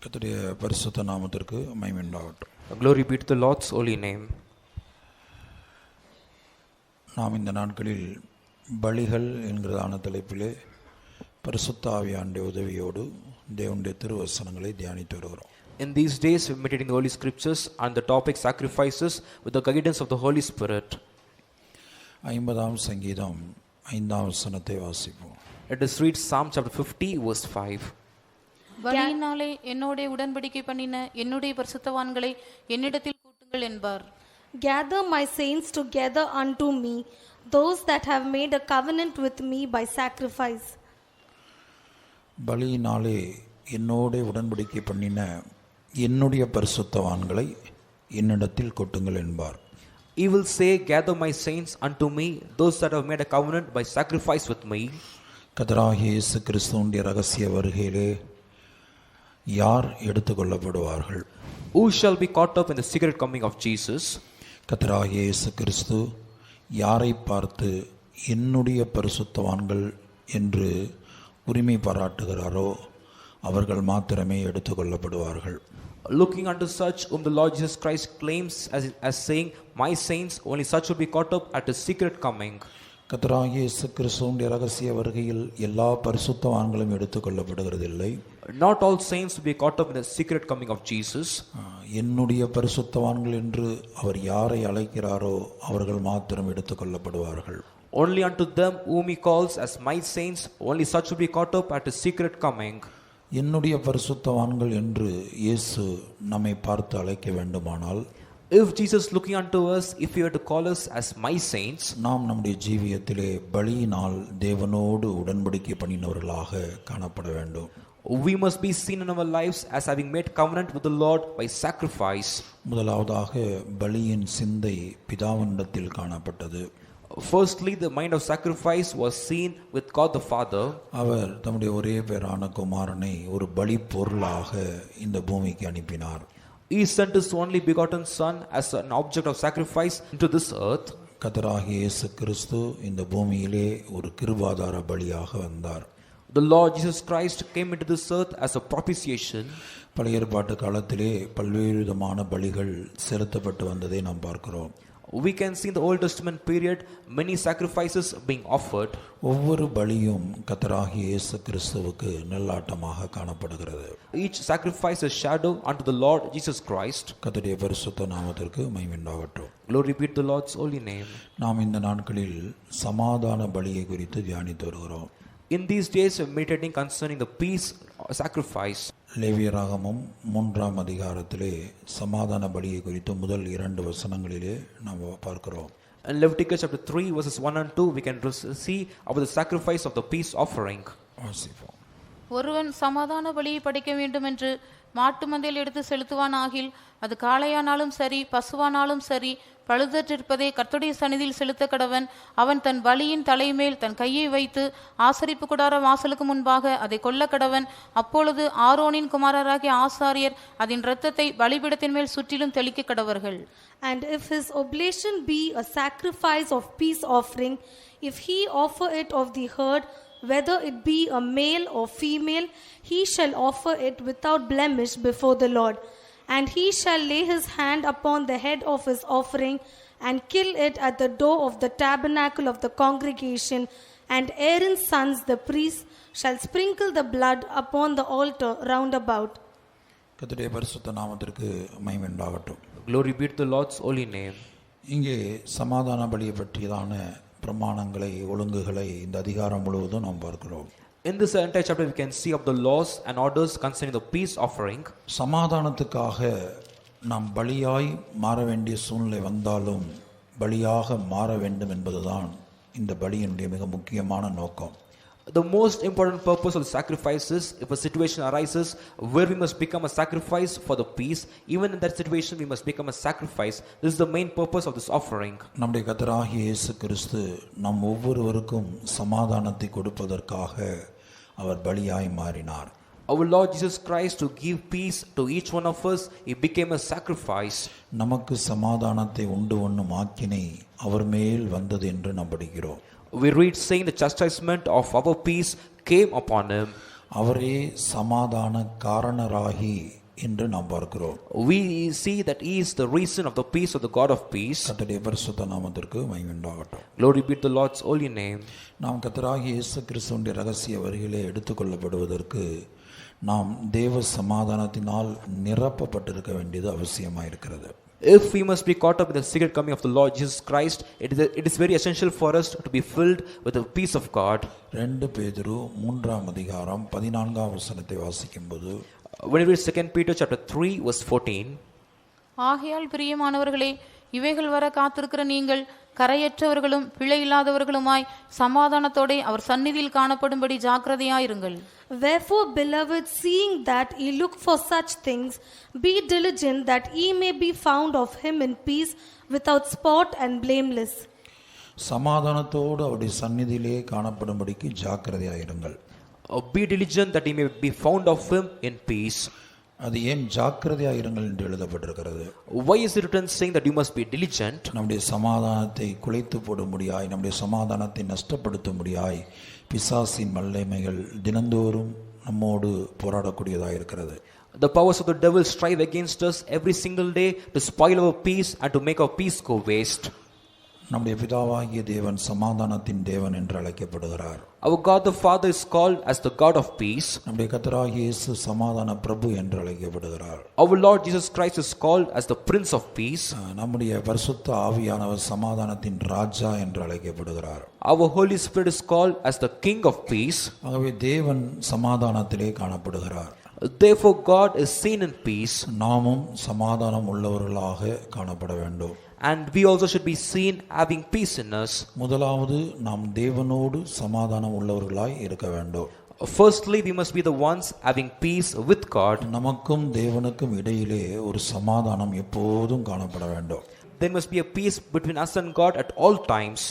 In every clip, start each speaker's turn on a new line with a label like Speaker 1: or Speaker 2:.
Speaker 1: கர்த்தருடைய பரிசுத்த நாமத்திற்கு மகிமை உண்டாகட்டும்.
Speaker 2: Glory be to the Lord's holy name.
Speaker 1: நாம் இந்த நாட்களில் பலிகள் என்கிறதான தலைப்பிலே பரிசுத்த ஆவியானுடைய உதவியோடு தேவனுடைய திருவசனங்களை தியானித்து வருகிறோம்.
Speaker 2: In these days, we are meditating the Holy Scriptures on the topic sacrifices with the guidance of the Holy Spirit.
Speaker 1: 50ஆம் சங்கீதம் 5ஆம் வசனத்தை வாசிப்போம்.
Speaker 2: Let us read Psalm chapter 50 verse 5.
Speaker 3: பலியினாலே என்னோட உடன்படிக்கை பண்ணின என்னுடைய பரிசுத்தவான்களை என்னிடத்தில் கூட்டுங்கள் என்பார்.
Speaker 4: Gather my saints together unto me, those that have made a covenant with me by sacrifice.
Speaker 1: பலியினாலே என்னோட உடன்படிக்கை பண்ணின என்னுடைய பரிசுத்தவான்களை என்னிடத்தில் கொட்டுங்கள் என்பார்.
Speaker 2: He will say, gather my saints unto me, those that have made a covenant by sacrifice with me.
Speaker 1: கர்த்தராகிய இயேசு கிறிஸ்துவின் ரகசிய வருகையிலே யார் எடுத்துக்கொள்ளப்படுவார்கள்?
Speaker 2: Who shall be caught up in the secret coming of Jesus?
Speaker 1: கர்த்தராகிய இயேசு கிறிஸ்து யாரை பார்த்து என்னுடைய பரிசுத்தவான்கள் என்று உரிமை பாராட்டுகிறாரோ அவர்கள் மாத்திரமே எடுத்துக்கொள்ளப்படுவார்கள்.
Speaker 2: Looking unto such whom the Lord Jesus Christ claims as saying, my saints, only such will be caught up at his secret coming.
Speaker 1: கர்த்தராகிய இயேசு கிறிஸ்துவின் ரகசிய வருகையில் எல்லா பரிசுத்தவான்களும் எடுத்துக்கொள்ளப்படுகிறதில்லை.
Speaker 2: Not all saints will be caught up in the secret coming of Jesus.
Speaker 1: என்னுடைய பரிசுத்தவான்கள் என்று அவர் யாரை அழைக்கிறாரோ அவர்கள் மாத்திரம் எடுத்துக்கொள்ளப்படுவார்கள்.
Speaker 2: Only unto them whom he calls as my saints, only such will be caught up at his secret coming.
Speaker 1: என்னுடைய பரிசுத்தவான்கள் என்று இயேசு நம்மை பார்த்து அழைக்க வேண்டுமானால்,
Speaker 2: if Jesus looking unto us, if he were to call us as my saints,
Speaker 1: நாம் நம்முடைய ஜீவியத்திலே பலியினால் தேவனோடு உடன்படிக்கை பண்ணினவர்களாக காணப்பட வேண்டும்.
Speaker 2: we must be seen in our lives as having made covenant with the Lord by sacrifice.
Speaker 1: முதலாவதாக பலியின் சிந்தை பிதாவினிடத்தில் காணப்பட்டது.
Speaker 2: Firstly, the mind of sacrifice was seen with God the Father.
Speaker 1: அவர் தம்முடைய ஒரே பேரான குமாரனை ஒரு பலி பொருளாக இந்த பூமிக்கு அனுப்பினார்.
Speaker 2: He sent his only begotten Son as an object of sacrifice into this earth.
Speaker 1: கர்த்தராகிய இயேசு கிறிஸ்து இந்த பூமியிலே ஒரு கிருபாதார பலியாக வந்தார்.
Speaker 2: The Lord Jesus Christ came into this earth as a propitiation.
Speaker 1: பழைய ஏற்பாட்டு காலத்திலே பல்வேறு விதமான பலிகள் செலுத்தப்பட்டு வந்ததை நாம் பார்க்கிறோம்.
Speaker 2: We can see in the Old Testament period many sacrifices being offered.
Speaker 1: ஒவ்வொரு பலியும் கர்த்தராகிய இயேசு கிறிஸ்துவுக்கு நல்லாட்டமாக காணப்படுகிறது.
Speaker 2: Each sacrifice is shadow unto the Lord Jesus Christ.
Speaker 1: கர்த்தருடைய பரிசுத்த நாமத்திற்கு மகிமை உண்டாகட்டும்.
Speaker 2: Glory be to the Lord's holy name.
Speaker 1: நாம் இந்த நாட்களில் சமாதான பலியை குறித்து தியானித்து வருகிறோம்.
Speaker 2: In these days we are meditating concerning the peace sacrifice.
Speaker 1: லேவியராகமம் 3ஆம் அதிகாரத்திலே சமாதான பலியை குறித்து முதல் 2 வசனங்களிலே நாம் பார்க்கிறோம்.
Speaker 2: In Leviticus chapter 3 verses 1 and 2 we can see about the sacrifice of the peace offering.
Speaker 1: வாசிப்போம்.
Speaker 3: ஒருவன் சமாதான பலியை படைக்க வேண்டும் என்று மாட்டு மந்தையில் எடுத்து செலுத்துவான் ஆகில் அது காளையானாலும் சரி பசுவானாலும் சரி பழுதற்றிருப்பதை கர்த்தருடைய சந்நிதியில் செலுத்த கடவன். அவன் தன் பலியின் தலைமேல் தன் கையை வைத்து ஆசரிப்பு கூடார வாசலுக்கு முன்பாக அதை கொல்ல கடவன். அப்பொழுது ஆரோனின் குமாரராகிய ஆசாரியர் அதன் இரத்தத்தை பலிபீடத்தின் மேல் சுற்றிலும் தெளிக்க கடவர்கள்.
Speaker 4: And if his oblation be a sacrifice of peace offering, if he offer it of the herd, whether it be a male or female, he shall offer it without blemish before the Lord. And he shall lay his hand upon the head of his offering and kill it at the door of the tabernacle of the congregation. And Aaron's sons, the priests, shall sprinkle the blood upon the altar round about.
Speaker 1: கர்த்தருடைய பரிசுத்த நாமத்திற்கு மகிமை உண்டாகட்டும்.
Speaker 2: Glory be to the Lord's holy name.
Speaker 1: இங்கே சமாதான பலியை பற்றியதான பிரமாணங்களை ஒழுங்குகளை இந்த அதிகாரம் முழுவதும் நாம் பார்க்கிறோம்.
Speaker 2: In this entire chapter we can see of the laws and orders concerning the peace offering.
Speaker 1: சமாதானத்துக்காக நாம் பலியாய் மாற வேண்டிய சூழ்நிலை வந்தாலும் பலியாக மாற வேண்டும் என்பதுதான் இந்த பலியினுடைய மிக முக்கியமான நோக்கம்.
Speaker 2: The most important purpose of the sacrifice is if a situation arises where we must become a sacrifice for the peace, even in that situation we must become a sacrifice. This is the main purpose of this offering.
Speaker 1: நம்முடைய கர்த்தராகிய இயேசு கிறிஸ்து நம் ஒவ்வொருவருக்கும் சமாதானத்தை கொடுப்பதற்காக அவர் பலியாய் மாறினார்.
Speaker 2: Our Lord Jesus Christ, to give peace to each one of us, he became a sacrifice.
Speaker 1: நமக்கு சமாதானத்தை உண்டு பண்ணும் ஆக்கினை அவர் மேல் வந்தது என்று நாம் படிக்கிறோம்.
Speaker 2: We read saying the chastisement of our peace came upon him.
Speaker 1: அவரே சமாதான காரணராகி என்று நாம் பார்க்கிறோம்.
Speaker 2: We see that He is the reason of the peace of the God of peace.
Speaker 1: கர்த்தருடைய பரிசுத்த நாமத்திற்கு மகிமை உண்டாகட்டும்.
Speaker 2: Glory be to the Lord's holy name.
Speaker 1: நாம் கர்த்தராகிய இயேசு கிறிஸ்துவின் ரகசிய வருகையிலே எடுத்துக்கொள்ளப்படுவதற்கு நாம் தேவ சமாதானத்தினால் நிரப்பப்பட்டிருக்க வேண்டியது அவசியமாயிருக்கிறது.
Speaker 2: If we must be caught up in the secret coming of the Lord Jesus Christ, it is very essential for us to be filled with the peace of God.
Speaker 1: 2 பேதுரு 3ஆம் அதிகாரம் 14ஆம் வசனத்தை வாசிக்கும்போது,
Speaker 2: When we read 2 Peter chapter 3 verse 14,
Speaker 3: ஆகையால் பிரியமானவர்களே, இவைகள் வர காத்திருக்கிற நீங்கள் கரையற்றவர்களும் பிழை இல்லாதவர்களுமாய் சமாதானத்தோடே அவர் சந்நிதியில் காணப்படும்படி ஜாக்கிரதையாயிருங்கள்.
Speaker 4: Wherefore, beloved, seeing that ye look for such things, be diligent that ye may be found of him in peace, without spot and blameless.
Speaker 1: சமாதானத்தோடு அவருடைய சந்நிதியிலே காணப்படும்படிக்கு ஜாக்கிரதையாயிருங்கள்.
Speaker 2: be diligent that ye may be found of him in peace.
Speaker 1: அது ஏன் ஜாக்கிரதையாயிருங்கள் என்று எழுதப்பட்டிருக்கிறது?
Speaker 2: Why is it written saying that you must be diligent?
Speaker 1: நம்முடைய சமாதானத்தை குலைத்து போடும்படியாய், நம்முடைய சமாதானத்தை நஷ்டப்படுத்தும்படியாய் பிசாசின் வல்லமைகள் தினந்தோறும் நம்மோடு போராடக்கூடியதாக இருக்கிறது.
Speaker 2: The powers of the devil strive against us every single day to spoil our peace and to make our peace go waste.
Speaker 1: நம்முடைய பிதாவாகிய தேவன் சமாதானத்தின் தேவன் என்று அழைக்கப்படுகிறார்.
Speaker 2: Our God the Father is called as the God of peace.
Speaker 1: நம்முடைய கர்த்தராகிய இயேசு சமாதான பிரபு என்று அழைக்கப்படுகிறார்.
Speaker 2: Our Lord Jesus Christ is called as the Prince of Peace.
Speaker 1: நம்முடைய பரிசுத்த ஆவியானவர் சமாதானத்தின் ராஜா என்று அழைக்கப்படுகிறார்.
Speaker 2: Our Holy Spirit is called as the King of Peace.
Speaker 1: ஆகவே தேவன் சமாதானத்திலே காணப்படுகிறார்.
Speaker 2: Therefore God is seen in peace.
Speaker 1: நாமும் சமாதானம் உள்ளவர்களாக காணப்பட வேண்டும்.
Speaker 2: And we also should be seen having peace in us.
Speaker 1: முதலாவது நாம் தேவனோடு சமாதானம் உள்ளவர்களாய் இருக்க வேண்டும்.
Speaker 2: Firstly, we must be the ones having peace with God.
Speaker 1: நமக்கும் தேவனுக்கும் இடையிலே ஒரு சமாதானம் எப்போதும் காணப்பட வேண்டும்.
Speaker 2: There must be a peace between us and God at all times.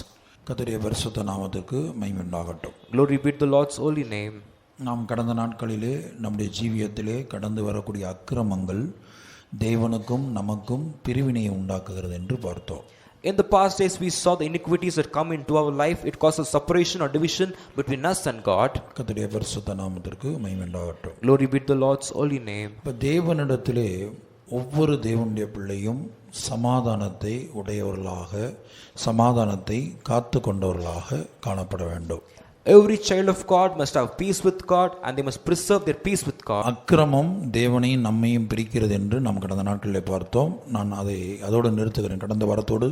Speaker 1: கர்த்தருடைய பரிசுத்த நாமத்துக்கு மகிமை உண்டாகட்டும்.
Speaker 2: Glory be to the Lord's holy name.
Speaker 1: நாம் கடந்த நாட்களிலே நம்முடைய ஜீவியத்திலே கடந்து வரக்கூடிய அக்கிரமங்கள் தேவனுக்கும் நமக்கும் பிரிவினையை உண்டாக்குகிறது என்று பார்த்தோம்.
Speaker 2: In the past days we saw the iniquities that come into our life. It causes separation or division between us and God.
Speaker 1: கர்த்தருடைய பரிசுத்த நாமத்திற்கு மகிமை உண்டாகட்டும்.
Speaker 2: Glory be to the Lord's holy name.
Speaker 1: இப்ப தேவனிடத்திலே ஒவ்வொரு தேவனுடைய பிள்ளையும் சமாதானத்தை உடையவர்களாக, சமாதானத்தை காத்து கொண்டவர்களாக காணப்பட வேண்டும்.
Speaker 2: Every child of God must have peace with God and they must preserve their peace with God.
Speaker 1: அக்கிரமம் தேவனையும் நம்மையும் பிரிக்கிறது என்று நாம் கடந்த நாட்களில் பார்த்தோம். நான் அதோடு நிறுத்துகிறேன். கடந்த வாரத்தோடு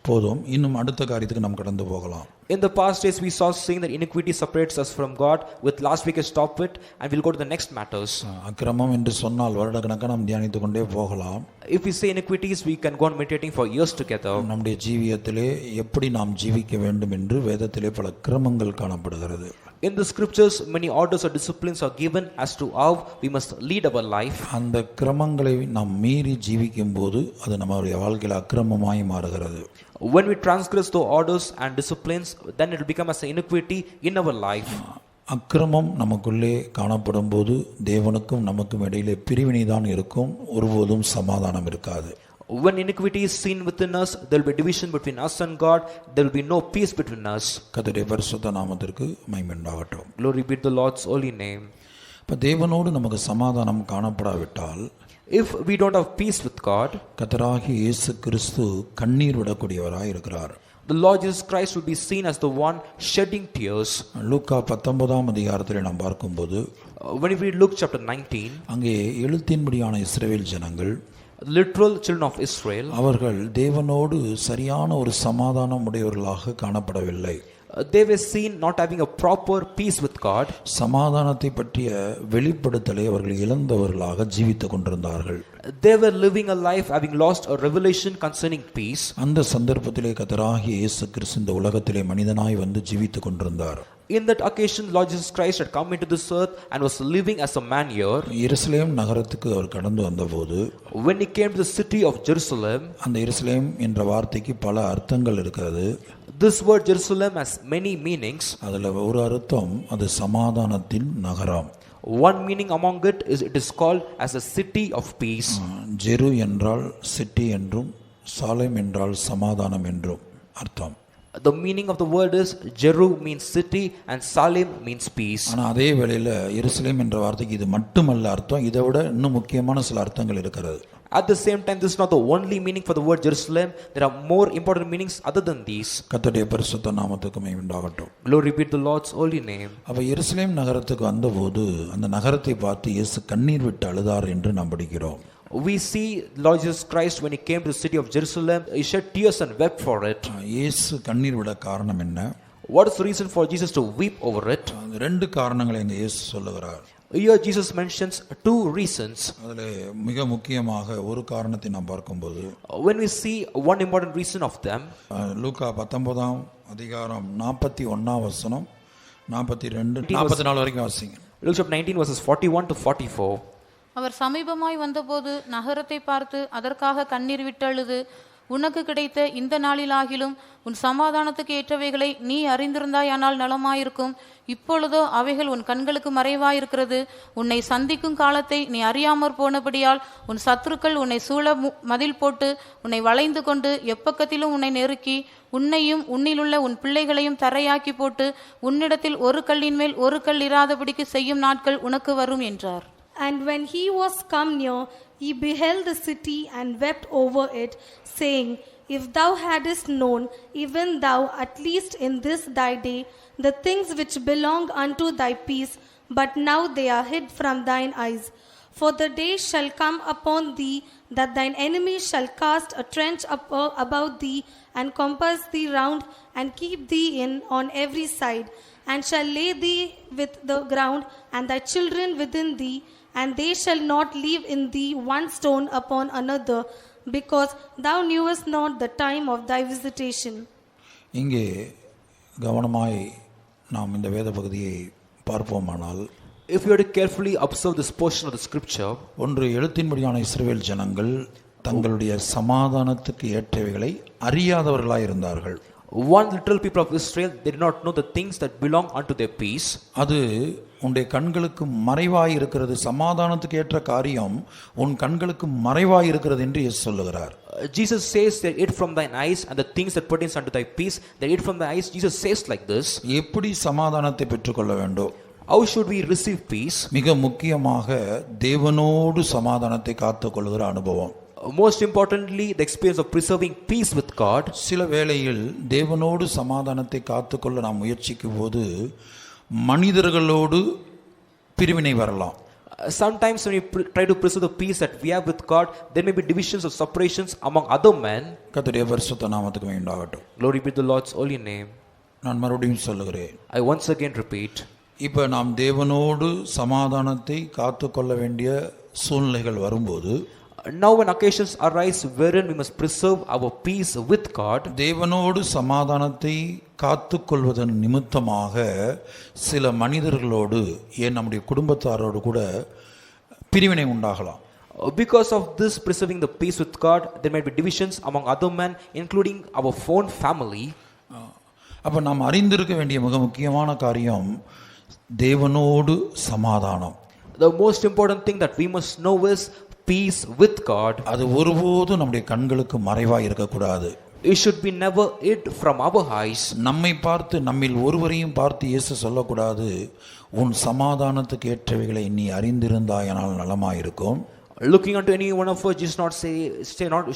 Speaker 1: போதும். இன்னும் அடுத்த காரியத்துக்கு நாம் கடந்து போகலாம்.
Speaker 2: In the past days we saw saying that iniquity separates us from God. With last week I stopped it and we'll go to the next matters.
Speaker 1: அக்கிரமம் என்று சொன்னால் வருடக்கணக்காக நாம் தியானித்துக் கொண்டே போகலாம்.
Speaker 2: If we say iniquities, we can go on meditating for years together.
Speaker 1: நம்முடைய ஜீவியத்திலே எப்படி நாம் ஜீவிக்க வேண்டும் என்று வேதத்திலே பல கிரமங்கள் காணப்படுகிறது.
Speaker 2: In the scriptures many orders or disciplines are given as to how we must lead our life.
Speaker 1: அந்த கிரமங்களை நாம் மீறி ஜீவிக்கும் போது அது நம்முடைய வாழ்க்கையில் அக்கிரமமாய் மாறுகிறது.
Speaker 2: When we transgress the orders and disciplines, then it will become as an iniquity in our life.
Speaker 1: அக்கிரமம் நமக்குள்ளே காணப்படும் போது தேவனுக்கும் நமக்கும் இடையிலே பிரிவினை தான் இருக்கும். ஒருபோதும் சமாதானம் இருக்காது.
Speaker 2: When iniquity is seen within us, there will be division between us and God. There will be no peace between us.
Speaker 1: கர்த்தருடைய பரிசுத்த நாமத்திற்கு மகிமை உண்டாகட்டும்.
Speaker 2: Glory be to the Lord's holy name.
Speaker 1: இப்ப தேவனோடு நமக்கு சமாதானம் காணப்படாவிட்டால்,
Speaker 2: If we don't have peace with God,
Speaker 1: கர்த்தராகிய இயேசு கிறிஸ்து கண்ணீர் விடக்கூடியவராய் இருக்கிறார்.
Speaker 2: the Lord Jesus Christ will be seen as the one shedding tears.
Speaker 1: லூக்கா 19ஆம் அதிகாரத்திலே நாம் பார்க்கும்போது,
Speaker 2: When we read Luke chapter 19,
Speaker 1: அங்கே எழுத்தின்படியான இஸ்ரவேல் ஜனங்கள்,
Speaker 2: literal children of Israel,
Speaker 1: அவர்கள் தேவனோடு சரியான ஒரு சமாதானம் உடையவர்களாக காணப்படவில்லை.
Speaker 2: they were seen not having a proper peace with God.
Speaker 1: சமாதானத்தை பற்றிய வெளிப்படுத்தலை அவர்கள் இழந்தவர்களாக ஜீவித்துக் கொண்டிருந்தார்கள்.
Speaker 2: They were living a life having lost a revelation concerning peace.
Speaker 1: அந்த சந்தர்ப்பத்திலே கர்த்தராகிய இயேசு கிறிஸ்து இந்த உலகத்திலே மனிதனாய் வந்து ஜீவித்துக் கொண்டிருந்தார்.
Speaker 2: In that occasion, Lord Jesus Christ had come into this earth and was living as a man here.
Speaker 1: எருசலேம் நகரத்துக்கு அவர் கடந்து வந்தபோது,
Speaker 2: When he came to the city of Jerusalem,
Speaker 1: அந்த எருசலேம் என்ற வார்த்தைக்கு பல அர்த்தங்கள் இருக்கிறது.
Speaker 2: this word Jerusalem has many meanings.
Speaker 1: அதுல ஒரு அர்த்தம், அது சமாதானத்தின் நகரம்.
Speaker 2: One meaning among it is called as a city of peace.
Speaker 1: Jeru என்றால் சிட்டி என்றும், சாலேம் என்றால் சமாதானம் என்றும் அர்த்தம்.
Speaker 2: The meaning of the word is Jeru means city and Salim means peace.
Speaker 1: ஆனால் அதே வேளையில் எருசலேம் என்ற வார்த்தைக்கு இது மட்டுமல்ல அர்த்தம், இதை விட இன்னும் முக்கியமான சில அர்த்தங்கள் இருக்கிறது.
Speaker 2: At the same time, this is not the only meaning for the word Jerusalem. There are more important meanings other than these.
Speaker 1: கர்த்தருடைய பரிசுத்த நாமத்துக்கு மகிமை உண்டாகட்டும்.
Speaker 2: Glory be to the Lord's holy name.
Speaker 1: அப்ப எருசலேம் நகரத்துக்கு வந்தபோது அந்த நகரத்தை பார்த்து இயேசு கண்ணீர் விட்டு அழுதார் என்று நாம் படிக்கிறோம்.
Speaker 2: We see Lord Jesus Christ when he came to the city of Jerusalem, he shed tears and wept for it.
Speaker 1: இயேசு கண்ணீர் விட காரணம் என்ன?
Speaker 2: What is the reason for Jesus to weep over it?
Speaker 1: அந்த ரெண்டு காரணங்களை இங்கே இயேசு சொல்லுகிறார்.
Speaker 2: Here Jesus mentions two reasons.
Speaker 1: அதில் மிக முக்கியமாக ஒரு காரணத்தை நாம் பார்க்கும்போது,
Speaker 2: When we see one important reason of them,
Speaker 1: லூக்கா 19 அதிகாரம் 41 வசனம் 42 44 வரைக்கும் வாசிங்க.
Speaker 2: Luke chapter 19 verses 41 to 44.
Speaker 3: அவர் சமீபமாய் வந்தபோது நகரத்தை பார்த்து அதற்காக கண்ணீர் விட்டழுது, உனக்கு கிடைத்த இந்த நாளிலாகிலும் உன் சமாதானத்துக்கு ஏற்றவைகளை நீ அறிந்திருந்தாயானால் நலமாயிருக்கும். இப்பொழுதோ அவைகள் உன் கண்களுக்கு மறைவாயிருக்கிறது. உன்னை சந்திக்கும் காலத்தை நீ அறியாமற் போனபடியால் உன் சத்துருக்கள் உன்னை சூழ மதில் போட்டு உன்னை வளைந்து கொண்டு எப்பக்கத்திலும் உன்னை நெருக்கி உன்னையும் உன்னிலுள்ள உன் பிள்ளைகளையும் தரையாக்கி போட்டு உன்னிடத்தில் ஒரு கல்லின் மேல் ஒரு கல் இராதபடிக்கு செய்யும் நாட்கள் உனக்கு வரும் என்றார்.
Speaker 4: And when he was come near, he beheld the city and wept over it, saying, If thou hadst known, even thou at least in this thy day, the things which belong unto thy peace, but now they are hid from thine eyes. For the day shall come upon thee, that thine enemy shall cast a trench about thee, and compass thee round, and keep thee in on every side, and shall lay thee with the ground, and thy children within thee, and they shall not leave in thee one stone upon another, because thou knewest not the time of thy visitation.
Speaker 1: இங்கே கவனமாய் நாம் இந்த வேத பகுதியை பார்ப்போமானால்,
Speaker 2: If you were to carefully observe this portion of the scripture,
Speaker 1: ஒன்று எழுத்தின்படியான இஸ்ரவேல் ஜனங்கள் தங்களுடைய சமாதானத்துக்கு ஏற்றவைகளை அறியாதவர்களாய் இருந்தார்கள்.
Speaker 2: one literal people of Israel, they did not know the things that belong unto their peace.
Speaker 1: அது உன்னுடைய கண்களுக்கு மறைவாய் இருக்கிறது, சமாதானத்துக்கு ஏற்ற காரியம் உன் கண்களுக்கு மறைவாய் இருக்கிறது என்று இயேசு சொல்லுகிறார்.
Speaker 2: Jesus says that it from thine eyes, and the things that pertains unto thy peace, that it from thy eyes. Jesus says like this.
Speaker 1: எப்படி சமாதானத்தை பெற்றுக்கொள்ள வேண்டும்?
Speaker 2: How should we receive peace?
Speaker 1: மிக முக்கியமாக தேவனோடு சமாதானத்தை காத்துக்கொள்கிற அனுபவம்.
Speaker 2: Most importantly, the experience of preserving peace with God.
Speaker 1: சில வேளையில் தேவனோடு சமாதானத்தை காத்துக்கொள்ள நாம் முயற்சிக்கும் போது மனிதர்களோடு பிரிவினை வரலாம்.
Speaker 2: Sometimes when we try to preserve the peace that we have with God, there may be divisions or separations among other men.
Speaker 1: கர்த்தருடைய பரிசுத்த நாமத்துக்கு மகிமை உண்டாகட்டும்.
Speaker 2: Glory be to the Lord's holy name.
Speaker 1: நான் மறுபடியும் சொல்லுகிறேன்.
Speaker 2: I once again repeat.
Speaker 1: இப்போ நாம் தேவனோடு சமாதானத்தை காத்துக்கொள்ள வேண்டிய சூழ்நிலைகள் வரும்போது,
Speaker 2: Now when occasions arise wherein we must preserve our peace with God,
Speaker 1: தேவனோடு சமாதானத்தை காத்துக்கொள்வதன் நிமித்தமாக சில மனிதர்களோடு, ஏன் நம்முடைய குடும்பத்தாரோடு கூட பிரிவினை உண்டாகலாம்.
Speaker 2: because of this preserving the peace with God, there might be divisions among other men, including our own family.
Speaker 1: அப்போ நாம் அறிந்திருக்க வேண்டிய மிக முக்கியமான காரியம் தேவனோடு சமாதானம்.
Speaker 2: The most important thing that we must know is peace with God.
Speaker 1: அது ஒருபோதும் நம்முடைய கண்களுக்கு மறைவாய் இருக்கக்கூடாது.
Speaker 2: It should be never hid from our eyes.
Speaker 1: நம்மை பார்த்து, நம்மில் ஒருவரையும் பார்த்து இயேசு சொல்லக்கூடாது, உன் சமாதானத்துக்கு ஏற்றவைகளை நீ அறிந்திருந்தாயானால் நலமாயிருக்கும்.
Speaker 2: Looking unto any one of us, just not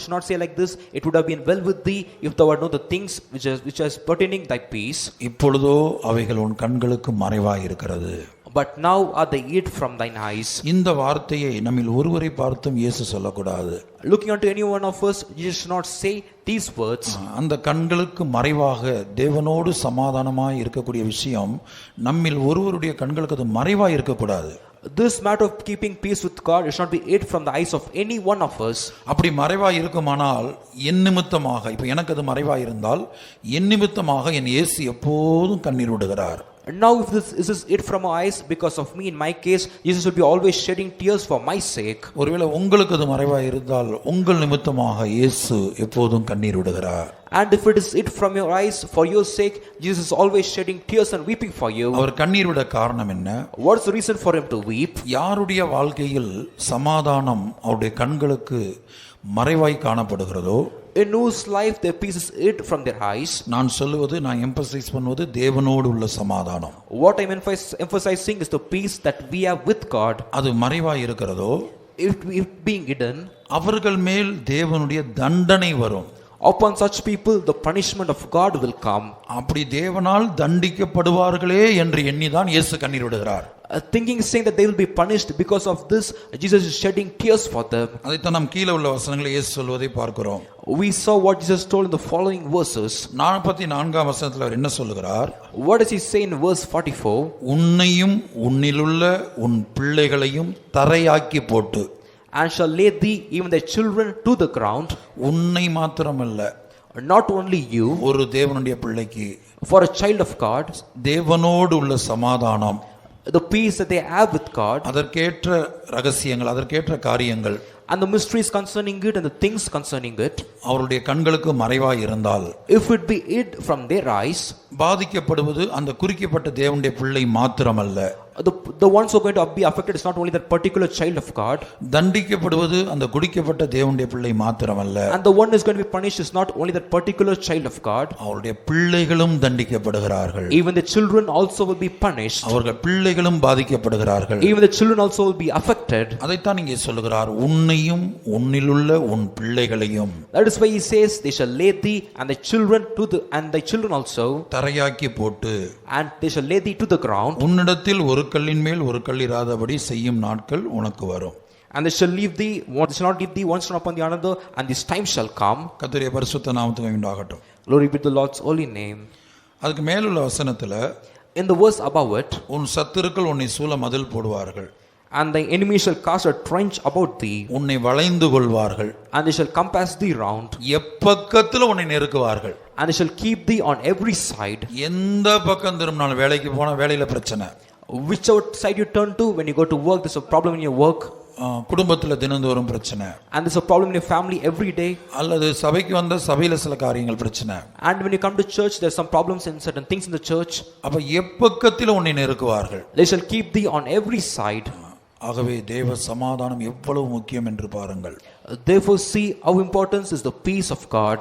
Speaker 2: should not say like this. It would have been well with thee if thou had known the things which is pertaining thy peace.
Speaker 1: இப்பொழுதோ அவைகள் உன் கண்களுக்கு மறைவாய் இருக்கிறது.
Speaker 2: But now are they hid from thine eyes.
Speaker 1: இந்த வார்த்தையை நம்மில் ஒருவரை பார்த்தும் இயேசு சொல்லக்கூடாது.
Speaker 2: Looking unto any one of us, Jesus should not say these words.
Speaker 1: அந்த கண்களுக்கு மறைவாக தேவனோடு சமாதானமாய் இருக்கக்கூடிய விஷயம் நம்மில் ஒருவருடைய கண்களுக்கு அது மறைவாய் இருக்கக்கூடாது.
Speaker 2: This matter of keeping peace with God should not be hid from the eyes of any one of us.
Speaker 1: அப்படி மறைவாய் இருக்குமானால் என் நிமித்தமாக, இப்போ எனக்கு அது மறைவாய் இருந்தால் என் நிமித்தமாக என் இயேசு எப்போதும் கண்ணீர் விடுகிறார்.
Speaker 2: Now if this is it from our eyes, because of me, in my case, Jesus will be always shedding tears for my sake.
Speaker 1: ஒருவேளை உங்களுக்கு அது மறைவாய் இருந்தால் உங்கள் நிமித்தமாக இயேசு எப்போதும் கண்ணீர் விடுகிறார்.
Speaker 2: And if it is it from your eyes, for your sake, Jesus is always shedding tears and weeping for you.
Speaker 1: அவர் கண்ணீர் விட காரணம் என்ன?
Speaker 2: What's the reason for him to weep?
Speaker 1: யாருடைய வாழ்க்கையில் சமாதானம் அவருடைய கண்களுக்கு மறைவாய் காணப்படுகிறதோ,
Speaker 2: in whose life their peace is hid from their eyes.
Speaker 1: நான் எம்பசைஸ் பண்ணுவது தேவனோடு உள்ள சமாதானம்.
Speaker 2: What I'm emphasizing is the peace that we have with God.
Speaker 1: அது மறைவாய் இருக்கிறதோ,
Speaker 2: If being hidden,
Speaker 1: அவர்கள் மேல் தேவனுடைய தண்டனை வரும்.
Speaker 2: upon such people the punishment of God will come.
Speaker 1: அப்படி தேவனால் தண்டிக்கப்படுவார்களே என்று எண்ணிதான் இயேசு கண்ணீர் விடுகிறார்.
Speaker 2: Thinking, saying that they will be punished because of this, Jesus is shedding tears for them.
Speaker 1: அதைத்தான் நாம் கீழே உள்ள வசனங்களை இயேசு சொல்வதை பார்க்கிறோம்.
Speaker 2: We saw what Jesus told in the following verses.
Speaker 1: 44ஆம் வசனத்தில் அவர் என்ன சொல்லுகிறார்?
Speaker 2: What does he say in verse 44?
Speaker 1: உன்னையும் உன்னிலுள்ள உன் பிள்ளைகளையும் தரையாக்கி போட்டு,
Speaker 2: and shall lay thee even thy children to the ground.
Speaker 1: உன்னை மாத்திரமல்ல,
Speaker 2: not only you,
Speaker 1: ஒரு தேவனுடைய பிள்ளைக்கு,
Speaker 2: for a child of God,
Speaker 1: தேவனோடு உள்ள சமாதானம்,
Speaker 2: the peace that they have with God,
Speaker 1: அதற்கேற்ற ரகசியங்கள், அதற்கேற்ற காரியங்கள்,
Speaker 2: and the mysteries concerning it and the things concerning it,
Speaker 1: அவருடைய கண்களுக்கு மறைவாய் இருந்தால்,
Speaker 2: if it be hid from their eyes,
Speaker 1: பாதிக்கப்படுவது அந்த குறிக்கப்பட்ட தேவனுடைய பிள்ளை மாத்திரமல்ல,
Speaker 2: the ones who are going to be affected is not only that particular child of God,
Speaker 1: தண்டிக்கப்படுவது அந்த குறிக்கப்பட்ட தேவனுடைய பிள்ளை மாத்திரமல்ல,
Speaker 2: and the one who is going to be punished is not only that particular child of God,
Speaker 1: அவருடைய பிள்ளைகளும் தண்டிக்கப்படுகிறார்கள்.
Speaker 2: even the children also will be punished,
Speaker 1: அவர்கள் பிள்ளைகளும் பாதிக்கப்படுகிறார்கள்.
Speaker 2: even the children also will be affected.
Speaker 1: அதைத்தான் இங்கே சொல்லுகிறார், உன்னையும் உன்னிலுள்ள உன் பிள்ளைகளையும்.
Speaker 2: That is why he says, they shall lay thee and thy children and thy children also,
Speaker 1: தரையாக்கி போட்டு,
Speaker 2: and they shall lay thee to the ground,
Speaker 1: உன்னிடத்தில் ஒரு கல்லின் மேல் ஒரு கல் இராதபடி செய்யும் நாட்கள் உனக்கு வரும்.
Speaker 2: and they shall leave thee, one shall not leave thee one stone upon the another, and this time shall come.
Speaker 1: கர்த்தருடைய பரிசுத்த நாமத்துக்கு உண்டாகட்டும்.
Speaker 2: Glory be to the Lord's holy name.
Speaker 1: அதுக்கு மேலுள்ள வசனத்துல,
Speaker 2: in the verse above it,
Speaker 1: உன் சத்துருக்கள் உன்னை சூழ மதில் போடுவார்கள்,
Speaker 2: and thy enemy shall cast a trench about thee,
Speaker 1: உன்னை வளைந்து கொள்வார்கள்,
Speaker 2: and they shall compass thee round,
Speaker 1: எப்பக்கத்துல உன்னை நெருக்குவார்கள்,
Speaker 2: and they shall keep thee on every side.
Speaker 1: எந்த பக்கம் திரும்பினாலும், வேலைக்கு போனா வேலையில பிரச்சனை,
Speaker 2: whichever side you turn to, when you go to work, there's a problem in your work,
Speaker 1: குடும்பத்துல தினந்தோறும் பிரச்சனை,
Speaker 2: and there's a problem in your family every day,
Speaker 1: அல்லது சபைக்கு வந்த சபையில சில காரியங்கள் பிரச்சனை,
Speaker 2: and when you come to church there's some problems in certain things in the church.
Speaker 1: அப்ப எப்பக்கத்துல உன்னை நெருக்குவார்கள்,
Speaker 2: they shall keep thee on every side.
Speaker 1: ஆகவே தேவ சமாதானம் எவ்வளவு முக்கியம் என்று பாருங்கள்.
Speaker 2: Therefore see how important is the peace of God.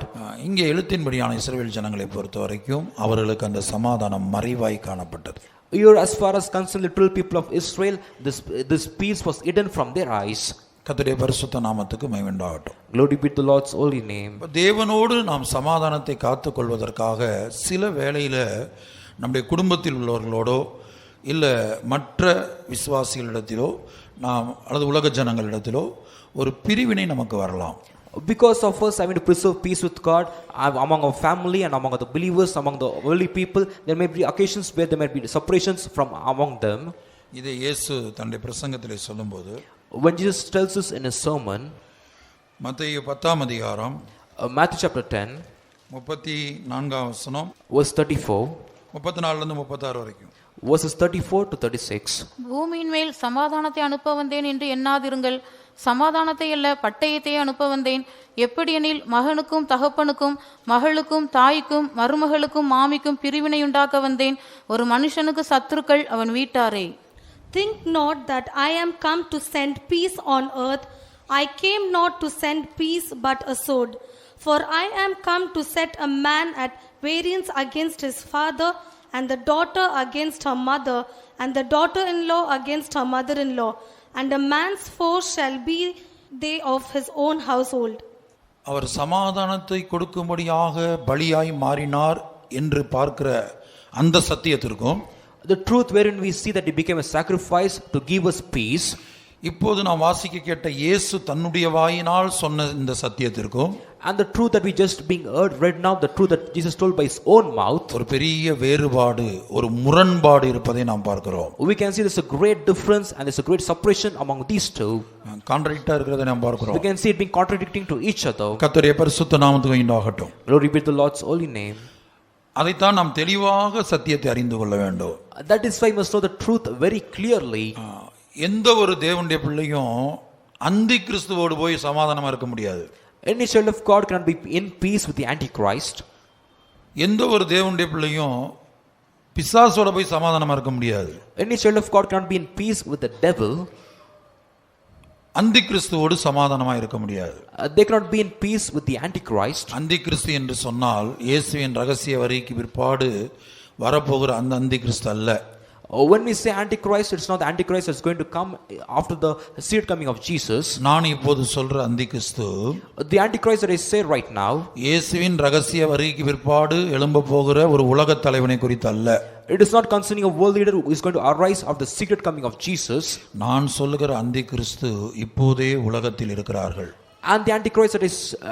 Speaker 1: இங்கே எழுத்தின்படியான இஸ்ரவேல் ஜனங்களை பொறுத்த வரைக்கும் அவர்களுக்கு அந்த சமாதானம் மறைவாய் காணப்பட்டது.
Speaker 2: Here, as far as concerned literal people of Israel, this peace was hidden from their eyes.
Speaker 1: கர்த்தருடைய பரிசுத்த நாமத்துக்கு மகிமை உண்டாகட்டும்.
Speaker 2: Glory be to the Lord's holy name.
Speaker 1: தேவனோடு நாம் சமாதானத்தை காத்துக் கொள்வதற்காக சில வேளையில நம்முடைய குடும்பத்தில் உள்ளவர்களோடோ இல்ல மற்ற விசுவாசிகளிடத்திலோ நாம் அல்லது உலக ஜனங்களிடத்திலோ ஒரு பிரிவினை நமக்கு வரலாம்.
Speaker 2: Because of us having to preserve peace with God among our family and among the believers, among the worldly people, there may be occasions where there may be separations from among them.
Speaker 1: இதை இயேசு தன்னுடைய பிரசங்கத்திலே சொல்லும்போது,
Speaker 2: when Jesus tells us in his sermon,
Speaker 1: மத்தேயு 10ஆம் அதிகாரம்
Speaker 2: Matthew chapter 10
Speaker 1: 34ஆம் வசனம்
Speaker 2: verse 34,
Speaker 1: 34ல இருந்து 36 வரைக்கும்,
Speaker 2: verses 34 to 36.
Speaker 3: பூமியின் மேல் சமாதானத்தை அனுப்ப வந்தேன் என்று எண்ணாதிருங்கள், சமாதானத்தை அல்ல பட்டயத்தை அனுப்ப வந்தேன். எப்படியெனில் மகனுக்கும் தகப்பனுக்கும் மகளுக்கும் தாய்க்கும் மருமகளுக்கும் மாமிக்கும் பிரிவினையுண்டாக்க வந்தேன். ஒரு மனுஷனுக்கு சத்துருக்கள் அவன் வீட்டாரே.
Speaker 4: Think not that I am come to send peace on earth. I came not to send peace but a sword. For I am come to set a man at variance against his father, and the daughter against her mother, and the daughter-in-law against her mother-in-law. And a man's foe shall be they of his own household.
Speaker 1: அவர் சமாதானத்தை கொடுக்கும்படியாக பலியாய் மாறினார் என்று பார்க்கிற அந்த சத்தியத்திற்கும்,
Speaker 2: The truth wherein we see that he became a sacrifice to give us peace,
Speaker 1: இப்போது நாம் வாசிக்க கேட்ட இயேசு தன்னுடைய வாயினால் சொன்ன இந்த சத்தியத்திற்கும்,
Speaker 2: and the truth that we just being read now, the truth that Jesus told by his own mouth,
Speaker 1: ஒரு பெரிய வேறுபாடு, ஒரு முரண்பாடு இருப்பதை நாம் பார்க்கிறோம்.
Speaker 2: we can see there's a great difference and there's a great separation among these two.
Speaker 1: கான்ட்ராடிக்டா இருக்கிறதை நாம் பார்க்கிறோம்.
Speaker 2: We can see it being contradicting to each other.
Speaker 1: கர்த்தருடைய பரிசுத்த நாமத்துக்கு உண்டாகட்டும்.
Speaker 2: Glory be to the Lord's holy name.
Speaker 1: அதைத்தான் நாம் தெளிவாக சத்தியத்தை அறிந்து கொள்ள வேண்டும்.
Speaker 2: That is why we must know the truth very clearly.
Speaker 1: எந்த ஒரு தேவனுடைய பிள்ளையும் அந்தி கிறிஸ்துவோடு போய் சமாதானமா இருக்க முடியாது.
Speaker 2: Any child of God cannot be in peace with the Antichrist.
Speaker 1: எந்த ஒரு தேவனுடைய பிள்ளையும் பிசாசோட போய் சமாதானமா இருக்க முடியாது.
Speaker 2: Any child of God cannot be in peace with the devil.
Speaker 1: அந்தி கிறிஸ்துவோடு சமாதானமா இருக்க முடியாது.
Speaker 2: They cannot be in peace with the Antichrist.
Speaker 1: அந்தி கிறிஸ்து என்று சொன்னால் இயேசுவின் ரகசிய வரிக்கு பிற்பாடு வரப்போகிற அந்த அந்தி கிறிஸ்து அல்ல.
Speaker 2: When we say Antichrist, it's not the Antichrist that's going to come after the second coming of Jesus.
Speaker 1: நான் இப்போது சொல்ற அந்தி கிறிஸ்து,
Speaker 2: The Antichrist that I say right now,
Speaker 1: இயேசுவின் ரகசிய வரிக்கு பிற்பாடு எழும்ப போகிற ஒரு உலகத் தலைவனை குறித்து அல்ல.
Speaker 2: it is not concerning a world leader who is going to arise after the secret coming of Jesus.
Speaker 1: நான் சொல்லுகிற அந்தி கிறிஸ்து இப்போதே உலகத்தில் இருக்கிறார்கள்.
Speaker 2: And the Antichrist that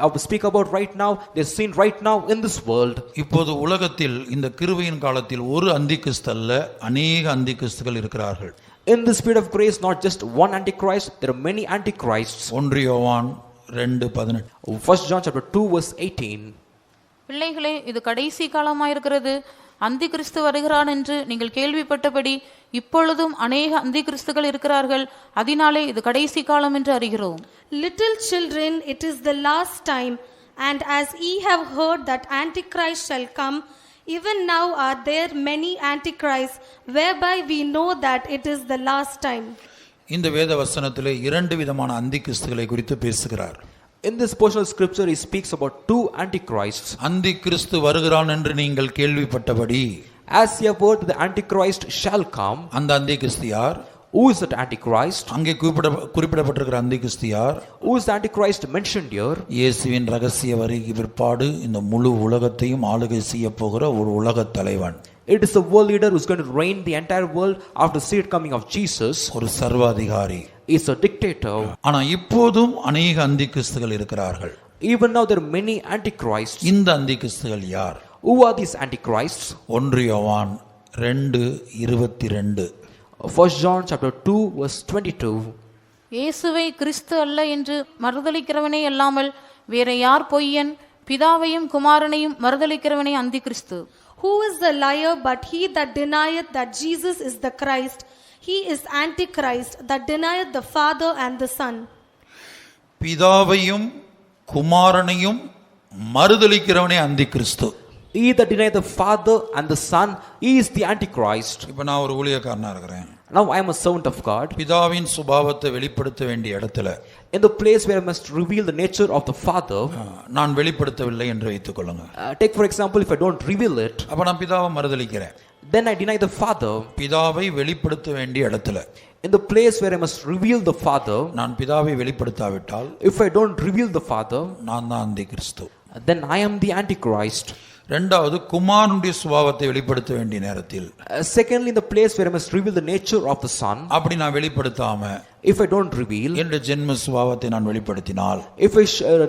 Speaker 2: I speak about right now, they're seen right now in this world.
Speaker 1: இப்போது உலகத்தில் இந்த கிருபையின் காலத்தில் ஒரு அந்தி கிறிஸ்து அல்ல, அநேக அந்தி கிறிஸ்துகள் இருக்கிறார்கள்.
Speaker 2: In the spirit of grace, not just one Antichrist, there are many Antichrists.
Speaker 1: 1 யோவான் 2:18.
Speaker 2: 1 John chapter 2 verse 18.
Speaker 3: பிள்ளைகளே, இது கடைசி காலமாயிருக்கிறது. அந்தி கிறிஸ்து வருகிறான் என்று நீங்கள் கேள்விப்பட்டபடி இப்பொழுதும் அநேக அந்தி கிறிஸ்துகள் இருக்கிறார்கள். அதனாலே இது கடைசி காலம் என்று அறிகிறோம்.
Speaker 4: Little children, it is the last time, and as ye have heard that Antichrist shall come, even now are there many Antichrists, whereby we know that it is the last time.
Speaker 1: இந்த வேத வசனத்திலே 2 விதமான அந்தி கிறிஸ்துகளை குறித்து பேசுகிறார்.
Speaker 2: In this portion of scripture, he speaks about 2 Antichrists.
Speaker 1: அந்தி கிறிஸ்து வருகிறான் என்று நீங்கள் கேள்விப்பட்டபடி,
Speaker 2: As ye have heard, the Antichrist shall come.
Speaker 1: அந்த அந்தி கிறிஸ்து யார்?
Speaker 2: Who is that Antichrist?
Speaker 1: அங்கே குறிப்பிடப்பட்டிருக்கிற அந்தி கிறிஸ்து யார்?
Speaker 2: Who is the Antichrist mentioned here?
Speaker 1: இயேசுவின் ரகசிய வரிக்கு பிற்பாடு இந்த முழு உலகத்தையும் ஆளுகை செய்ய போகிற ஒரு உலகத் தலைவன்.
Speaker 2: It is the world leader who is going to reign the entire world after the second coming of Jesus.
Speaker 1: ஒரு சர்வாதிகாரி.
Speaker 2: He is a dictator.
Speaker 1: ஆனா இப்போதும் அநேக அந்தி கிறிஸ்துகள் இருக்கிறார்கள்.
Speaker 2: Even now there are many Antichrists.
Speaker 1: இந்த அந்தி கிறிஸ்துகள் யார்?
Speaker 2: Who are these Antichrists?
Speaker 1: 1 யோவான் 2:22.
Speaker 2: 1 John chapter 2 verse 22.
Speaker 3: இயேசுவை கிறிஸ்து அல்ல என்று மறுதலிக்கிறவனே அல்லாமல் வேற யார் பொய்யன்? பிதாவையும் குமாரனையும் மறுதலிக்கிறவனே அந்தி கிறிஸ்து.
Speaker 4: Who is the liar but he that denieth that Jesus is the Christ? He is Antichrist that denieth the Father and the Son.
Speaker 1: பிதாவையும் குமாரனையும் மறுதலிக்கிறவனே அந்தி கிறிஸ்து.
Speaker 2: He that denieth the Father and the Son, he is the Antichrist.
Speaker 1: இப்ப நான் ஒரு ஊழியக்காரனா இருக்கிறேன்.
Speaker 2: Now I am a servant of God.
Speaker 1: பிதாவின் சுபாவத்தை வெளிப்படுத்த வேண்டிய இடத்துல
Speaker 2: In the place where I must reveal the nature of the Father,
Speaker 1: நான் வெளிப்படுத்தவில்லை என்று வைத்துக் கொள்ளுங்க.
Speaker 2: take for example, if I don't reveal it,
Speaker 1: அப்ப நான் பிதாவை மறுதலிக்கிறேன்.
Speaker 2: then I deny the Father.
Speaker 1: பிதாவை வெளிப்படுத்த வேண்டிய இடத்துல
Speaker 2: In the place where I must reveal the Father,
Speaker 1: நான் பிதாவை வெளிப்படுத்தாவிட்டால்
Speaker 2: if I don't reveal the Father,
Speaker 1: நான் தான் அந்தி கிறிஸ்து.
Speaker 2: then I am the Antichrist.
Speaker 1: இரண்டாவது, குமாரனுடைய சுபாவத்தை வெளிப்படுத்த வேண்டிய நேரத்தில்
Speaker 2: Secondly, in the place where I must reveal the nature of the Son,
Speaker 1: அப்படி நான் வெளிப்படுத்தாம
Speaker 2: if I don't reveal,
Speaker 1: என்னுடைய ஜென்ம சுபாவத்தை நான் வெளிப்படுத்தினால்,
Speaker 2: if I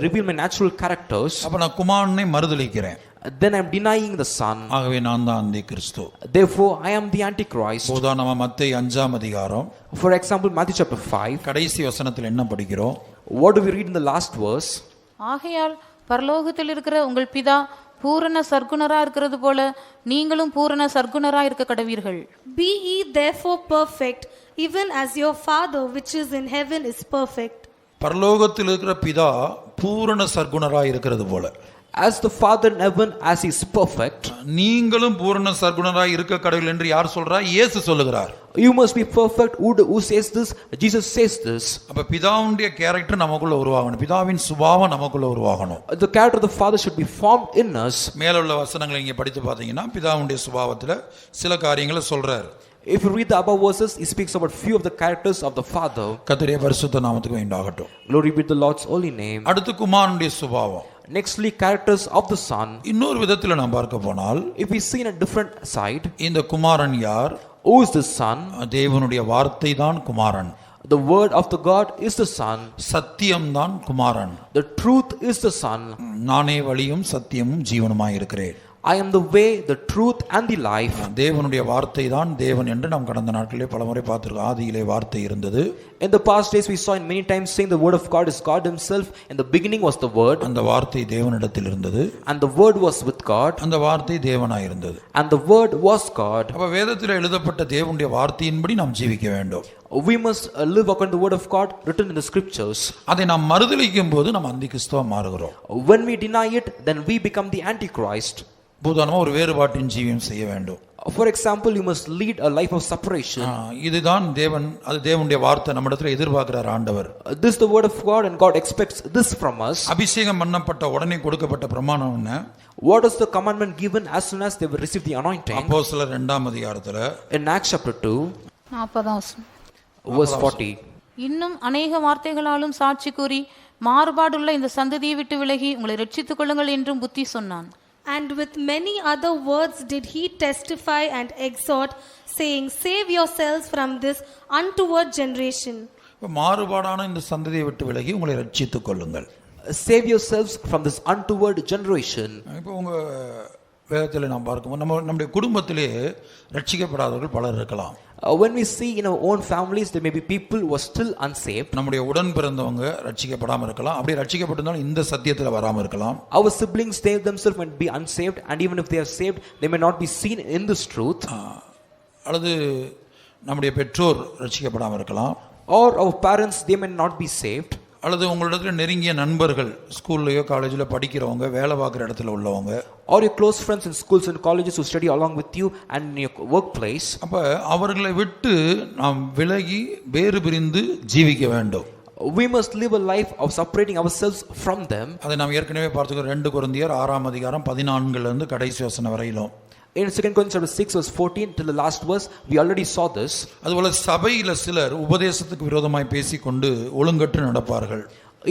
Speaker 2: reveal my natural characters,
Speaker 1: அப்ப நான் குமாரனை மறுதலிக்கிறேன்.
Speaker 2: then I am denying the Son.
Speaker 1: ஆகவே நான் தான் அந்தி கிறிஸ்து.
Speaker 2: Therefore, I am the Antichrist.
Speaker 1: உதாரணமா மத்தேயு 5ஆம் அதிகாரம்
Speaker 2: For example, Matthew chapter 5,
Speaker 1: கடைசி வசனத்தில் என்ன படிக்கிறோம்?
Speaker 2: what do we read in the last verse?
Speaker 3: ஆகையால் பரலோகத்தில் இருக்கிற உங்கள் பிதா பூரண சர்க்குணரா இருக்கிறது போல நீங்களும் பூரண சர்க்குணரா இருக்க கடவீர்கள்.
Speaker 4: Be ye therefore perfect, even as your Father which is in heaven is perfect.
Speaker 1: பரலோகத்தில் இருக்கிற பிதா பூரண சர்க்குணராய் இருக்கிறது போல,
Speaker 2: As the Father in heaven, as he is perfect,
Speaker 1: நீங்களும் பூரண சர்க்குணராய் இருக்க கடவுள் என்று யார் சொல்றா? இயேசு சொல்லுகிறார்.
Speaker 2: you must be perfect. Who says this? Jesus says this.
Speaker 1: அப்ப பிதாவுடைய கேரக்டர் நமக்குள்ள உருவாகணும், பிதாவின் சுபாவம் நமக்குள்ள உருவாகணும்.
Speaker 2: The character of the Father should be formed in us.
Speaker 1: மேலுள்ள வசனங்களை இங்க படித்து பார்த்தீங்கன்னா பிதாவுடைய சுபாவத்துல சில காரியங்களை சொல்றாரு.
Speaker 2: If you read the above verses, he speaks about few of the characters of the Father.
Speaker 1: கர்த்தருடைய பரிசுத்த நாமத்துக்கு உண்டாகட்டும்.
Speaker 2: Glory be to the Lord's holy name.
Speaker 1: அடுத்து குமாரனுடைய சுபாவம்.
Speaker 2: Nextly, characters of the Son.
Speaker 1: இன்னொரு விதத்துல நாம் பார்க்க போனால்,
Speaker 2: If we see in a different side,
Speaker 1: இந்த குமாரன் யார்?
Speaker 2: who is the Son?
Speaker 1: தேவனுடைய வார்த்தை தான் குமாரன்.
Speaker 2: The word of the God is the Son.
Speaker 1: சத்தியம் தான் குமாரன்.
Speaker 2: The truth is the Son.
Speaker 1: நானே வழியும் சத்தியமும் ஜீவனுமாய் இருக்கிறேன்.
Speaker 2: I am the way, the truth and the life.
Speaker 1: தேவனுடைய வார்த்தை தான் தேவன் என்று நாம் கடந்த நாட்களிலே பலமுறை பார்த்திருக்கோம். ஆதியிலே வார்த்தை இருந்தது.
Speaker 2: In the past days we saw in many times saying the word of God is God himself. In the beginning was the word.
Speaker 1: அந்த வார்த்தை தேவனிடத்தில் இருந்தது.
Speaker 2: And the word was with God.
Speaker 1: அந்த வார்த்தை தேவனாய் இருந்தது.
Speaker 2: And the word was God.
Speaker 1: அப்ப வேதத்தில் எழுதப்பட்ட தேவனுடைய வார்த்தையின்படி நாம் ஜீவிக்க வேண்டும்.
Speaker 2: We must live according to the word of God written in the scriptures.
Speaker 1: அதை நாம் மறுதலிக்கும் போது நாம் அந்தி கிறிஸ்துவா மாறுகிறோம்.
Speaker 2: When we deny it, then we become the Antichrist.
Speaker 1: பூதானமா ஒரு வேறுபாட்டின் ஜீவியம் செய்ய வேண்டும்.
Speaker 2: For example, you must lead a life of separation.
Speaker 1: இதுதான் அது தேவனுடைய வார்த்தை நம்மிடத்தில் எதிர்பார்க்கிறார் ஆண்டவர்.
Speaker 2: This is the word of God, and God expects this from us.
Speaker 1: அபிஷேகம் பண்ணப்பட்ட உடனே கொடுக்கப்பட்ட பிரமாணம் என்ன?
Speaker 2: What is the commandment given as soon as they will receive the anointing?
Speaker 1: அப்போஸ்தலர் 2ஆம் அதிகாரத்துல
Speaker 2: In Acts chapter 2,
Speaker 3: 40
Speaker 2: verse 40.
Speaker 3: இன்னும் அநேக வார்த்தைகளாலும் சாட்சி கூறி மாறுபாடுள்ள இந்த சந்ததியை விட்டு விலகி உங்களை ரட்சித்துக் கொள்ளுங்கள் என்றும் புத்தி சொன்னான்.
Speaker 4: And with many other words did he testify and exhort, saying, Save yourselves from this untoward generation.
Speaker 1: மாறுபாடான இந்த சந்ததியை விட்டு விலகி உங்களை ரட்சித்துக் கொள்ளுங்கள்.
Speaker 2: Save yourselves from this untoward generation.
Speaker 1: இப்போ உங்க வேதத்தில் நாம் பார்க்கும்போது நம்முடைய குடும்பத்திலே ரட்சிக்கப்படாதவர்கள் பலர் இருக்கலாம்.
Speaker 2: When we see in our own families, there may be people who are still unsaved.
Speaker 1: நம்முடைய உடன் பிறந்தவங்க ரட்சிக்கப்படாம இருக்கலாம். அப்படி ரட்சிக்கப்பட்டிருந்தாலும் இந்த சத்தியத்தில் வராம இருக்கலாம்.
Speaker 2: Our siblings, they themselves might be unsaved, and even if they are saved, they may not be seen in this truth.
Speaker 1: அல்லது நம்முடைய பெற்றோர் ரட்சிக்கப்படாம இருக்கலாம்.
Speaker 2: Or our parents, they may not be saved.
Speaker 1: அல்லது உங்களிடத்துல நெருங்கிய நண்பர்கள், ஸ்கூல்லையோ காலேஜில் படிக்கிறவங்க, வேலை பார்க்குற இடத்துல உள்ளவங்க,
Speaker 2: or your close friends in schools and colleges who study along with you and in your workplace.
Speaker 1: அப்ப அவர்களை விட்டு நாம் விலகி வேறு பிரிந்து ஜீவிக்க வேண்டும்.
Speaker 2: We must live a life of separating ourselves from them.
Speaker 1: அதை நாம் ஏற்கனவே பார்த்துக்கிறோம். 2 கொரிந்தியர் 6ஆம் அதிகாரம் 14 இருந்து கடைசி வசனம் வரையிலும்.
Speaker 2: In 2 Corinthians chapter 6 verse 14 till the last verse, we already saw this.
Speaker 1: அதுபோல சபையில சிலர் உபதேசத்துக்கு விரோதமாய் பேசிக்கொண்டு ஒழுங்கற்று நடப்பார்கள்.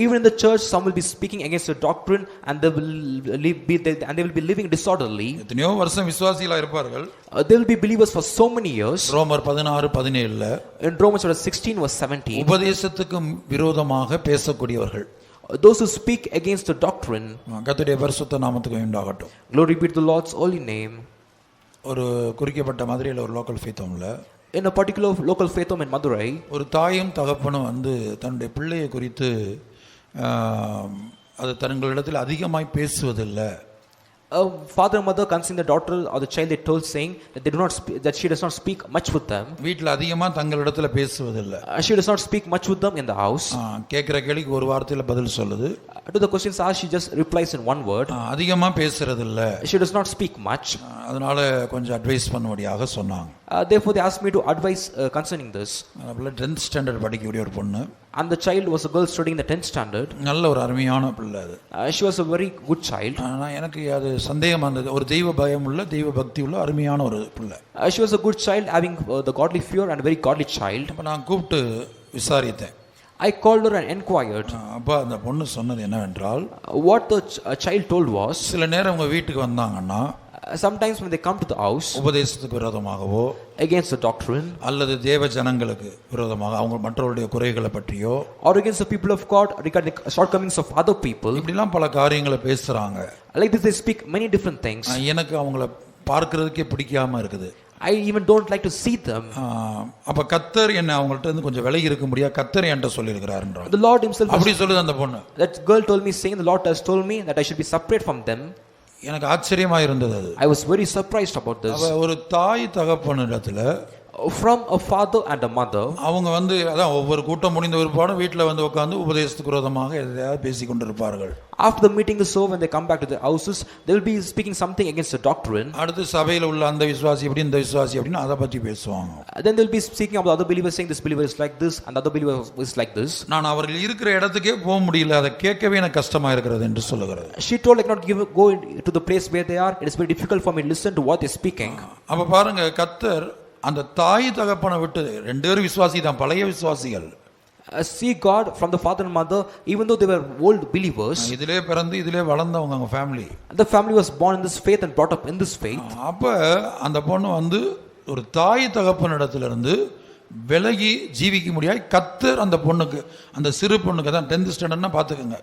Speaker 2: Even in the church, some will be speaking against the doctrine, and they will be living disorderly.
Speaker 1: எத்தனையோ வருஷம் விசுவாசிகளா இருப்பார்கள்.
Speaker 2: They will be believers for so many years.
Speaker 1: ரோமர் 16:17
Speaker 2: In Romans chapter 16 verse 17,
Speaker 1: உபதேசத்துக்கு விரோதமாக பேசக்கூடியவர்கள்.
Speaker 2: those who speak against the doctrine.
Speaker 1: கர்த்தருடைய பரிசுத்த நாமத்துக்கு உண்டாகட்டும்.
Speaker 2: Glory be to the Lord's holy name.
Speaker 1: ஒரு குறிக்கப்பட்ட மதுரையில் ஒரு லோக்கல் ஃபெய்த் ஹோம்ல,
Speaker 2: In a particular local faith home in Madurai,
Speaker 1: ஒரு தாயும் தகப்பனும் தன்னுடைய பிள்ளையை குறித்து அது தங்களிடத்தில் அதிகமாய் பேசுவதில்லை.
Speaker 2: a father and mother concerning the daughter or the child, they told saying that they do not that she does not speak much with them.
Speaker 1: வீட்டில் அதிகமாக தங்களிடத்தில் பேசுவதில்லை.
Speaker 2: She does not speak much with them in the house.
Speaker 1: கேட்குற கேள்விக்கு ஒரு வார்த்தையில் பதில் சொல்லுது.
Speaker 2: To the questions asked, she just replies in one word.
Speaker 1: அதிகமாக பேசுறதில்ல.
Speaker 2: She does not speak much.
Speaker 1: அதனால கொஞ்சம் அட்வைஸ் பண்ணும்படியாக சொன்னாங்க.
Speaker 2: Therefore they asked me to advise concerning this.
Speaker 1: 10th standard படிக்கக்கூடிய ஒரு பொண்ணு.
Speaker 2: And the child was a girl studying the 10th standard.
Speaker 1: நல்ல ஒரு அருமையான பிள்ளை அது.
Speaker 2: She was a very good child.
Speaker 1: ஆனால் எனக்கு அது சந்தேகம் வந்தது. ஒரு தெய்வ பயம் உள்ள, தெய்வ பக்தி உள்ள அருமையான ஒரு பிள்ளை.
Speaker 2: She was a good child, having the godly fear and a very godly child.
Speaker 1: அப்போ நான் கூப்பிட்டு விசாரித்தேன்.
Speaker 2: I called her and inquired.
Speaker 1: அப்போ அந்த பொண்ணு சொன்னது என்னவென்றால்,
Speaker 2: What the child told was,
Speaker 1: சில நேரம் உங்க வீட்டுக்கு வந்தாங்கன்னா,
Speaker 2: sometimes when they come to the house
Speaker 1: உபதேசத்துக்கு விரோதமாகவோ,
Speaker 2: against the doctrine,
Speaker 1: அல்லது தேவ ஜனங்களுக்கு விரோதமாக, அவங்க மற்றவருடைய குறைகளை பற்றியோ,
Speaker 2: or against the people of God regarding the shortcomings of other people,
Speaker 1: இப்படிலாம் பல காரியங்களை பேசுறாங்க.
Speaker 2: like this they speak many different things.
Speaker 1: எனக்கு அவங்கள பார்க்கிறதுக்கே பிடிக்காம இருக்குது.
Speaker 2: I even don't like to see them.
Speaker 1: அப்ப கர்த்தர் என்ன அவங்கள்ட்ட இருந்து கொஞ்சம் விலகி இருக்க முடியாது, கர்த்தர் என்கிட்ட சொல்லியிருக்கிறாருன்றாங்க.
Speaker 2: The Lord himself,
Speaker 1: அப்படி சொல்லுது அந்த பொண்ணு.
Speaker 2: that girl told me saying, the Lord has told me that I should be separate from them.
Speaker 1: எனக்கு ஆச்சரியமா இருந்தது அது.
Speaker 2: I was very surprised about this.
Speaker 1: ஒரு தாய் தகப்பனிடத்துல,
Speaker 2: from a father and a mother,
Speaker 1: அவங்க அதான் ஒவ்வொரு கூட்டம் முடிந்த பிற்பாடும் வீட்டில் உட்கார்ந்து உபதேசத்துக்கு விரோதமாக எதையாவது பேசிக் கொண்டிருப்பார்கள்.
Speaker 2: after the meeting is over, when they come back to their houses, they will be speaking something against the doctrine.
Speaker 1: அடுத்து சபையில் உள்ள அந்த விசுவாசி எப்படி, இந்த விசுவாசி அப்படின்னு அதை பற்றி பேசுவாங்க.
Speaker 2: Then they will be speaking about other believers, saying this believer is like this and the other believer is like this.
Speaker 1: நான் அவர்கள் இருக்கிற இடத்துக்கே போக முடியல, அதை கேட்கவே எனக்கு கஷ்டமா இருக்கிறது என்று சொல்லுகிறது.
Speaker 2: She told, like, not go to the place where they are. It is very difficult for me to listen to what they are speaking.
Speaker 1: அப்ப பாருங்க, கர்த்தர் அந்த தாய் தகப்பனை விட்டு, 2 பேரும் விசுவாசி தான், பழைய விசுவாசிகள்.
Speaker 2: See God from the father and mother, even though they were old believers.
Speaker 1: இதிலே பிறந்து இதிலே வளர்ந்தவங்க அவங்க family.
Speaker 2: The family was born in this faith and brought up in this faith.
Speaker 1: அப்ப அந்த பொண்ணு ஒரு தாய் தகப்பனிடத்திலிருந்து விலகி ஜீவிக்க முடியாது. கர்த்தர் அந்த பொண்ணுக்கு, அந்த சிறு பொண்ணுக்கு, தான் 10th ஸ்டாண்டர்ட்னா பார்த்துக்கோங்க,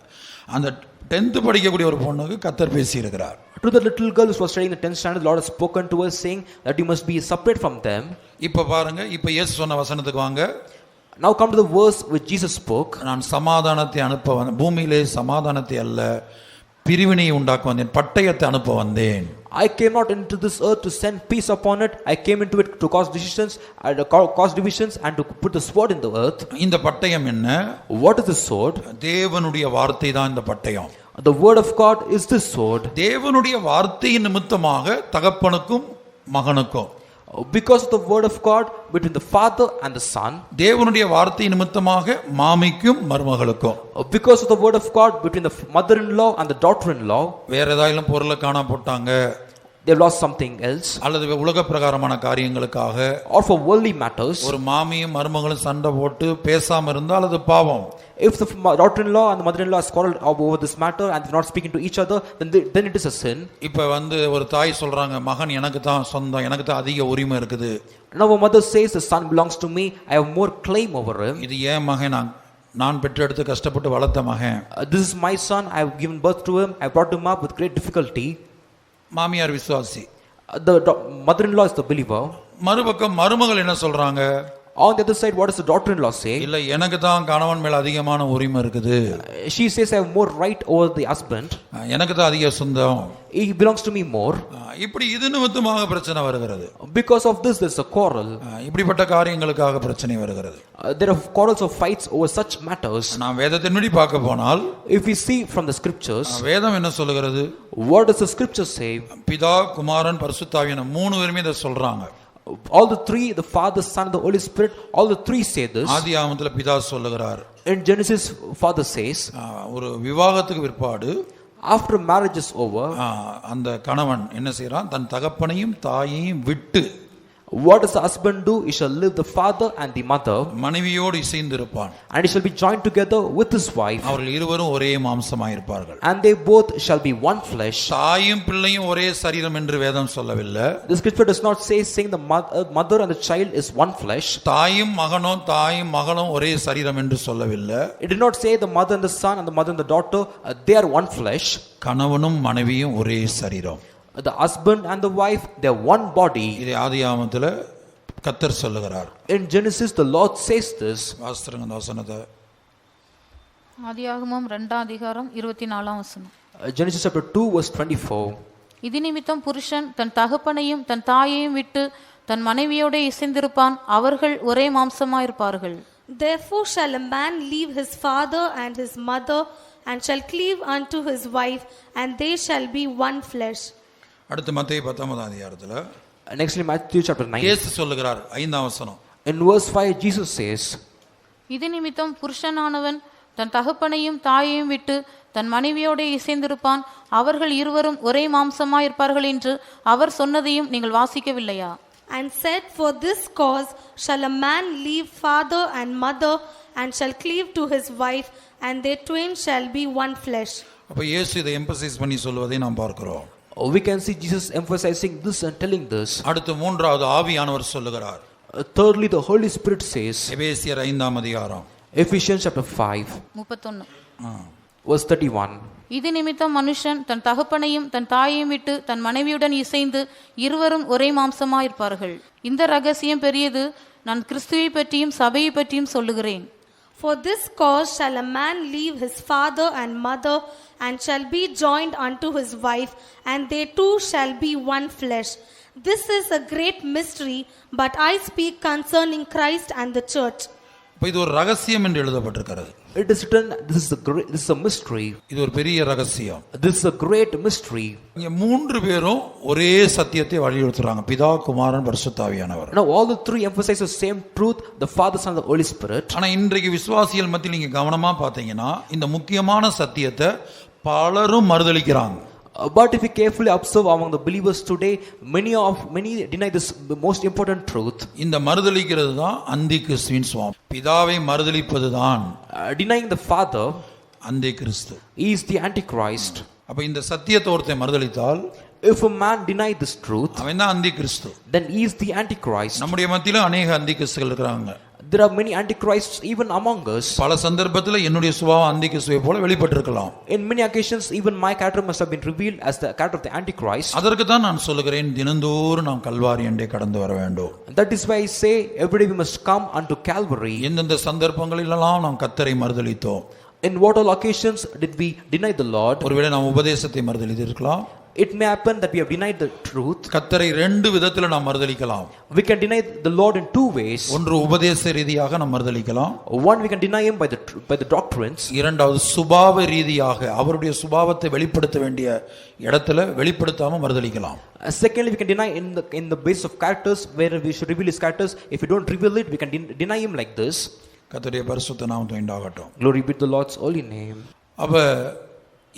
Speaker 1: அந்த 10th படிக்கக்கூடிய ஒரு பொண்ணுக்கு கர்த்தர் பேசி இருக்கிறார்.
Speaker 2: To the little girl who was studying the 10th standard, the Lord has spoken to her saying that you must be separate from them.
Speaker 1: இப்ப பாருங்க, இப்ப இயேசு சொன்ன வசனத்துக்கு வாங்க.
Speaker 2: Now come to the verse which Jesus spoke.
Speaker 1: நான் சமாதானத்தை அனுப்ப வந்தேன், பூமியிலே சமாதானத்தை அல்ல பிரிவினை உண்டாக்க வந்தேன், பட்டயத்தை அனுப்ப வந்தேன்.
Speaker 2: I came not into this earth to send peace upon it. I came into it to cause divisions and to put the sword in the earth.
Speaker 1: இந்த பட்டயம் என்ன?
Speaker 2: What is the sword?
Speaker 1: தேவனுடைய வார்த்தை தான் இந்த பட்டயம்.
Speaker 2: The word of God is this sword.
Speaker 1: தேவனுடைய வார்த்தையின் நிமித்தமாக தகப்பனுக்கும் மகனுக்கும்
Speaker 2: Because of the word of God between the father and the son.
Speaker 1: தேவனுடைய வார்த்தை நிமித்தமாக மாமிக்கும் மருமகளுக்கும்.
Speaker 2: Because of the word of God between the mother-in-law and the daughter-in-law.
Speaker 1: வேற ஏதாயிலும் பொருளை காணா போட்டாங்க,
Speaker 2: they lost something else,
Speaker 1: அல்லது உலக பிரகாரமான காரியங்களுக்காக,
Speaker 2: or for worldly matters.
Speaker 1: ஒரு மாமியும் மருமகளும் சண்டை போட்டு பேசாம இருந்தால் அது பாவம்.
Speaker 2: If the daughter-in-law and the mother-in-law are quarreled over this matter and they're not speaking to each other, then it is a sin.
Speaker 1: இப்ப ஒரு தாய் சொல்றாங்க, மகன் எனக்கு தான் சொந்தம், எனக்கு தான் அதிக உரிமை இருக்குது.
Speaker 2: Now a mother says, the son belongs to me, I have more claim over him.
Speaker 1: இது ஏன் மகன், நான் பெற்றெடுத்து கஷ்டப்பட்டு வளர்த்த மகன்.
Speaker 2: This is my son, I have given birth to him, I brought him up with great difficulty.
Speaker 1: மாமியார் விசுவாசி,
Speaker 2: The mother-in-law is the believer.
Speaker 1: மறுபக்கம் மருமகள் என்ன சொல்றாங்க?
Speaker 2: On the other side, what does the daughter-in-law say?
Speaker 1: இல்ல, எனக்கு தான் கணவன் மேல அதிகமான உரிமை இருக்குது.
Speaker 2: She says, I have more right over the husband.
Speaker 1: எனக்கு தான் அதிக சொந்தம்.
Speaker 2: He belongs to me more.
Speaker 1: இப்படி இது நிமித்தமாக பிரச்சனை வருகிறது.
Speaker 2: Because of this, there's a quarrel.
Speaker 1: இப்படிப்பட்ட காரியங்களுக்காக பிரச்சனை வருகிறது.
Speaker 2: There are quarrels or fights over such matters.
Speaker 1: நான் வேதத்தின்படி பார்க்க போனால்,
Speaker 2: If we see from the scriptures,
Speaker 1: வேதம் என்ன சொல்லுகிறது?
Speaker 2: what does the scripture say?
Speaker 1: பிதா, குமாரன், பரிசுத்த ஆவியான மூணு பேருமே இதை சொல்றாங்க.
Speaker 2: All the three, the Father, Son, and the Holy Spirit, all the three say this.
Speaker 1: ஆதியாகமத்துல பிதா சொல்லுகிறார்.
Speaker 2: In Genesis, Father says,
Speaker 1: ஒரு விவாகத்துக்கு பிற்பாடு,
Speaker 2: after marriage is over,
Speaker 1: அந்த கணவன் என்ன செய்றான்? தன் தகப்பனையும் தாயையும் விட்டு,
Speaker 2: what does the husband do? He shall leave the father and the mother,
Speaker 1: மனைவியோடு இசைந்திருப்பான்.
Speaker 2: and he shall be joined together with his wife,
Speaker 1: அவர்கள் இருவரும் ஒரே மாம்சமாயிருப்பார்கள்.
Speaker 2: and they both shall be one flesh.
Speaker 1: தாயும் பிள்ளையும் ஒரே சரீரம் என்று வேதம் சொல்லவில்லை.
Speaker 2: The scripture does not say, saying the mother and the child is one flesh.
Speaker 1: தாயும் மகளும் ஒரே சரீரம் என்று சொல்லவில்லை.
Speaker 2: It did not say the mother and the son and the mother and the daughter, they are one flesh.
Speaker 1: கணவனும் மனைவியும் ஒரே சரீரம்.
Speaker 2: The husband and the wife, they are one body.
Speaker 1: இதை ஆதியாகமத்துல கர்த்தர் சொல்லுகிறார்.
Speaker 2: In Genesis, the Lord says this.
Speaker 1: வாசிங்க அந்த வசனத்தை.
Speaker 3: ஆதியாகமம் 2:24.
Speaker 2: Genesis chapter 2 verse 24.
Speaker 3: இது நிமித்தம் புருஷன் தன் தகப்பனையும் தன் தாயையும் விட்டு தன் மனைவியோட இசைந்திருப்பான், அவர்கள் ஒரே மாம்சமாயிருப்பார்கள்.
Speaker 4: Therefore shall a man leave his father and his mother, and shall cleave unto his wife, and they shall be one flesh.
Speaker 1: அடுத்து மத்தேயு 19 அதிகாரத்துல,
Speaker 2: Next in Matthew chapter 9.
Speaker 1: இயேசு சொல்லுகிறார், 5ஆம் வசனம்.
Speaker 2: In verse 5, Jesus says,
Speaker 3: இது நிமித்தம் புருஷனானவன் தன் தகப்பனையும் தாயையும் விட்டு தன் மனைவியோட இசைந்திருப்பான், அவர்கள் இருவரும் ஒரே மாம்சமாயிருப்பார்கள் என்று அவர் சொன்னதையும் நீங்கள் வாசிக்கவில்லையா?
Speaker 4: And said, for this cause shall a man leave father and mother, and shall cleave to his wife, and they twain shall be one flesh.
Speaker 1: அப்ப இயேசு இதை எம்பசைஸ் பண்ணி சொல்வதை நாம் பார்க்கிறோம்.
Speaker 2: we can see Jesus emphasizing this and telling this.
Speaker 1: அடுத்து மூன்றாவது ஆவியானவர் சொல்லுகிறார்.
Speaker 2: Thirdly, the Holy Spirit says,
Speaker 1: எபேசியர் 5ஆம் அதிகாரம்,
Speaker 2: Ephesians chapter 5
Speaker 3: 31.
Speaker 2: verse 31.
Speaker 3: இது நிமித்தம் மனுஷன் தன் தகப்பனையும் தன் தாயையும் விட்டு தன் மனைவியுடன் இசைந்து இருவரும் ஒரே மாம்சமாயிருப்பார்கள். இந்த ரகசியம் பெரியது, நான் கிறிஸ்துவை பற்றியும் சபையை பற்றியும் சொல்லுகிறேன்.
Speaker 4: For this cause shall a man leave his father and mother, and shall be joined unto his wife, and they two shall be one flesh. This is a great mystery, but I speak concerning Christ and the church.
Speaker 1: இது ஒரு ரகசியம் என்று எழுதப்பட்டிருக்கிறது.
Speaker 2: It is written, this is a mystery.
Speaker 1: இது ஒரு பெரிய ரகசியம்.
Speaker 2: This is a great mystery.
Speaker 1: இங்க மூன்று பேரும் ஒரே சத்தியத்தை வலியுறுத்துறாங்க, பிதா, குமாரன், பரிசுத்த ஆவியானவர்.
Speaker 2: Now all the three emphasize the same truth, the Father, Son, and the Holy Spirit.
Speaker 1: ஆனா இன்றைக்கு விசுவாசிகள் மத்தியில் நீங்க கவனமா பாத்தீங்கன்னா இந்த முக்கியமான சத்தியத்தை பலரும் மறுதலிக்கிறாங்க.
Speaker 2: But if you carefully observe among the believers today, many deny this most important truth.
Speaker 1: இந்த மறுதலிக்கிறது தான் அந்தி கிறிஸ்துவின் சுவாபம். பிதாவை மறுதலிப்பது தான்
Speaker 2: Denying the Father,
Speaker 1: அந்தி கிறிஸ்து.
Speaker 2: he is the Antichrist.
Speaker 1: அப்ப இந்த சத்தியத்தை ஒருத்தன் மறுதலித்தால்,
Speaker 2: If a man deny this truth,
Speaker 1: அவன் தான் அந்தி கிறிஸ்து.
Speaker 2: then he is the Antichrist.
Speaker 1: நம்முடைய மத்தியில அநேக அந்தி கிறிஸ்துகள் இருக்கிறாங்க.
Speaker 2: There are many Antichrists even among us.
Speaker 1: பல சந்தர்ப்பத்தில் என்னுடைய சுபாவம் அந்தி கிறிஸ்துவை போல வெளிப்பட்டிருக்கலாம்.
Speaker 2: In many occasions, even my character must have been revealed as the character of the Antichrist.
Speaker 1: அதற்கு தான் நான் சொல்லுகிறேன், தினந்தோறும் நாம் கல்வாரி அண்டை கடந்து வர வேண்டும்.
Speaker 2: That is why I say every day we must come unto Calvary.
Speaker 1: எந்தெந்த சந்தர்ப்பங்களிலெல்லாம் நாம் கர்த்தரை மறுதலித்தோம்.
Speaker 2: In what all occasions did we deny the Lord?
Speaker 1: ஒருவேளை நாம் உபதேசத்தை மறுதலித்திருக்கலாம்.
Speaker 2: It may happen that we have denied the truth.
Speaker 1: கர்த்தரை ரெண்டு விதத்துல நாம் மறுதலிக்கலாம்.
Speaker 2: We can deny the Lord in two ways.
Speaker 1: ஒன்று உபதேச ரீதியாக நாம் மறுதலிக்கலாம்.
Speaker 2: One, we can deny him by the doctrines.
Speaker 1: இரண்டாவது சுபாவ ரீதியாக அவருடைய சுபாவத்தை வெளிப்படுத்த வேண்டிய இடத்துல வெளிப்படுத்தாம மறுதலிக்கலாம்.
Speaker 2: Secondly, we can deny in the basis of characters, where we should reveal his characters. If we don't reveal it, we can deny him like this.
Speaker 1: கர்த்தருடைய பரிசுத்த நாமம் உண்டாகட்டும்.
Speaker 2: Glory be to the Lord's holy name.
Speaker 1: அப்ப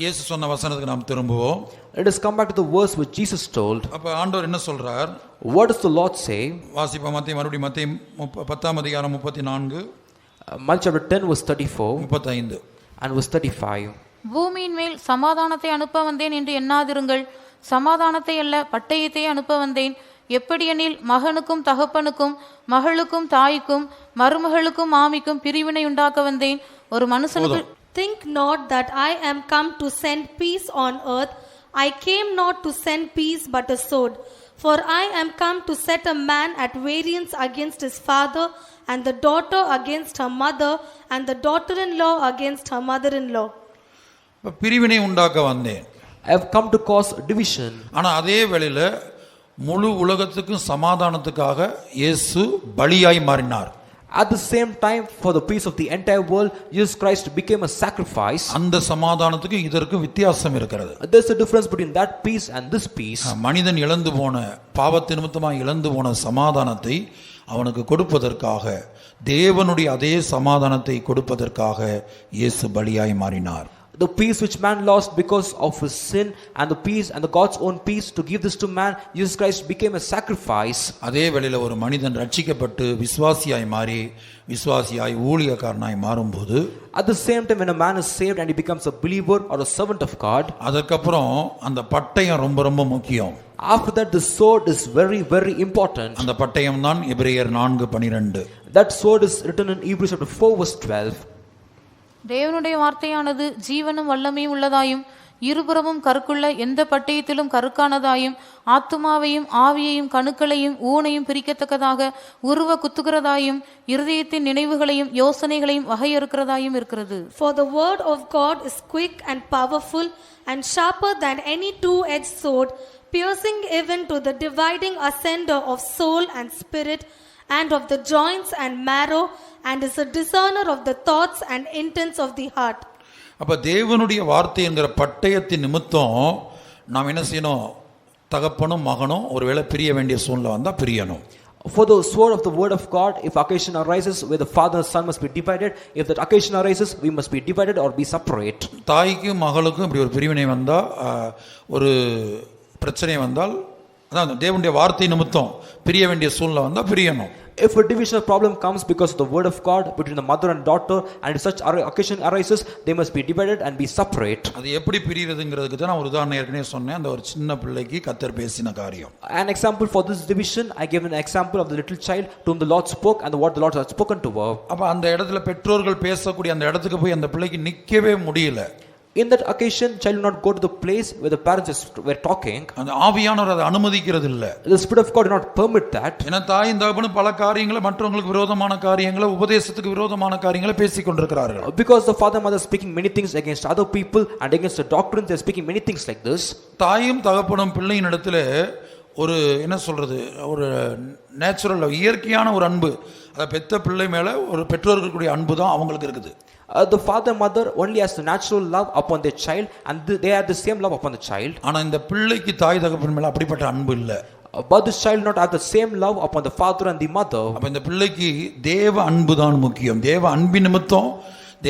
Speaker 1: இயேசு சொன்ன வசனத்துக்கு நாம் திரும்புவோம்.
Speaker 2: Let us come back to the verse which Jesus told.
Speaker 1: அப்ப ஆண்டவர் என்ன சொல்றார்?
Speaker 2: What does the Lord say?
Speaker 1: வாசிப்போம். மறுபடியும் மத்தேயு 10ஆம் அதிகாரம் 34,
Speaker 2: Matthew chapter 10 verse 34
Speaker 1: 35.
Speaker 2: and verse 35.
Speaker 3: பூமியின் மேல் சமாதானத்தை அனுப்ப வந்தேன் என்று எண்ணாதிருங்கள், சமாதானத்தை அல்ல பட்டயத்தை அனுப்ப வந்தேன். எப்படியெனில் மகனுக்கும் தகப்பனுக்கும் மகளுக்கும் தாய்க்கும் மருமகளுக்கும் மாமிக்கும் பிரிவினை உண்டாக்க வந்தேன். ஒரு மனுஷனுக்கு
Speaker 4: Think not that I am come to send peace on earth. I came not to send peace but a sword. For I am come to set a man at variance against his father, and the daughter against her mother, and the daughter-in-law against her mother-in-law.
Speaker 1: பிரிவினை உண்டாக்க வந்தேன்.
Speaker 2: I have come to cause division.
Speaker 1: ஆனா அதே வேளையில முழு உலகத்துக்கும் சமாதானத்துக்காக இயேசு பலியாய் மாறினார்.
Speaker 2: At the same time, for the peace of the entire world, Jesus Christ became a sacrifice.
Speaker 1: அந்த சமாதானத்துக்கு இதற்கு வித்தியாசம் இருக்கிறது.
Speaker 2: There's a difference between that peace and this peace.
Speaker 1: மனிதன் இழந்து போன பாவத்தின் நிமித்தமாக இழந்து போன சமாதானத்தை அவனுக்கு கொடுப்பதற்காக, தேவனுடைய அதே சமாதானத்தை கொடுப்பதற்காக இயேசு பலியாய் மாறினார்.
Speaker 2: The peace which man lost because of his sin, and the peace and the God's own peace to give this to man, Jesus Christ became a sacrifice.
Speaker 1: அதே வேளையில ஒரு மனிதன் ரட்சிக்கப்பட்டு விசுவாசியாய் மாறி விசுவாசியாய் ஊழியக்காரனாய் மாறும்போது,
Speaker 2: At the same time, when a man is saved and he becomes a believer or a servant of God,
Speaker 1: அதற்கப்புறம் அந்த பட்டயம் ரொம்ப ரொம்ப முக்கியம்.
Speaker 2: after that the sword is very very important.
Speaker 1: அந்த பட்டயம் தான் எபிரேயர் 4:12.
Speaker 2: That sword is written in Hebrews chapter 4 verse 12.
Speaker 3: தேவனுடைய வார்த்தையானது ஜீவனும் வல்லமையும் உள்ளதாயும் இருபுறமும் கருக்குள்ள எந்த பட்டயத்திலும் கருக்கானதாயும் ஆத்துமாவையும் ஆவியையும் கணுக்களையும் ஊனையும் பிரிக்கத்தக்கதாக உருவ குத்துகிறதாயும் இருதயத்தின் நினைவுகளையும் யோசனைகளையும் வகையறுக்கிறதாயும் இருக்கிறது.
Speaker 4: For the word of God is quick and powerful and sharper than any two-edged sword, piercing even to the dividing asunder of soul and spirit, and of the joints and marrow, and is a discerner of the thoughts and intents of the heart.
Speaker 1: அப்ப தேவனுடைய வார்த்தை என்கிற பட்டயத்தின் நிமித்தம் நாம் என்ன செய்யணும்? தகப்பனும் மகனும் ஒருவேளை பிரிய வேண்டிய சூழ்நிலை வந்தா பிரியணும்.
Speaker 2: For the sword of the word of God, if occasion arises where the father and son must be divided, if that occasion arises, we must be divided or be separate.
Speaker 1: தாய்க்கும் மகளுக்கும் இப்படி ஒரு பிரிவினை வந்தா, ஒரு பிரச்சனை வந்தால், அதான் தேவனுடைய வார்த்தை நிமித்தம் பிரிய வேண்டிய சூழ்நிலை வந்தா பிரியணும்.
Speaker 2: If a division of problem comes because of the word of God between the mother and daughter, and if such occasion arises, they must be divided and be separate.
Speaker 1: அது எப்படி பிரியறதுங்கிறதுக்கு தான் நான் ஒரு உதாரணம் ஏற்கனவே சொன்னேன். அந்த ஒரு சின்ன பிள்ளைக்கு கர்த்தர் பேசின காரியம்.
Speaker 2: An example for this division, I gave an example of the little child to whom the Lord spoke and what the Lord had spoken to her.
Speaker 1: அப்ப அந்த இடத்துல பெற்றோர்கள் பேசக்கூடிய அந்த இடத்துக்கு போய் அந்த பிள்ளைக்கு நிக்கவே முடியல.
Speaker 2: In that occasion, child will not go to the place where the parents were talking.
Speaker 1: அந்த ஆவியானவர் அதை அனுமதிக்கிறது இல்ல.
Speaker 2: The Spirit of God did not permit that.
Speaker 1: ஏன்னா தாயும் தகப்பனும் பல காரியங்களை, மற்றவங்களுக்கு விரோதமான காரியங்களை, உபதேசத்துக்கு விரோதமான காரியங்களை பேசிக் கொண்டிருக்கிறார்கள்.
Speaker 2: Because the father and mother are speaking many things against other people and against the doctrine, they are speaking many things like this.
Speaker 1: தாயும் தகப்பனும் பிள்ளையின் இடத்துல ஒரு என்ன சொல்றது, ஒரு நேச்சுரல் இயற்கையான ஒரு அன்பு, அதை பெத்த பிள்ளை மேல ஒரு பெற்றோர்களுடைய அன்பு தான் அவங்களுக்கு இருக்குது.
Speaker 2: The father and mother only has the natural love upon their child, and they have the same love upon the child.
Speaker 1: ஆனா இந்த பிள்ளைக்கு தாய் தகப்பன் மேல அப்படிப்பட்ட அன்பு இல்ல.
Speaker 2: But this child not have the same love upon the father and the mother.
Speaker 1: அப்ப இந்த பிள்ளைக்கு தேவ அன்பு தான் முக்கியம். தேவ அன்பின் நிமித்தம்,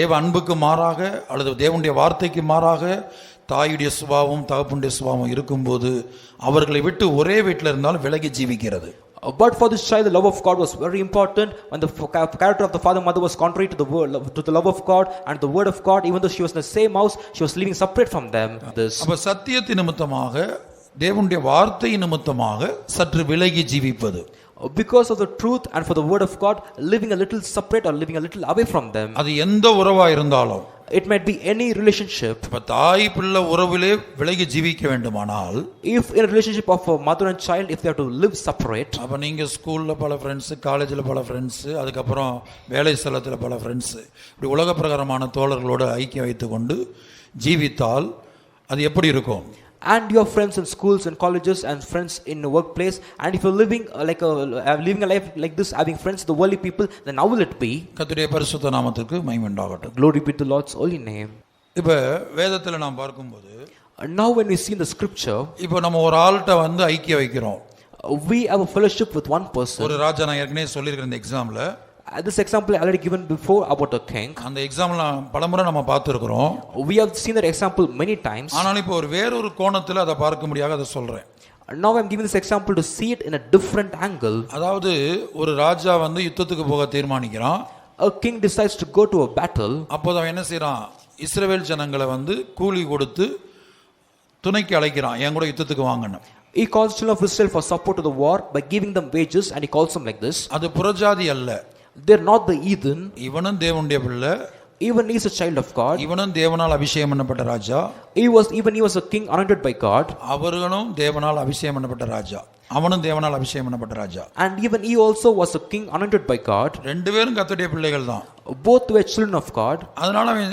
Speaker 1: தேவ அன்புக்கு மாறாக அல்லது தேவனுடைய வார்த்தைக்கு மாறாக தாயுடைய சுபாவம் தகப்பனுடைய சுபாவம் இருக்கும்போது அவர்களை விட்டு ஒரே வீட்டில் இருந்தாலும் விலகி ஜீவிக்கிறது.
Speaker 2: But for this child, the love of God was very important. When the character of the father and mother was contrary to the love of God and the word of God, even though she was in the same house, she was living separate from them.
Speaker 1: அப்ப சத்தியத்தின் நிமித்தமாக, தேவனுடைய வார்த்தை நிமித்தமாக சற்று விலகி ஜீவிப்பது.
Speaker 2: Because of the truth and for the word of God, living a little separate or living a little away from them.
Speaker 1: அது எந்த உறவா இருந்தாலும்,
Speaker 2: it might be any relationship.
Speaker 1: இப்ப தாய் பிள்ளை உறவிலே விலகி ஜீவிக்க வேண்டுமானால்,
Speaker 2: if in a relationship of a mother and child, if they have to live separate,
Speaker 1: அப்ப நீங்க ஸ்கூல்ல பல ஃப்ரெண்ட்ஸ், காலேஜ்ல பல ஃப்ரெண்ட்ஸ், அதுக்கப்புறம் வேலை ஸ்தலத்துல பல ஃப்ரெண்ட்ஸ், இப்படி உலக பிரகாரமான தோழர்களோடு ஐக்கியம் வைத்துக் கொண்டு ஜீவித்தால் அது எப்படி இருக்கும்?
Speaker 2: and your friends in schools and colleges and friends in the workplace, and if you're living living a life like this, having friends the worldly people, then how will it be?
Speaker 1: கர்த்தருடைய பரிசுத்த நாமத்திற்கு மகிமை உண்டாகட்டும்.
Speaker 2: Glory be to the Lord's holy name.
Speaker 1: இப்போ வேதத்தில் நாம் பார்க்கும்போது
Speaker 2: And now when we see in the scripture,
Speaker 1: இப்போ நம்ம ஒரு ஆள்கிட்ட வந்து ஐக்கிய வைக்கிறோம்.
Speaker 2: we have a fellowship with one person.
Speaker 1: ஒரு ராஜா, நான் ஏற்கனவே சொல்லியிருக்கிறேன் இந்த எக்ஸாம்ல,
Speaker 2: This example I already given before about a king.
Speaker 1: அந்த எக்ஸாம்பிள் பலமுறை நம்ம பார்த்துருக்கிறோம்.
Speaker 2: We have seen that example many times.
Speaker 1: ஆனால் இப்போ ஒரு வேறொரு கோணத்தில் அதை பார்க்க முடியாத அதை சொல்றேன்.
Speaker 2: Now I'm giving this example to see it in a different angle.
Speaker 1: அதாவது ஒரு ராஜா வந்து யுத்தத்துக்கு போக தீர்மானிக்கிறான்.
Speaker 2: A king decides to go to a battle.
Speaker 1: அப்போது அவன் என்ன செய்யறான்? இஸ்ரவேல் ஜனங்களை வந்து கூலி கொடுத்து துணைக்கு அழைக்கிறான், என் கூட யுத்தத்துக்கு வாங்கன்னு.
Speaker 2: He calls children of Israel for support to the war by giving them wages, and he calls them like this.
Speaker 1: அது புறஜாதி அல்ல.
Speaker 2: They're not the heathen.
Speaker 1: இவனும் தேவனுடைய பிள்ளை,
Speaker 2: Even he is a child of God.
Speaker 1: இவனும் தேவனால் அபிஷேகம் பண்ணப்பட்ட ராஜா.
Speaker 2: He was a king anointed by God.
Speaker 1: அவர்களும் தேவனால் அபிஷேகம் பண்ணப்பட்ட ராஜா, அவனும் தேவனால் அபிஷேகம் பண்ணப்பட்ட ராஜா.
Speaker 2: And even he also was a king anointed by God.
Speaker 1: ரெண்டு பேரும் கர்த்தருடைய பிள்ளைகள் தான்.
Speaker 2: Both were children of God.
Speaker 1: அதனால அவன்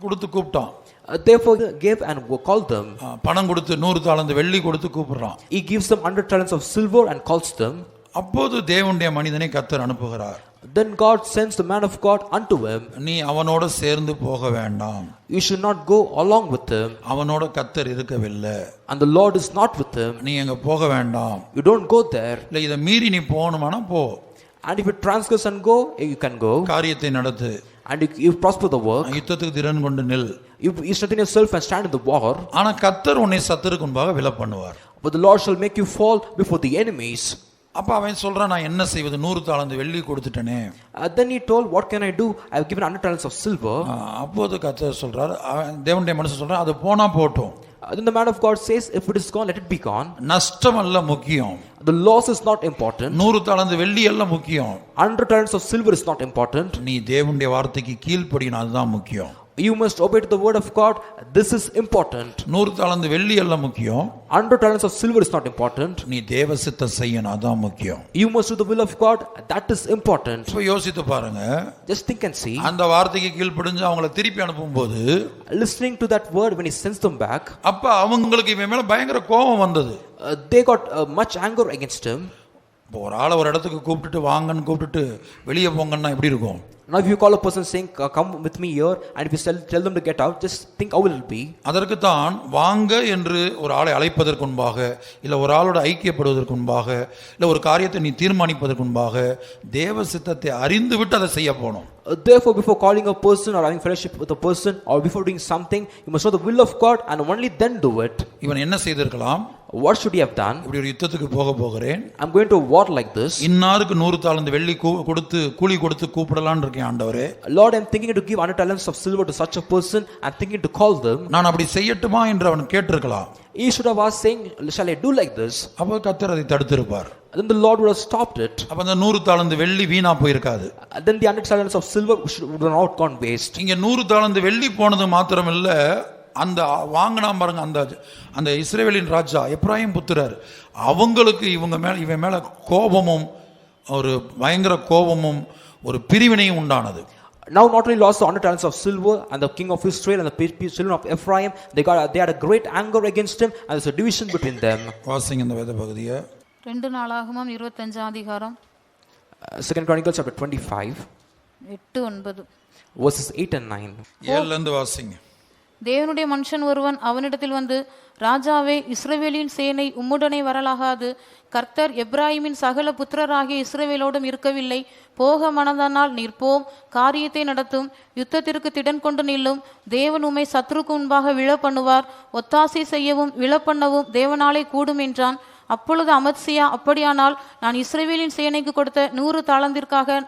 Speaker 1: கொடுத்து கூப்பிட்டான்.
Speaker 2: Therefore gave and called them.
Speaker 1: பணம் கொடுத்து 100 தாலந்து வெள்ளி கொடுத்து கூப்பிடுறான்.
Speaker 2: He gives them 100 talents of silver and calls them.
Speaker 1: அப்போது தேவனுடைய மனிதனை கர்த்தர் அனுப்புகிறார்.
Speaker 2: Then God sends the man of God unto him.
Speaker 1: நீ அவனோட சேர்ந்து போக வேண்டாம்.
Speaker 2: You should not go along with him.
Speaker 1: அவனோட கர்த்தர் இருக்கவில்லை.
Speaker 2: And the Lord is not with him.
Speaker 1: நீ அங்க போக வேண்டாம்.
Speaker 2: You don't go there.
Speaker 1: இல்லை இதை மீறி நீ போகணுமானா போ.
Speaker 2: And if you transgress and go, you can go.
Speaker 1: காரியத்தை நடத்து.
Speaker 2: And you prosper the work.
Speaker 1: யுத்தத்துக்கு திறன் கொண்டு நில்.
Speaker 2: You strengthen yourself and stand in the war.
Speaker 1: ஆனா கர்த்தர் உன்னை சத்துருக்கு முன்பாக விழ பண்ணுவார்.
Speaker 2: But the Lord shall make you fall before the enemies.
Speaker 1: அப்ப அவன் சொல்றான், நான் என்ன செய்வது, 100 தாலந்து வெள்ளி கொடுத்துட்டனே.
Speaker 2: Then he told, what can I do? I have given 100 talents of silver.
Speaker 1: அப்போது கர்த்தர் சொல்றார், தேவனுடைய மனுஷன் சொல்றான், அது போனா போட்டும்.
Speaker 2: Then the man of God says, if it is gone, let it be gone.
Speaker 1: நஷ்டம் அல்ல முக்கியம்.
Speaker 2: The loss is not important.
Speaker 1: 100 தாலந்து வெள்ளி அல்ல முக்கியம்.
Speaker 2: 100 talents of silver is not important.
Speaker 1: நீ தேவனுடைய வார்த்தைக்கு கீழ்ப்படியணும், அதுதான் முக்கியம்.
Speaker 2: You must obey to the word of God. This is important.
Speaker 1: 100 தாலந்து வெள்ளி அல்ல முக்கியம்.
Speaker 2: 100 talents of silver is not important.
Speaker 1: நீ தேவ சித்தம் செய்யணும், அதுதான் முக்கியம்.
Speaker 2: You must do the will of God. That is important.
Speaker 1: இப்போ யோசித்து பாருங்க,
Speaker 2: Just think and see.
Speaker 1: அந்த வார்த்தைக்கு கீழ்ப்படிஞ்சு அவங்கள திருப்பி அனுப்பும்போது
Speaker 2: Listening to that word when he sends them back,
Speaker 1: அப்ப அவங்களுக்கு இவன் மேல பயங்கர கோபம் வந்தது.
Speaker 2: they got much anger against him.
Speaker 1: இப்போ ஒரு ஆளை ஒரு இடத்துக்கு கூப்பிட்டுட்டு வாங்கன்னு கூப்பிட்டுட்டு வெளியே போங்கன்னா எப்படி இருக்கும்?
Speaker 2: Now if you call a person saying, come with me here, and if you tell them to get out, just think how will it be?
Speaker 1: அதற்குத்தான் வாங்க என்று ஒரு ஆளை அழைப்பதற்கு முன்பாக, இல்ல ஒரு ஆளோட ஐக்கியப்படுவதற்கு முன்பாக, இல்ல ஒரு காரியத்தை நீ தீர்மானிப்பதற்கு முன்பாக தேவ சித்தத்தை அறிந்து விட்டு அதை செய்ய போகணும்.
Speaker 2: Therefore, before calling a person or having fellowship with a person or before doing something, you must know the will of God and only then do it.
Speaker 1: இவன் என்ன செய்திருக்கலாம்?
Speaker 2: What should he have done?
Speaker 1: இப்படி ஒரு யுத்தத்துக்கு போக போகிறேன்,
Speaker 2: I'm going to a war like this.
Speaker 1: இன்னாருக்கு 100 தாலந்து வெள்ளி கொடுத்து கூலி கொடுத்து கூப்பிடலாம்னு இருக்கேன் ஆண்டவரே.
Speaker 2: Lord, I'm thinking to give 100 talents of silver to such a person. I'm thinking to call them.
Speaker 1: நான் அப்படி செய்யட்டுமா என்று அவன் கேட்டிருக்கலாம்.
Speaker 2: He should have asked saying, shall I do like this?
Speaker 1: அப்போ கர்த்தர் அதை தடுத்திருப்பார்.
Speaker 2: Then the Lord would have stopped it.
Speaker 1: அப்ப அந்த 100 தாலந்து வெள்ளி வீணா போயிருக்காது.
Speaker 2: Then the 100 talents of silver would have not gone waste.
Speaker 1: இங்க 100 தாலந்து வெள்ளி போனது மாத்திரம் இல்ல, அந்த வாங்கினா பாருங்க, அந்த இஸ்ரவேலின் ராஜா எப்ராயிம் புத்திரர், அவங்களுக்கு இவன் மேல கோபமும் ஒரு பயங்கர கோபமும் ஒரு பிரிவினையும் உண்டானது.
Speaker 2: Now not only lost the 100 talents of silver and the king of Israel and the children of Ephraim, they had a great anger against him, and there's a division between them.
Speaker 1: வாசிங்க இந்த வேத பகுதியை.
Speaker 3: 2 நாளாகமம் 25 அதிகாரம்
Speaker 2: 2 Chronicles chapter 25
Speaker 3: 8-9.
Speaker 2: verses 8 and 9.
Speaker 1: 7ல இருந்து வாசிங்க.
Speaker 3: தேவனுடைய மனுஷன் ஒருவன் அவனிடத்தில் வந்து, ராஜாவே, இஸ்ரவேலின் சேனை உம்முடனே வரலாகாது. கர்த்தர் எப்ராயிமின் சகல புத்திரராகிய இஸ்ரவேலோடும் இருக்கவில்லை. போக மனதானால் நீர் போம், காரியத்தை நடத்தும், யுத்தத்திற்கு திடன் கொண்டு நில்லும். தேவன் உம்மை சத்ருக்கு முன்பாக விழ பண்ணுவார். ஒத்தாசை செய்யவும் விழ பண்ணவும் தேவனாலே கூடும் என்றான். அப்பொழுது அமத்சியா, அப்படியானால் நான் இஸ்ரவேலின் சேனைக்கு கொடுத்த 100 தாலந்திற்காக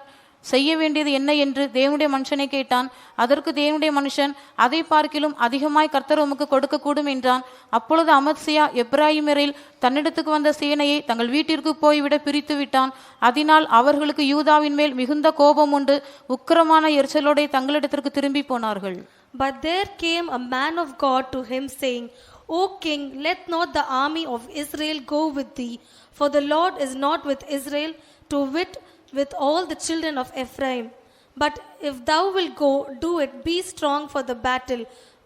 Speaker 3: செய்ய வேண்டியது என்ன என்று தேவனுடைய மனுஷனை கேட்டான். அதற்கு தேவனுடைய மனுஷன், அதை பார்க்கிலும் அதிகமாய் கர்த்தர் உமக்கு கொடுக்க கூடும் என்றான். அப்பொழுது அமத்சியா எப்ராயிமரில் தன்னிடத்துக்கு வந்த சேனையை தங்கள் வீட்டிற்கு போய்விட பிரித்து விட்டான். அதனால் அவர்களுக்கு யூதாவின் மேல் மிகுந்த கோபம் உண்டு. உக்கிரமான எரிச்சலோட தங்களிடத்திற்கு திரும்பி போனார்கள்.
Speaker 4: But there came a man of God to him, saying, O king, let not the army of Israel go with thee, for the Lord is not with Israel, to wit, with all the children of Ephraim. But if thou wilt go, do it, be strong for the battle.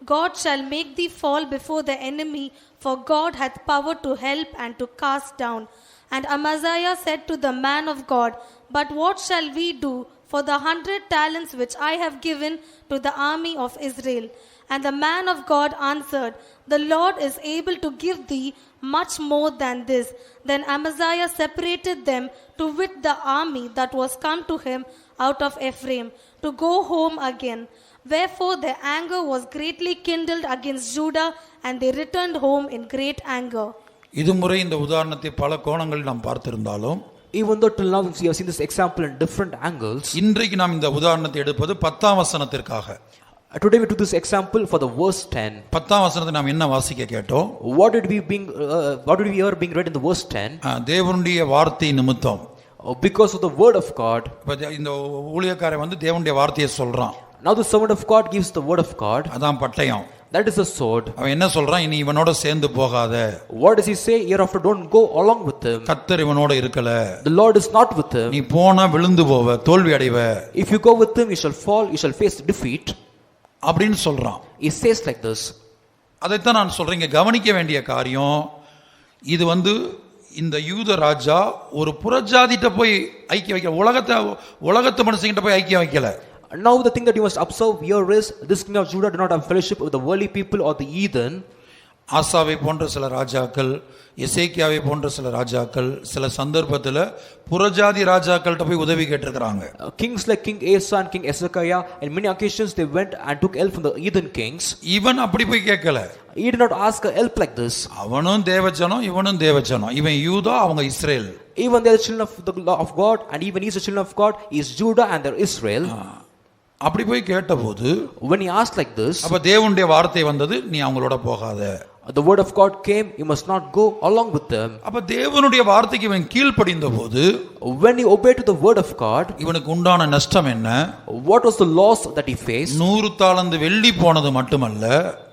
Speaker 4: God shall make thee fall before the enemy, for God hath power to help and to cast down. And Amaziah said to the man of God, But what shall we do for the 100 talents which I have given to the army of Israel? And the man of God answered, The Lord is able to give thee much more than this. Then Amaziah separated them to wit the army that was come to him out of Ephraim, to go home again. Wherefore their anger was greatly kindled against Judah, and they returned home in great anger.
Speaker 1: இதுமுறை இந்த உதாரணத்தை பல கோணங்களில் நாம் பார்த்திருந்தாலும்,
Speaker 2: Even though till now we have seen this example in different angles,
Speaker 1: இன்றைக்கு நாம் இந்த உதாரணத்தை எடுப்பது 10ஆம் வசனத்திற்காக.
Speaker 2: today we took this example for the verse 10.
Speaker 1: 10ஆம் வசனத்தை நாம் என்ன வாசிக்க கேட்டோம்?
Speaker 2: What did we hear being read in the verse 10?
Speaker 1: தேவனுடைய வார்த்தை நிமித்தம்.
Speaker 2: Because of the word of God.
Speaker 1: இந்த ஊழியக்காரன் வந்து தேவனுடைய வார்த்தையை சொல்றான்.
Speaker 2: Now the servant of God gives the word of God.
Speaker 1: அதான் பட்டயம்.
Speaker 2: That is the sword.
Speaker 1: அவன் என்ன சொல்றான்? இனி இவனோட சேர்ந்து போகாத.
Speaker 2: What does he say? Hereafter don't go along with him.
Speaker 1: கர்த்தர் இவனோட இருக்கல.
Speaker 2: The Lord is not with him.
Speaker 1: நீ போனா விழுந்து போவ, தோல்வி அடைவ.
Speaker 2: If you go with him, you shall fall, you shall face defeat.
Speaker 1: அப்படின்னு சொல்றான்.
Speaker 2: He says like this.
Speaker 1: அதைத்தான் நான் சொல்றேன். இங்க கவனிக்க வேண்டிய காரியம், இது வந்து இந்த யூத ராஜா ஒரு புறஜாதிட்ட போய் ஐக்கியம் வைக்கல, உலகத்து மனுஷங்கிட்ட போய் ஐக்கியம் வைக்கல.
Speaker 2: Now the thing that you must observe here is, this king of Judah did not have fellowship with the worldly people or the heathen.
Speaker 1: ஆசாவை போன்ற சில ராஜாக்கள், எசேக்கியாவை போன்ற சில ராஜாக்கள் சில சந்தர்ப்பத்தில் புறஜாதி ராஜாக்கள்கிட்ட போய் உதவி கேட்டிருக்கிறாங்க.
Speaker 2: Kings like King Asa and King Hezekiah, in many occasions they went and took help from the heathen kings.
Speaker 1: இவன் அப்படி போய் கேட்கல.
Speaker 2: He did not ask help like this.
Speaker 1: அவனும் தேவஜனம், இவனும் தேவஜனம். இவன் யூதா, அவங்க Israel.
Speaker 2: Even they are the children of the law of God, and even he is the children of God. He is Judah and they are Israel.
Speaker 1: அப்படி போய் கேட்டபோது,
Speaker 2: when he asked like this,
Speaker 1: அப்ப தேவனுடைய வார்த்தை வந்தது, நீ அவங்களோட போகாத.
Speaker 2: The word of God came, you must not go along with them.
Speaker 1: அப்ப தேவனுடைய வார்த்தைக்கு இவன் கீழ்ப்படிந்த போது,
Speaker 2: when he obeyed to the word of God,
Speaker 1: இவனுக்கு உண்டான நஷ்டம் என்ன?
Speaker 2: what was the loss that he faced?
Speaker 1: 100 தாலந்து வெள்ளி போனது மட்டுமல்ல,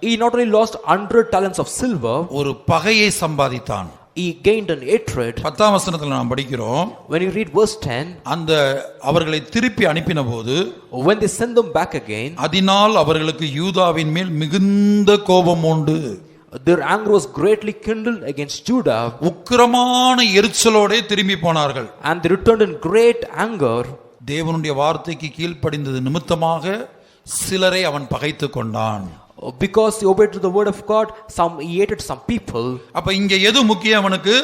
Speaker 2: he not only lost 100 talents of silver,
Speaker 1: ஒரு பகையை சம்பாதித்தான்.
Speaker 2: he gained an hatred.
Speaker 1: 10ஆம் வசனத்துல நாம் படிக்கிறோம்,
Speaker 2: when you read verse 10,
Speaker 1: அந்த அவர்களை திருப்பி அனுப்பின போது,
Speaker 2: when they sent them back again,
Speaker 1: அதனால் அவர்களுக்கு யூதாவின் மேல் மிகுந்த கோபம் உண்டு.
Speaker 2: their anger was greatly kindled against Judah.
Speaker 1: உக்கிரமான எரிச்சலோடே திரும்பி போனார்கள்.
Speaker 2: and they returned in great anger.
Speaker 1: தேவனுடைய வார்த்தைக்கு கீழ்ப்படிந்தது நிமித்தமாக சிலரை அவன் பகைத்து கொண்டான்.
Speaker 2: because he obeyed to the word of God, he hated some people.
Speaker 1: அப்ப இங்க எது முக்கியம் அவனுக்கு?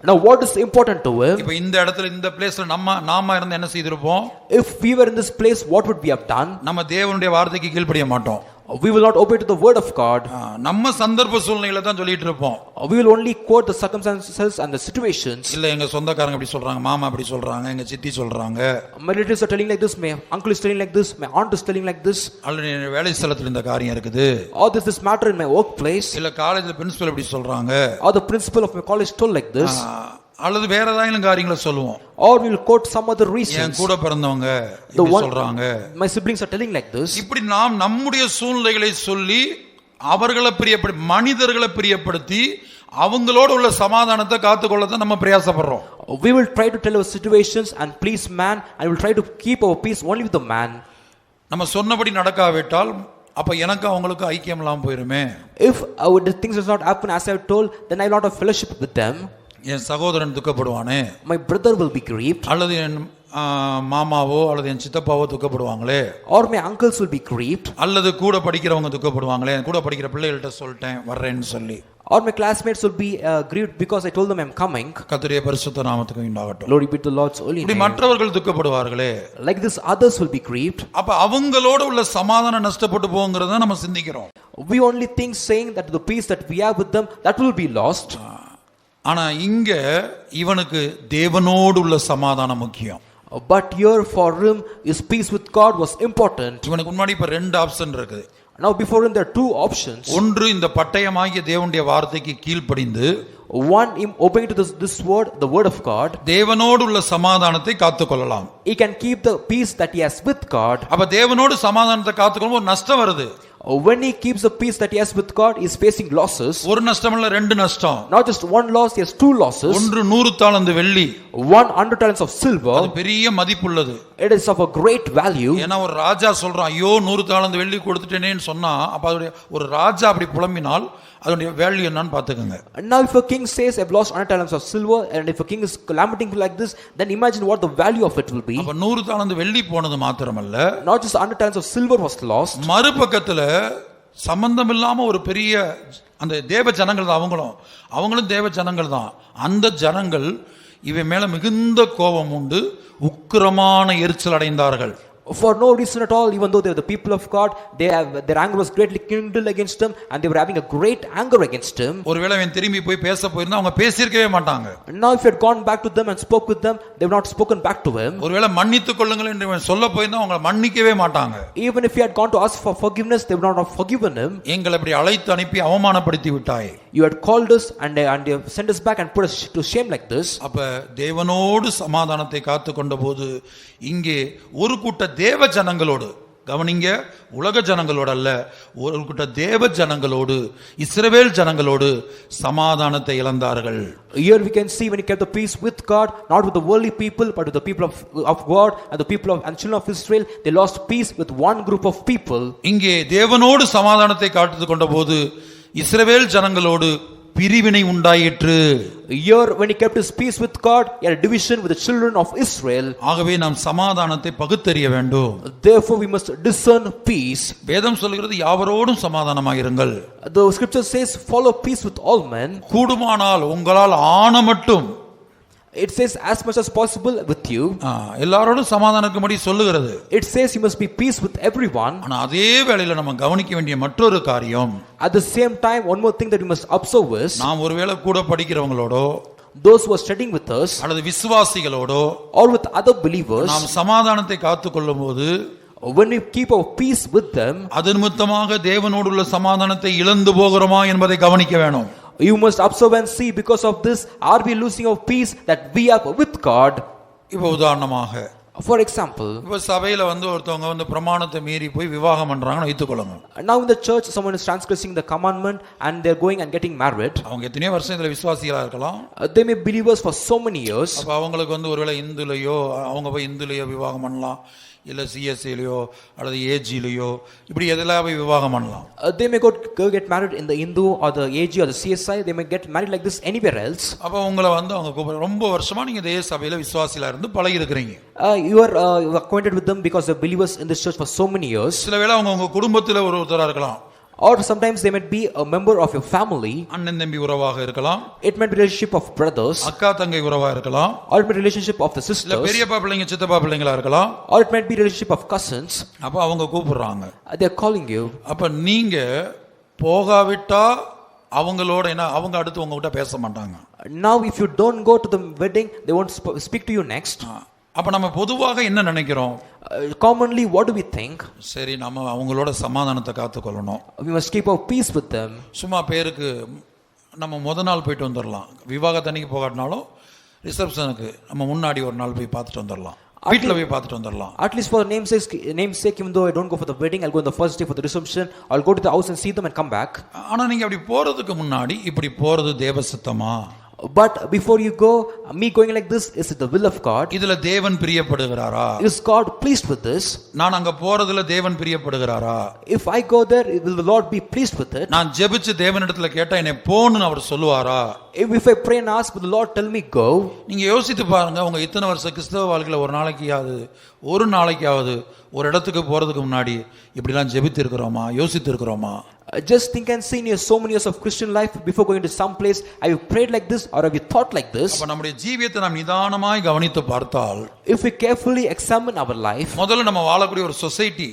Speaker 2: Now what is important to him?
Speaker 1: இப்ப இந்த இடத்துல இந்த பிளேஸ்ல நாம இருந்து என்ன செய்திருப்போம்?
Speaker 2: if we were in this place, what would we have done?
Speaker 1: நம்ம தேவனுடைய வார்த்தைக்கு கீழ்ப்படிய மாட்டோம்.
Speaker 2: we will not obey to the word of God.
Speaker 1: நம்ம சந்தர்ப்ப சூழ்நிலையில தான் சொல்லிட்டு இருப்போம்.
Speaker 2: we will only quote the circumstances and the situations.
Speaker 1: இல்ல எங்க சொந்தக்காரங்க அப்படி சொல்றாங்க, மாமா அப்படி சொல்றாங்க, எங்க சித்தி சொல்றாங்க,
Speaker 2: my relatives are telling like this, my uncle is telling like this, my aunt is telling like this,
Speaker 1: அல்லது வேலை ஸ்தலத்துல இந்த காரியம் இருக்குது,
Speaker 2: or this matter in my workplace,
Speaker 1: இல்ல காலேஜ்ல பிரின்சிபல் அப்படி சொல்றாங்க,
Speaker 2: or the principal of my college told like this,
Speaker 1: அல்லது வேற ஏதாவது காரியங்களை சொல்லுவோம்.
Speaker 2: or we will quote some other reasons.
Speaker 1: என் கூட பிறந்தவங்க இப்படி சொல்றாங்க,
Speaker 2: my siblings are telling like this.
Speaker 1: இப்படி நாம் நம்முடைய சூழ்நிலைகளை சொல்லி அவர்களை மனிதர்களை பிரியப்படுத்தி அவங்களோட உள்ள சமாதானத்தை காத்துக்கொள்ளதான் நம்ம பிரயாசப்படுறோம்.
Speaker 2: we will try to tell our situations and please man, and we will try to keep our peace only with the man.
Speaker 1: நம்ம சொன்னபடி நடக்காவிட்டால் அப்ப எனக்கு அவங்களுக்கு ஐக்கியம் இல்லாம போயிருமே.
Speaker 2: if the things does not happen as I have told, then I will not have fellowship with them.
Speaker 1: என் சகோதரன் துக்கப்படுவானே,
Speaker 2: my brother will be grieved,
Speaker 1: அல்லது என் மாமாவோ அல்லது என் சித்தப்பாவோ துக்கப்படுவாங்களே,
Speaker 2: or my uncles will be grieved,
Speaker 1: அல்லது கூட படிக்கிறவங்க துக்கப்படுவாங்களே, கூட படிக்கிற பிள்ளைகள்கிட்ட சொல்லிட்டேன் வர்றேன்னு சொல்லி,
Speaker 2: or my classmates will be grieved because I told them I am coming.
Speaker 1: கர்த்தருடைய பரிசுத்த நாமத்துக்கு உண்டாகட்டும்.
Speaker 2: Glory be to the Lord's holy
Speaker 1: இப்படி
Speaker 2: name.
Speaker 1: மற்றவர்கள் துக்கப்படுவார்களே,
Speaker 2: like this others will be grieved.
Speaker 1: அப்ப அவங்களோட உள்ள சமாதானம் நஷ்டப்பட்டு போங்கறத நம்ம சிந்திக்கிறோம்.
Speaker 2: we only think saying that the peace that we have with them, that will be lost.
Speaker 1: ஆனா இங்க இவனுக்கு தேவனோடு உள்ள சமாதானம் முக்கியம்.
Speaker 2: but here for him his peace with God was important.
Speaker 1: இவனுக்கு முன்னாடி இப்ப ரெண்டு ஆப்ஷன் இருக்குது.
Speaker 2: now before him there are two options.
Speaker 1: ஒன்று இந்த பட்டயமாகிய தேவனுடைய வார்த்தைக்கு கீழ்ப்படிந்து,
Speaker 2: one, him obeying to this word, the word of God,
Speaker 1: தேவனோடு உள்ள சமாதானத்தை காத்துக்கொள்ளலாம்.
Speaker 2: he can keep the peace that he has with God.
Speaker 1: அப்ப தேவனோடு சமாதானத்தை காத்துக்கொள்ளும் ஒரு நஷ்டம் வருது.
Speaker 2: When he keeps the peace that he has with God, he is facing losses.
Speaker 1: ஒரு நஷ்டம் இல்ல, ரெண்டு நஷ்டம்.
Speaker 2: Not just one loss, he has two losses.
Speaker 1: ஒன்று 100 தாலந்து வெள்ளி,
Speaker 2: 100 talents of silver.
Speaker 1: அது பெரிய மதிப்புள்ளது.
Speaker 2: It is of a great value.
Speaker 1: ஏன்னா ஒரு ராஜா சொல்றான், ஐயோ 100 தாலந்து வெள்ளி கொடுத்துட்டேனேன்னு சொன்னா, அப்ப அதோட ஒரு ராஜா அப்படி புலம்பினால் அதோட வேல்யூ என்னன்னு பாத்துக்கோங்க.
Speaker 2: Now if a king says I've lost 100 talents of silver, and if a king is lamenting like this, then imagine what the value of it will be.
Speaker 1: அப்ப 100 தாலந்து வெள்ளி போனது மாத்திரமல்ல,
Speaker 2: Not just 100 talents of silver was lost.
Speaker 1: மறுபக்கத்துல சம்பந்தம் இல்லாம ஒரு பெரிய அந்த தேவ ஜனங்கள் தான், அவங்களும் தேவ ஜனங்கள் தான். அந்த ஜனங்கள் இவன் மேல மிகுந்த கோபம் உண்டு, உக்கிரமான எரிச்சல் அடைந்தார்கள்.
Speaker 2: For no reason at all, even though they were the people of God, their anger was greatly kindled against him, and they were having a great anger against him.
Speaker 1: ஒருவேளை அவன் திரும்பி போய் பேச போயிருந்தா அவங்க பேசியிருக்கவே மாட்டாங்க.
Speaker 2: Now if he had gone back to them and spoke with them, they would not spoken back to him.
Speaker 1: ஒருவேளை மன்னித்துக் கொள்ளுங்கள் என்று இவன் சொல்ல போயிருந்தா அவங்க மன்னிக்கவே மாட்டாங்க.
Speaker 2: Even if he had gone to ask for forgiveness, they would not have forgiven him.
Speaker 1: எங்களை இப்படி அழைத்து அனுப்பி அவமானப்படுத்தி விட்டாய்.
Speaker 2: You had called us and you sent us back and put us to shame like this.
Speaker 1: அப்ப தேவனோடு சமாதானத்தை காத்து கொண்டபோது இங்கே ஒரு கூட்ட தேவ ஜனங்களோடு, கவனிங்க, உலக ஜனங்களோடு அல்ல, ஒரு கூட்ட தேவ ஜனங்களோடு, இஸ்ரவேல் ஜனங்களோடு சமாதானத்தை இழந்தார்கள்.
Speaker 2: Here we can see when he kept the peace with God, not with the worldly people, but with the people of God and the people and children of Israel. They lost peace with one group of people.
Speaker 1: இங்கே தேவனோடு சமாதானத்தை காத்து கொண்டபோது இஸ்ரவேல் ஜனங்களோடு பிரிவினை உண்டாயிற்று.
Speaker 2: Here when he kept his peace with God, he had a division with the children of Israel.
Speaker 1: ஆகவே நாம் சமாதானத்தை பகுத்தறிய வேண்டும்.
Speaker 2: Therefore we must discern peace.
Speaker 1: வேதம் சொல்கிறது யாவரோடும் சமாதானமாயிருங்கள்.
Speaker 2: The scripture says follow peace with all men.
Speaker 1: கூடுமானால் உங்களால் ஆன மட்டும்,
Speaker 2: It says as much as possible with you.
Speaker 1: எல்லாரோடும் சமாதானக்கும்படி சொல்லுகிறது.
Speaker 2: It says you must be peace with everyone.
Speaker 1: ஆனா அதே வேளையில நம்ம கவனிக்க வேண்டிய மற்றொரு காரியம்,
Speaker 2: At the same time, one more thing that we must observe is,
Speaker 1: நாம் ஒருவேளை கூட படிக்கிறவங்களோடோ
Speaker 2: those who are studying with us
Speaker 1: அல்லது விசுவாசிகளோடோ
Speaker 2: or with other believers,
Speaker 1: நாம் சமாதானத்தை காத்து கொள்ளும் போது,
Speaker 2: when we keep our peace with them,
Speaker 1: அது நிமித்தமாக தேவனோடு உள்ள சமாதானத்தை இழந்து போகிறோமா என்பதை கவனிக்க வேணும்.
Speaker 2: you must observe and see, because of this are we losing our peace that we have with God.
Speaker 1: இப்போ உதாரணமாக,
Speaker 2: For example,
Speaker 1: இப்போ சபையில ஒருத்தவங்க பிரமாணத்தை மீறி போய் விவாகம் பண்றாங்கன்னு வைத்துக்கொள்ளுங்க.
Speaker 2: now in the church someone is transgressing the commandment and they're going and getting married.
Speaker 1: அவங்க எத்தனையோ வருஷம் இதுல விசுவாசிகளா இருக்கலாம்.
Speaker 2: They may be believers for so many years.
Speaker 1: அப்ப அவங்களுக்கு ஒருவேளை இந்துலயோ, அவங்க போய் இந்துலயோ விவாகம் பண்ணலாம், இல்ல சிஎஸ்சிலயோ அல்லது ஏஜிலயோ, இப்படி எதெல்லாம் போய் விவாகம் பண்ணலாம்.
Speaker 2: They may go get married in the Hindu or the AG or the CSI. They may get married like this anywhere else.
Speaker 1: அப்ப உங்களை அவங்க ரொம்ப வருஷமா நீங்க இதே சபையில விசுவாசிகளா இருந்து பழகி இருக்கிறீங்க.
Speaker 2: You are acquainted with them because they're believers in this church for so many years.
Speaker 1: சில வேளை உங்க குடும்பத்துல ஒருத்தரா இருக்கலாம்.
Speaker 2: Or sometimes they might be a member of your family.
Speaker 1: அண்ணன் தம்பி உறவாக இருக்கலாம்.
Speaker 2: It might be relationship of brothers.
Speaker 1: அக்கா தங்கை உறவா இருக்கலாம்.
Speaker 2: Or it might be relationship of the
Speaker 1: இல்ல
Speaker 2: sisters.
Speaker 1: பெரியப்பா பிள்ளைங்க சித்தப்பா பிள்ளைங்களா இருக்கலாம்.
Speaker 2: Or it might be relationship of cousins.
Speaker 1: அப்ப அவங்க கூப்பிடுறாங்க.
Speaker 2: They are calling you.
Speaker 1: அப்ப நீங்க போகாவிட்டா அவங்களோட அவங்க அடுத்து உங்ககிட்ட பேச மாட்டாங்க.
Speaker 2: Now if you don't go to the wedding, they won't speak to you next.
Speaker 1: அப்ப நம்ம பொதுவாக என்ன நினைக்கிறோம்?
Speaker 2: Commonly what do we think?
Speaker 1: சரி, நம்ம அவங்களோட சமாதானத்தை காத்துக்கொள்ளணும்.
Speaker 2: We must keep our peace with them.
Speaker 1: சும்மா பேருக்கு நம்ம முத நாள் போயிட்டு வந்துடலாம். விவாகத்தன்னைக்கு போகாட்டினாலும் ரிசப்ஷனுக்கு நம்ம முன்னாடி ஒரு நாள் போய் பார்த்துட்டு வந்துடலாம். வீட்டில் போய் பார்த்துட்டு வந்துடலாம்.
Speaker 2: At least for namesake, even though I don't go for the wedding, I'll go on the first day for the reception. I'll go to the house and see them and come back.
Speaker 1: ஆனா நீங்க அப்படி போறதுக்கு முன்னாடி இப்படி போறது தேவ சித்தமா?
Speaker 2: But before you go, me going like this, is it the will of God?
Speaker 1: இதுல தேவன் பிரியப்படுகிறாரா?
Speaker 2: Is God pleased with this?
Speaker 1: நான் அங்க போறதுல தேவன் பிரியப்படுகிறாரா?
Speaker 2: If I go there, will the Lord be pleased with it?
Speaker 1: நான் ஜெபிச்சு தேவனிடத்துல கேட்டா என்னை போன்னு அவர் சொல்லுவாரா?
Speaker 2: If I pray and ask, will the Lord tell me go?
Speaker 1: நீங்க யோசித்து பாருங்க, உங்க இத்தனை வருஷ கிறிஸ்தவ வாழ்க்கையில ஒரு நாளைக்காவது ஒரு இடத்துக்கு போறதுக்கு முன்னாடி இப்படிலாம் ஜெபித்து இருக்கிறோமா, யோசித்து இருக்கிறோமா?
Speaker 2: Just think and see in your so many years of Christian life, before going to some place, have you prayed like this or have you thought like this?
Speaker 1: அப்ப நம்முடைய ஜீவியத்தை நாம் நிதானமாய் கவனித்து பார்த்தால்,
Speaker 2: If we carefully examine our life,
Speaker 1: முதல்ல நம்ம வாழக்கூடிய ஒரு society,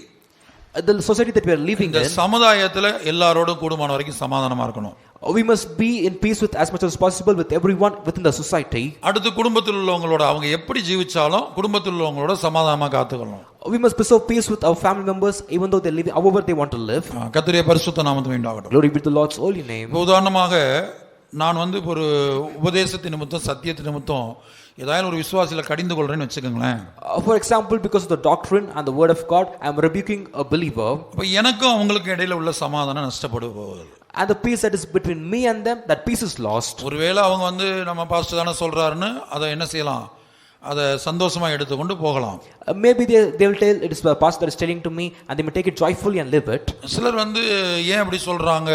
Speaker 2: the society that we are living
Speaker 1: இந்த
Speaker 2: in,
Speaker 1: சமுதாயத்துல எல்லாரோடும் கூடுமான வரைக்கும் சமாதானமா இருக்கணும்.
Speaker 2: we must be in peace with as much as possible with everyone within the society.
Speaker 1: அடுத்து குடும்பத்தில் உள்ளவங்களோட அவங்க எப்படி ஜீவிச்சாலும் குடும்பத்தில் உள்ளவங்களோட சமாதானமா காத்துக்கணும்.
Speaker 2: We must preserve peace with our family members, even though they live however they want to live.
Speaker 1: கர்த்தருடைய பரிசுத்த நாமத்துக்கு உண்டாகட்டும்.
Speaker 2: Glory be to the Lord's holy name.
Speaker 1: உதாரணமாக நான் வந்து இப்போ ஒரு உபதேசத்தின் நிமித்தம் சத்தியத்தின் நிமித்தம் ஏதாவது ஒரு விசுவாசியில கடிந்து கொள்றேன்னு வச்சுக்கோங்களேன்.
Speaker 2: For example, because of the doctrine and the word of God, I am rebuking a believer.
Speaker 1: அப்ப எனக்கும் அவங்களுக்கு இடையில உள்ள சமாதானம் நஷ்டப்படு போகுது.
Speaker 2: And the peace that is between me and them, that peace is lost.
Speaker 1: ஒருவேளை அவங்க வந்து நம்ம பாஸ்டர் தானே சொல்றாருன்னு அதை என்ன செய்யலாம், அதை சந்தோஷமா எடுத்துக்கொண்டு போகலாம்.
Speaker 2: Maybe they will tell it is the pastor that is telling to me, and they may take it joyfully and live it.
Speaker 1: சிலர் வந்து ஏன் இப்படி சொல்றாங்க,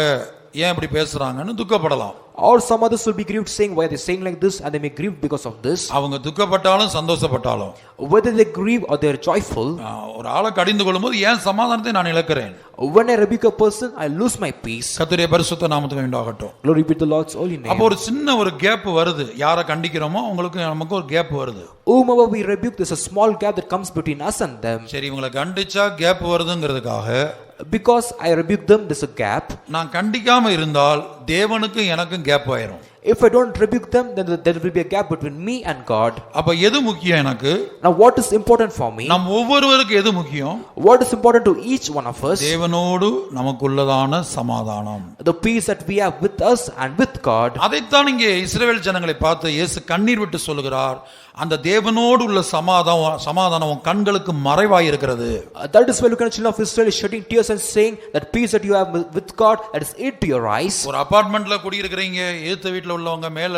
Speaker 1: ஏன் இப்படி பேசுறாங்கன்னு துக்கப்படலாம்.
Speaker 2: Or some others will be grieved saying why they are saying like this, and they may grieve because of this.
Speaker 1: அவங்க துக்கப்பட்டாலும் சந்தோஷப்பட்டாலும்,
Speaker 2: Whether they grieve or they are joyful,
Speaker 1: ஒரு ஆளை கடிந்து கொள்ளும்போது ஏன் சமாதானத்தை நான் இழக்கிறேன்.
Speaker 2: when I rebuke a person, I lose my peace.
Speaker 1: கர்த்தருடைய பரிசுத்த நாமத்துக்கு உண்டாகட்டும்.
Speaker 2: Glory be to the Lord's holy name.
Speaker 1: அப்போ ஒரு சின்ன ஒரு கேப் வருது, யாரை கண்டிக்கிறோமோ அவங்களுக்கு நமக்கு ஒரு கேப் வருது.
Speaker 2: Whomever we rebuke, there's a small gap that comes between us and them.
Speaker 1: சரி, இவங்களை கண்டிச்சா gap வருதுங்கிறதுக்காக
Speaker 2: Because I rebuke them, there's a gap.
Speaker 1: நான் கண்டிக்காம இருந்தால் தேவனுக்கும் எனக்கும் கேப் ஆயிரும்.
Speaker 2: If I don't rebuke them, then there will be a gap between me and God.
Speaker 1: அப்ப எது முக்கியம் எனக்கு?
Speaker 2: Now what is important for me?
Speaker 1: நம் ஒவ்வொருவருக்கு எது முக்கியம்?
Speaker 2: What is important to each one of us?
Speaker 1: தேவனோடு நமக்குள்ளதான சமாதானம்.
Speaker 2: The peace that we have with us and with God.
Speaker 1: அதைத்தான் இங்கே இஸ்ரவேல் ஜனங்களை பார்த்து இயேசு கண்ணீர் விட்டு சொல்லுகிறார், அந்த தேவனோடு உள்ள சமாதானம் உன் கண்களுக்கு மறைவாய் இருக்கிறது.
Speaker 2: That is why look at the children of Israel is shedding tears and saying that peace that you have with God, that is hid to your eyes.
Speaker 1: ஒரு அபார்ட்மெண்ட்ல குடியிருக்கிறீங்க, ஏத்த வீட்ல உள்ளவங்க, மேல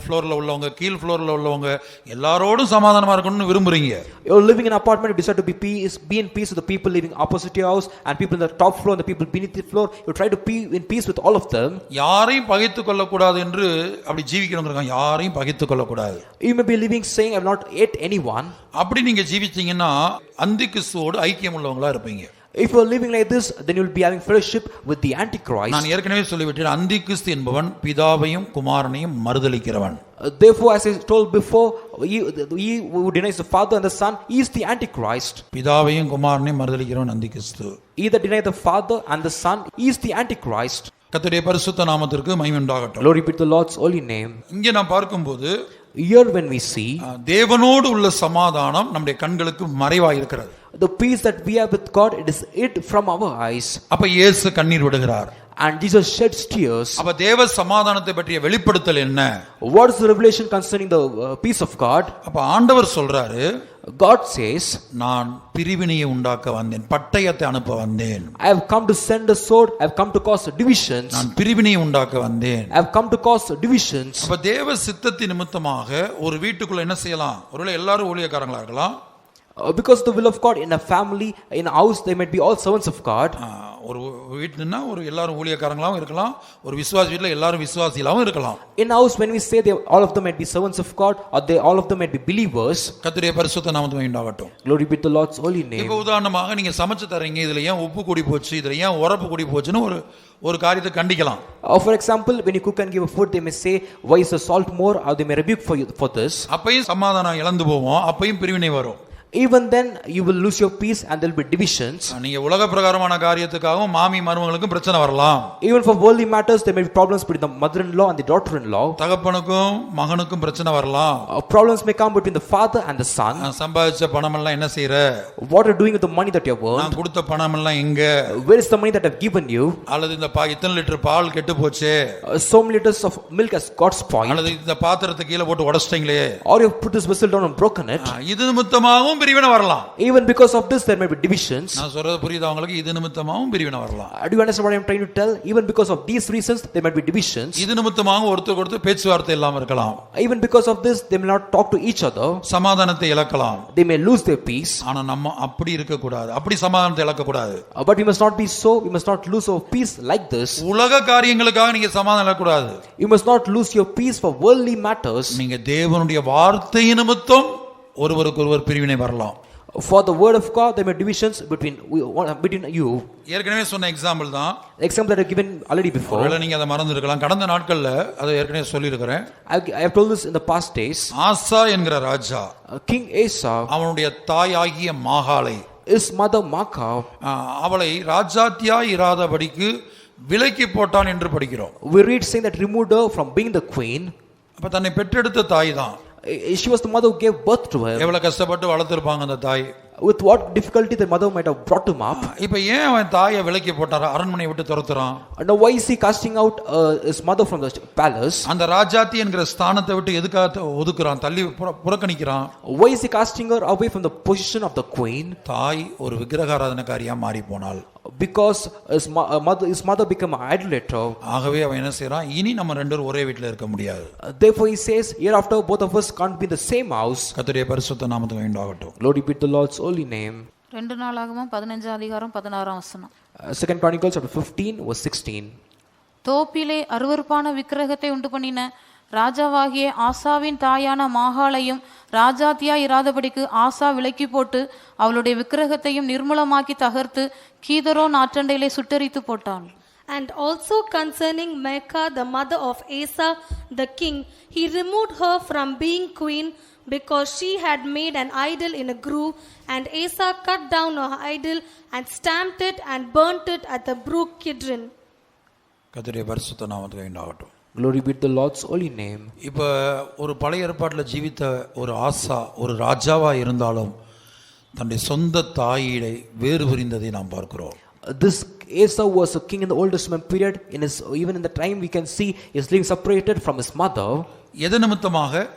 Speaker 1: ஃப்ளோர்ல உள்ளவங்க, கீழ் ஃப்ளோர்ல உள்ளவங்க எல்லாரோடும் சமாதானமா இருக்கணும்னு விரும்புறீங்க.
Speaker 2: You are living in an apartment, you decide to be in peace with the people living opposite your house and people in the top floor and the people beneath the floor. You try to be in peace with all of them.
Speaker 1: யாரையும் பகைத்துக் கொள்ள கூடாது என்று அப்படி ஜீவிக்கணும்ங்கறாங்க. யாரையும் பகைத்துக் கொள்ள கூடாது.
Speaker 2: You may be living saying I have not hate anyone.
Speaker 1: அப்படி நீங்க ஜீவிச்சீங்கன்னா அந்திகிறிஸ்துவோடு ஐக்கியம் உள்ளவங்களா இருப்பீங்க.
Speaker 2: If you are living like this, then you will be having fellowship with the Antichrist.
Speaker 1: நான் ஏற்கனவே சொல்லிவிட்டேன், அந்திகிறிஸ்து என்பவன் பிதாவையும் குமாரனையும் மறுதலிக்கிறவன்.
Speaker 2: Therefore, as I told before, he who denies the Father and the Son, he is the Antichrist.
Speaker 1: பிதாவையும் குமாரனையும் மறுதலிக்கிறவன் அந்திகிறிஸ்து.
Speaker 2: He that denies the Father and the Son, he is the Antichrist.
Speaker 1: கர்த்தருடைய பரிசுத்த நாமத்திற்கு மகிமை உண்டாகட்டும்.
Speaker 2: Glory be to the Lord's holy name.
Speaker 1: இங்கே நாம் பார்க்கும்போது
Speaker 2: Here when we see
Speaker 1: தேவனோடு உள்ள சமாதானம் நம்முடைய கண்களுக்கு மறைவாய் இருக்கிறது.
Speaker 2: the peace that we have with God, it is hid from our eyes.
Speaker 1: அப்ப இயேசு கண்ணீர் விடுகிறார்.
Speaker 2: And Jesus sheds tears.
Speaker 1: அப்ப தேவ சமாதானத்தை பற்றிய வெளிப்படுத்தல் என்ன?
Speaker 2: What is the revelation concerning the peace of God?
Speaker 1: அப்ப ஆண்டவர் சொல்றாரு,
Speaker 2: God says,
Speaker 1: நான் பிரிவினையை உண்டாக்க வந்தேன், பட்டயத்தை அனுப்ப வந்தேன்.
Speaker 2: I have come to send a sword, I have come to cause divisions.
Speaker 1: நான் பிரிவினையை உண்டாக்க வந்தேன்.
Speaker 2: I have come to cause divisions.
Speaker 1: அப்ப தேவ சித்தத்தின் நிமித்தமாக ஒரு வீட்டுக்குள்ள என்ன செய்யலாம்? ஒருவேளை எல்லாரும் ஊழியக்காரங்களா இருக்கலாம்.
Speaker 2: Because the will of God in a family, in a house, they might be all servants of God.
Speaker 1: ஒரு வீட்டுன்னா ஒரு எல்லாரும் ஊழியக்காரங்களாவும் இருக்கலாம், ஒரு விசுவாசி வீட்டுல எல்லாரும் விசுவாசிகளாவும் இருக்கலாம்.
Speaker 2: In a house, when we say they all of them might be servants of God, or all of them might be believers.
Speaker 1: கர்த்தருடைய பரிசுத்த நாமத்துக்கு உண்டாகட்டும்.
Speaker 2: Glory be to the Lord's holy name.
Speaker 1: இப்போ உதாரணமாக நீங்க சமைச்சு தரீங்க, இதுல ஏன் உப்பு கூடி போச்சு, இதுல ஏன் உரப்பு கூடி போச்சுன்னு ஒரு காரியத்தை கண்டிக்கலாம்.
Speaker 2: For example, when you cook and give a food, they may say, why is the salt more, or they may rebuke for this.
Speaker 1: அப்பையும் சமாதானம் இழந்து போவோம், அப்பையும் பிரிவினை வரும்.
Speaker 2: Even then you will lose your peace and there will be divisions.
Speaker 1: நீங்க உலக பிரகாரமான காரியத்துக்காகவும் மாமி மருமகளுக்கும் பிரச்சனை வரலாம்.
Speaker 2: Even for worldly matters there may be problems between the mother-in-law and the daughter-in-law.
Speaker 1: தகப்பனுக்கும் மகனுக்கும் பிரச்சனை வரலாம்.
Speaker 2: Problems may come between the father and the son.
Speaker 1: சம்பாதிச்ச பணம் எல்லாம் என்ன செய்யற?
Speaker 2: What are you doing with the money that you have earned?
Speaker 1: நான் கொடுத்த பணம் எல்லாம் எங்க?
Speaker 2: Where is the money that I have given you?
Speaker 1: அல்லது இந்த இத்தனை லிட்டர் பால் கெட்டு போச்சே,
Speaker 2: so many liters of milk has got spoiled.
Speaker 1: அல்லது இந்த பாத்திரத்தை கீழே போட்டு உடைச்சிட்டீங்களே,
Speaker 2: or you have put this vessel down and broken it.
Speaker 1: இது நிமித்தமாகவும் பிரிவினை வரலாம்.
Speaker 2: Even because of this there may be divisions.
Speaker 1: நான் சொல்றது புரியுதா உங்களுக்கு? இது நிமித்தமாகவும் பிரிவினை வரலாம்.
Speaker 2: Do you understand what I am trying to tell? Even because of these reasons there might be divisions.
Speaker 1: இது நிமித்தமாக ஒருத்தருக்கு பேச்சுவார்த்தை இல்லாம இருக்கலாம்.
Speaker 2: Even because of this they may not talk to each other.
Speaker 1: சமாதானத்தை இழக்கலாம்.
Speaker 2: They may lose their peace.
Speaker 1: ஆனா நம்ம அப்படி இருக்க கூடாது, அப்படி சமாதானத்தை இழக்க கூடாது.
Speaker 2: But we must not be so, we must not lose our peace like this.
Speaker 1: உலக காரியங்களுக்காக நீங்க சமாதானம் இழக்க கூடாது.
Speaker 2: You must not lose your peace for worldly matters.
Speaker 1: நீங்க தேவனுடைய வார்த்தை நிமித்தம் ஒருவருக்கொருவர் பிரிவினை வரலாம்.
Speaker 2: For the word of God there may be divisions between you.
Speaker 1: ஏற்கனவே சொன்ன எக்ஸாம்பிள் தான்.
Speaker 2: Example that I have given already before.
Speaker 1: ஒருவேளை நீங்க அதை மறந்து இருக்கலாம். கடந்த நாட்கள்ல அதை ஏற்கனவே சொல்லி இருக்கிறேன்.
Speaker 2: I have told this in the past days.
Speaker 1: ஆசா என்கிற ராஜா,
Speaker 2: King Asa,
Speaker 1: அவனுடைய தாயாகிய மாகாளை,
Speaker 2: his mother Maacah,
Speaker 1: அவளை ராஜாத்தியாய் இராதபடிக்கு விலக்கி போட்டான் என்று படிக்கிறோம்.
Speaker 2: we read saying that removed her from being the queen.
Speaker 1: அப்ப தன்னை பெற்றெடுத்த தாய் தான்.
Speaker 2: She was the mother who gave birth to him.
Speaker 1: எவ்வளவு கஷ்டப்பட்டு வளர்த்திருப்பாங்க அந்த தாய்.
Speaker 2: With what difficulty the mother might have brought him up.
Speaker 1: இப்ப ஏன் அவன் தாயை விலக்கி போட்டாரா, அரண்மனையை விட்டு துரத்துறான்?
Speaker 2: Now why is he casting out his mother from the palace?
Speaker 1: அந்த ராஜாத்தி என்கிற ஸ்தானத்தை விட்டு எதுக்காக ஒதுக்குறான், தள்ளி புறக்கணிக்கிறான்?
Speaker 2: Why is he casting her away from the position of the queen?
Speaker 1: தாய் ஒரு விக்கிரகாராதனக்காரியா மாறி போனாள்.
Speaker 2: Because his mother became an idolater.
Speaker 1: ஆகவே அவன் என்ன செய்றான், இனி நம்ம ரெண்டு பேரும் ஒரே வீட்டில் இருக்க முடியாது.
Speaker 2: Therefore he says, hereafter both of us can't be in the same house.
Speaker 1: கர்த்தருடைய பரிசுத்த நாமத்துக்கு உண்டாகட்டும்.
Speaker 2: Glory be to the Lord's holy name.
Speaker 3: 2 நாளாகமம் 15:16
Speaker 2: Second Chronicles chapter 15 verse 16.
Speaker 3: தோப்பிலே அருவருப்பான விக்கிரகத்தை உண்டு பண்ணின ராஜாவாகிய ஆசாவின் தாயான மாகாளையும் ராஜாத்தியாய் இராதபடிக்கு ஆசா விலக்கி போட்டு அவளுடைய விக்கிரகத்தையும் நிர்மூலமாக்கி தகர்த்து கீதரோன் ஆற்றண்டையிலே சுட்டெரித்து போட்டாள்.
Speaker 4: And also concerning Maacah, the mother of Asa the king, he removed her from being queen because she had made an idol in a grove, and Asa cut down her idol and stamped it and burnt it at the brook Kidron.
Speaker 1: கர்த்தருடைய பரிசுத்த நாமத்துக்கு உண்டாகட்டும்.
Speaker 2: Glory be to the Lord's holy name.
Speaker 1: இப்போ ஒரு பழைய ஏற்பாட்டில் ஜீவித்த ஒரு ஆசா ஒரு ராஜாவா இருந்தாலும் தன்னுடைய சொந்த தாயிடை வேறு பிரிந்ததை நாம் பார்க்கிறோம்.
Speaker 2: This Asa was a king in the Old Testament period. Even in the time we can see he is living separated from his mother.
Speaker 1: எது நிமித்தமாக?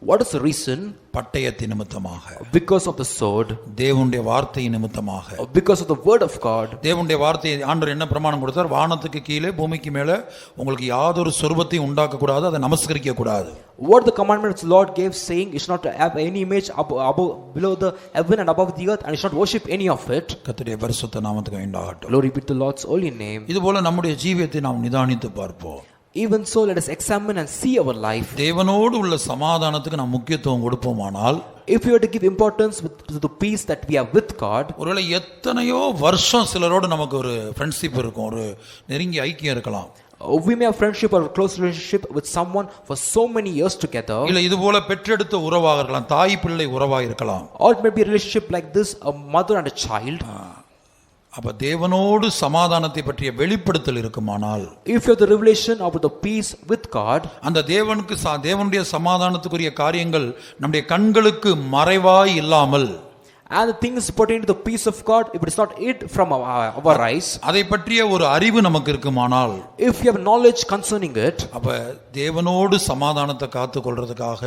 Speaker 2: What is the reason?
Speaker 1: பட்டயத்தின் நிமித்தமாக.
Speaker 2: Because of the sword.
Speaker 1: தேவனுடைய வார்த்தை நிமித்தமாக.
Speaker 2: Because of the word of God.
Speaker 1: தேவனுடைய வார்த்தை ஆண்டவர் என்ன பிரமாணம் கொடுத்தார், வானத்துக்கு கீழே பூமிக்கு மேலே உங்களுக்கு யாதொரு சொரூபத்தையும் உண்டாக்க கூடாது, அதை நமஸ்கரிக்க கூடாது.
Speaker 2: What the commandments the Lord gave, saying you should not have any image above below the heaven and above the earth, and you should not worship any of it.
Speaker 1: கர்த்தருடைய பரிசுத்த நாமத்துக்கு உண்டாகட்டும்.
Speaker 2: Glory be to the Lord's holy name.
Speaker 1: இதுபோல நம்முடைய ஜீவியத்தை நாம் நிதானித்து பார்ப்போம்.
Speaker 2: Even so, let us examine and see our life.
Speaker 1: தேவனோடு உள்ள சமாதானத்துக்கு நாம் முக்கியத்துவம் கொடுப்போமானால்,
Speaker 2: if we were to give importance to the peace that we have with God,
Speaker 1: ஒருவேளை எத்தனையோ வருஷம் சிலரோடு நமக்கு ஒரு ஃப்ரெண்ட்ஷிப் இருக்கும், ஒரு நெருங்கிய ஐக்கியம் இருக்கலாம்.
Speaker 2: we may have friendship or close relationship with someone for so many years together.
Speaker 1: இல்ல இது போல பெற்றெடுத்த உறவாக இருக்கலாம், தாய் பிள்ளை உறவாக இருக்கலாம்.
Speaker 2: Or it may be a relationship like this, a mother and a child.
Speaker 1: அப்ப தேவனோடு சமாதானத்தை பற்றிய வெளிப்படுத்தல் இருக்குமானால்,
Speaker 2: if you have the revelation about the peace with God,
Speaker 1: அந்த தேவனுடைய சமாதானத்துக்குரிய காரியங்கள் நம்முடைய கண்களுக்கு மறைவாய் இல்லாமல்,
Speaker 2: and the things pertaining to the peace of God, if it is not hid from our eyes,
Speaker 1: அதை பற்றிய ஒரு அறிவு நமக்கு இருக்குமானால்,
Speaker 2: if you have knowledge concerning it,
Speaker 1: அப்ப தேவனோடு சமாதானத்தை காத்து கொள்றதுக்காக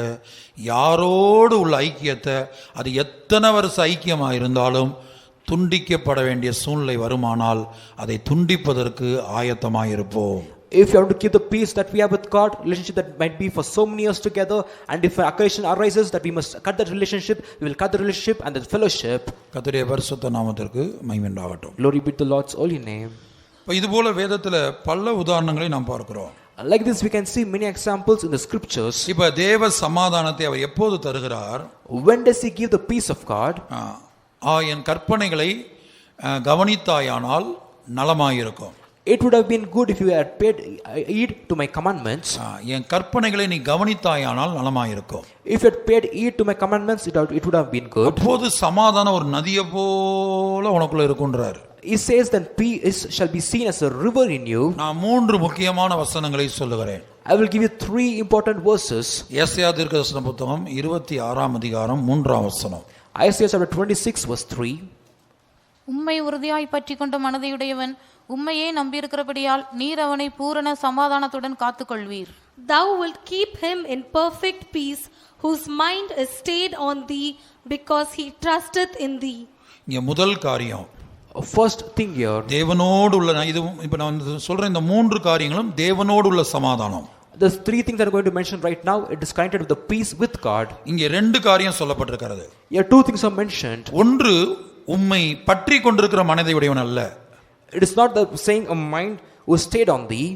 Speaker 1: யாரோடு உள்ள ஐக்கியத்தை, அது எத்தனை வருஷ ஐக்கியமா இருந்தாலும் துண்டிக்கப்பட வேண்டிய சூழ்நிலை வருமானால் அதை துண்டிப்பதற்கு ஆயத்தமாயிருப்போம்.
Speaker 2: if you have to keep the peace that we have with God, relationship that might be for so many years together, and if an occasion arises that we must cut that relationship, we will cut the relationship and the fellowship.
Speaker 1: கர்த்தருடைய பரிசுத்த நாமத்திற்கு மகிமை உண்டாகட்டும்.
Speaker 2: Glory be to the Lord's holy name.
Speaker 1: இப்போ இதுபோல வேதத்தில் பல உதாரணங்களை நாம் பார்க்கிறோம்.
Speaker 2: Like this we can see many examples in the scriptures.
Speaker 1: இப்போ தேவ சமாதானத்தை அவர் எப்போது தருகிறார்?
Speaker 2: When does he give the peace of God?
Speaker 1: என் கற்பனைகளை கவனித்தாயானால் நலமாயிருக்கும்.
Speaker 2: It would have been good if you had paid heed to my commandments.
Speaker 1: என் கற்பனைகளை நீ கவனித்தாயானால் நலமாயிருக்கும்.
Speaker 2: If you had paid heed to my commandments, it would have been good.
Speaker 1: அப்போது சமாதானம் ஒரு நதியை போல உனக்குள்ள இருக்குன்றார்.
Speaker 2: He says that peace shall be seen as a river in you.
Speaker 1: நான் 3 முக்கியமான வசனங்களை சொல்லுகிறேன்.
Speaker 2: I will give you 3 important verses.
Speaker 1: ஏசாயா தீர்க்கதரிசன புத்தகம் 26ஆம் அதிகாரம் 3ஆம் வசனம்.
Speaker 2: Isaiah chapter 26 verse 3.
Speaker 3: உம்மை உறுதியாய் பற்றி கொண்ட மனதையுடையவன் உம்மையே நம்பியிருக்கிறபடியால் நீர் அவனை பூரண சமாதானத்துடன் காத்துக்கொள்வீர்.
Speaker 4: Thou wilt keep him in perfect peace, whose mind is stayed on thee, because he trusteth in thee.
Speaker 1: இங்க முதல் காரியம்,
Speaker 2: first thing here,
Speaker 1: தேவனோடு உள்ள, இது இப்ப நான் சொல்ற இந்த 3 காரியங்களும் தேவனோடு உள்ள சமாதானம்.
Speaker 2: the 3 things that I'm going to mention right now, it is connected with the peace with God.
Speaker 1: இங்கே 2 காரியம் சொல்லப்பட்டிருக்கிறது.
Speaker 2: Here 2 things are mentioned.
Speaker 1: ஒன்று, உம்மை பற்றி கொண்டிருக்கிற மனதை உடையவன் அல்ல.
Speaker 2: It is not the saying a mind who stayed on thee.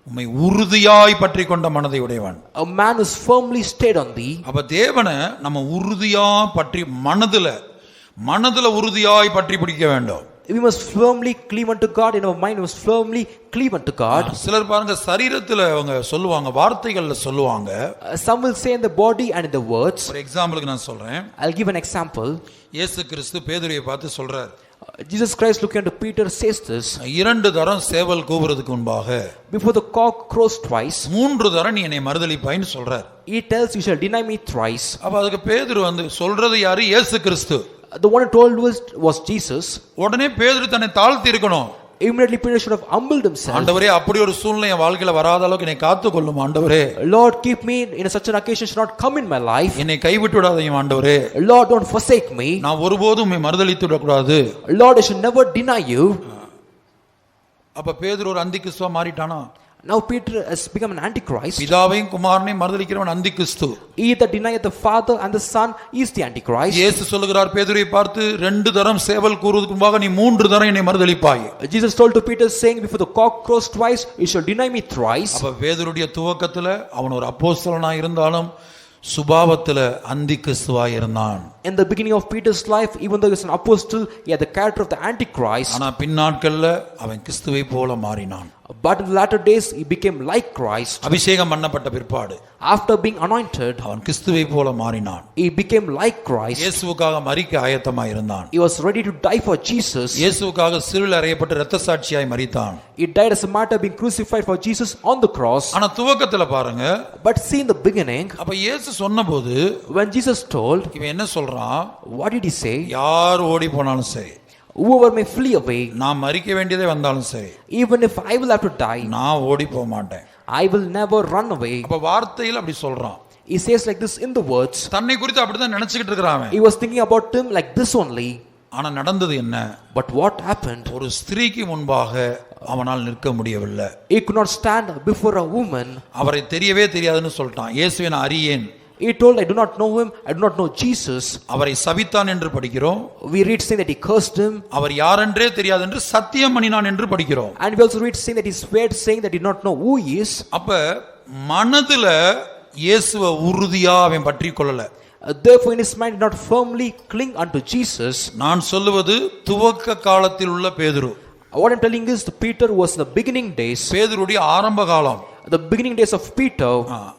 Speaker 1: உம்மை உறுதியாய் பற்றி கொண்ட மனதை உடையவன்.
Speaker 2: A man who is firmly stayed on thee.
Speaker 1: அப்ப தேவனை நம்ம உறுதியா பற்றி மனதுல உறுதியாய் பற்றி பிடிக்க வேண்டும்.
Speaker 2: We must firmly cleave unto God, in our mind we must firmly cleave unto God.
Speaker 1: சிலர் பாருங்க சரீரத்துல அவங்க சொல்லுவாங்க, வார்த்தைகள்ல சொல்லுவாங்க.
Speaker 2: Some will say in the body and in the words.
Speaker 1: ஒரு எக்ஸாம்பிளுக்கு நான் சொல்றேன்.
Speaker 2: I'll give an example.
Speaker 1: இயேசு கிறிஸ்து பேதுருவை பார்த்து சொல்றார்.
Speaker 2: Jesus Christ looking unto Peter says this,
Speaker 1: 2 தரம் சேவல் கூவுறதுக்கு முன்பாக
Speaker 2: before the cock crows twice,
Speaker 1: 3 தரம் நீ என்னை மறுதலிப்பாய்ன்னு சொல்றார்.
Speaker 2: he tells, you shall deny me thrice.
Speaker 1: அப்ப அதுக்கு பேதுரு சொல்றது யாரு? இயேசு கிறிஸ்து.
Speaker 2: The one who told was Jesus.
Speaker 1: உடனே பேதுரு தன்னை தாழ்த்தி இருக்கணும்.
Speaker 2: Immediately Peter should have humbled himself.
Speaker 1: ஆண்டவரே, அப்படி ஒரு சூழ்நிலை என் வாழ்க்கையில வராத அளவுக்கு என்னை காத்துக்கொள்ளும் ஆண்டவரே.
Speaker 2: Lord, keep me in such an occasion should not come in my life.
Speaker 1: என்னை கைவிட்டு விடாதீங்க ஆண்டவரே.
Speaker 2: Lord, don't forsake me.
Speaker 1: நான் ஒருபோதும் உம்மை மறுதலித்து விடக்கூடாது.
Speaker 2: Lord, I should never deny you.
Speaker 1: அப்ப பேதுரு ஒரு அந்தி கிறிஸ்துவா மாறிட்டானா?
Speaker 2: Now Peter has become an antichrist.
Speaker 1: பிதாவையும் குமாரனையும் மறுதலிக்கிறவன் அந்தி கிறிஸ்து.
Speaker 2: He that denieth the Father and the Son is the antichrist.
Speaker 1: இயேசு சொல்லுகிறார் பேதுருவை பார்த்து, 2 தரம் சேவல் கூறுவதற்கு முன்பாக நீ 3 தரம் என்னை மறுதலிப்பாய்.
Speaker 2: Jesus told to Peter saying, before the cock crows twice, you shall deny me thrice.
Speaker 1: அப்ப பேதுருடைய துவக்கத்துல அவன் ஒரு அப்போஸ்தலனா இருந்தாலும் சுபாவத்துல அந்தி கிறிஸ்துவா இருந்தான்.
Speaker 2: In the beginning of Peter's life, even though he was an apostle, he had the character of the antichrist.
Speaker 1: ஆனா பின்னாட்கள்ல அவன் கிறிஸ்துவை போல மாறினான்.
Speaker 2: But in the latter days, he became like Christ.
Speaker 1: அபிஷேகம் பண்ணப்பட்ட பிற்பாடு
Speaker 2: After being anointed,
Speaker 1: அவன் கிறிஸ்துவை போல மாறினான்.
Speaker 2: he became like Christ.
Speaker 1: இயேசுவுக்காக மரிக்க ஆயத்தமா இருந்தான்.
Speaker 2: He was ready to die for Jesus.
Speaker 1: இயேசுவுக்காக சிலுவையில் அறையப்பட்டு இரத்த சாட்சியாய் மரித்தான்.
Speaker 2: He died as a martyr, being crucified for Jesus on the cross.
Speaker 1: ஆனா துவக்கத்துல பாருங்க,
Speaker 2: But see in the beginning,
Speaker 1: அப்ப இயேசு சொன்னபோது
Speaker 2: when Jesus told,
Speaker 1: இவன் என்ன சொல்றான்?
Speaker 2: what did he say?
Speaker 1: யார் ஓடி போனாலும் சரி,
Speaker 2: Whoever may flee away,
Speaker 1: நான் மரிக்க வேண்டியதே வந்தாலும் சரி,
Speaker 2: even if I will have to die,
Speaker 1: நான் ஓடி போக மாட்டேன்.
Speaker 2: I will never run away.
Speaker 1: அப்ப வார்த்தையில் அப்படி சொல்றான்.
Speaker 2: He says like this in the words.
Speaker 1: தன்னை குறித்து அப்படிதான் நினைச்சுக்கிட்டு இருக்கிறான்.
Speaker 2: He was thinking about him like this only.
Speaker 1: ஆனா நடந்தது என்ன?
Speaker 2: But what happened?
Speaker 1: ஒரு ஸ்திரீக்கு முன்பாக அவனால் நிற்க முடியவில்லை.
Speaker 2: He could not stand before a woman.
Speaker 1: அவரை தெரியவே தெரியாதுன்னு சொல்லிட்டான். இயேசுவை நான் அறியேன்.
Speaker 2: He told, I do not know him, I do not know Jesus.
Speaker 1: அவரை சபித்தான் என்று படிக்கிறோம்.
Speaker 2: We read saying that he cursed him.
Speaker 1: அவர் யாரென்றே தெரியாது என்று சத்தியம் பண்ணினான் என்று படிக்கிறோம்.
Speaker 2: And we also read saying that he swear saying that he did not know who he is.
Speaker 1: அப்ப மனதுல இயேசுவை உறுதியா அவன் பற்றி கொள்ளல.
Speaker 2: Therefore in his mind did not firmly cling unto Jesus.
Speaker 1: நான் சொல்லுவது துவக்க காலத்தில் உள்ள பேதுரு.
Speaker 2: What I'm telling is the Peter was in the beginning days.
Speaker 1: பேதுருடைய ஆரம்ப காலம்.
Speaker 2: The beginning days of Peter.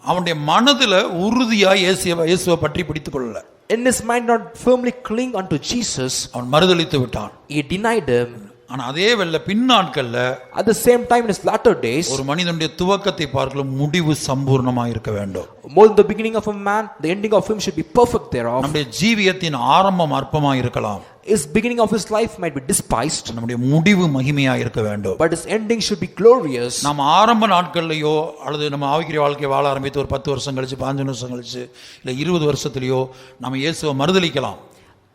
Speaker 1: அவனுடைய மனதுல உறுதியா இயேசுவை பற்றி பிடித்துக் கொள்ளல.
Speaker 2: In his mind not firmly cling unto Jesus.
Speaker 1: அவன் மறுதலித்து விட்டான்.
Speaker 2: He denied him.
Speaker 1: ஆனா அதே வேளை பின்னாட்கள்ல
Speaker 2: At the same time in his latter days,
Speaker 1: ஒரு மனிதனுடைய துவக்கத்தை பார்க்கலாம் முடிவு சம்பூர்ணமாக இருக்க வேண்டும்.
Speaker 2: more than the beginning of a man, the ending of him should be perfect thereof.
Speaker 1: நம்முடைய ஜீவியத்தின் ஆரம்பம் அற்பமாக இருக்கலாம்.
Speaker 2: His beginning of his life might be despised,
Speaker 1: நம்முடைய முடிவு மகிமையா இருக்க வேண்டும்.
Speaker 2: but his ending should be glorious.
Speaker 1: நாம் ஆரம்ப நாட்கள்லயோ அல்லது நம்ம ஆவிக்குரிய வாழ்க்கையை வாழ ஆரம்பித்து ஒரு 10 வருஷம் கழிச்சு 15 வருஷம் கழிச்சு இல்ல 20 வருஷத்துலயோ நம்ம இயேசுவை மறுதலிக்கலாம்.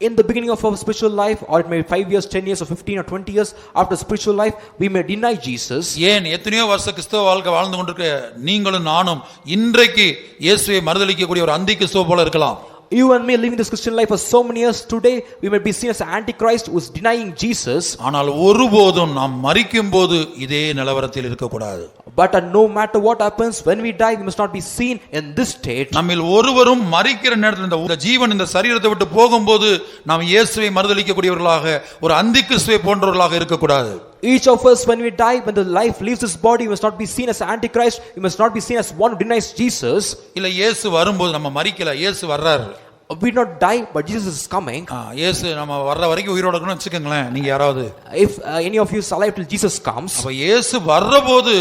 Speaker 2: In the beginning of our spiritual life, or it may be 5 years, 10 years, or 15 or 20 years after spiritual life, we may deny Jesus.
Speaker 1: ஏன் எத்தனையோ வருஷ கிறிஸ்தவ வாழ்க்கை வாழ்ந்து கொண்டிருக்க நீங்களும் நானும் இன்றைக்கு இயேசுவை மறுதலிக்கக்கூடிய ஒரு அந்தி கிறிஸ்தவ போல இருக்கலாம்.
Speaker 2: You and me living this Christian life for so many years, today we may be seen as an antichrist who is denying Jesus.
Speaker 1: ஆனால் ஒருபோதும் நாம் மரிக்கும் போது இதே நிலவரத்தில் இருக்க கூடாது.
Speaker 2: But no matter what happens, when we die, we must not be seen in this state.
Speaker 1: நம்மில் ஒருவரும் மரிக்கிற நேரத்தில் இந்த ஜீவன் இந்த சரீரத்தை விட்டு போகும்போது நாம் இயேசுவை மறுதலிக்கக்கூடியவர்களாக ஒரு அந்தி கிறிஸ்துவை போன்றவர்களாக இருக்கக்கூடாது.
Speaker 2: Each of us, when we die, when the life leaves this body, we must not be seen as antichrist. We must not be seen as one who denies Jesus.
Speaker 1: இல்ல இயேசு வரும்போது நம்ம மரிக்கல, இயேசு வர்றாரு.
Speaker 2: We not die, but Jesus is coming.
Speaker 1: இயேசு நம்ம வர்ற வரைக்கும் உயிரோட இருக்கணும்னு வெச்சுக்கங்களேன். நீங்க யாராவது
Speaker 2: If any of you is alive till Jesus comes,
Speaker 1: அப்ப இயேசு வர்றபோது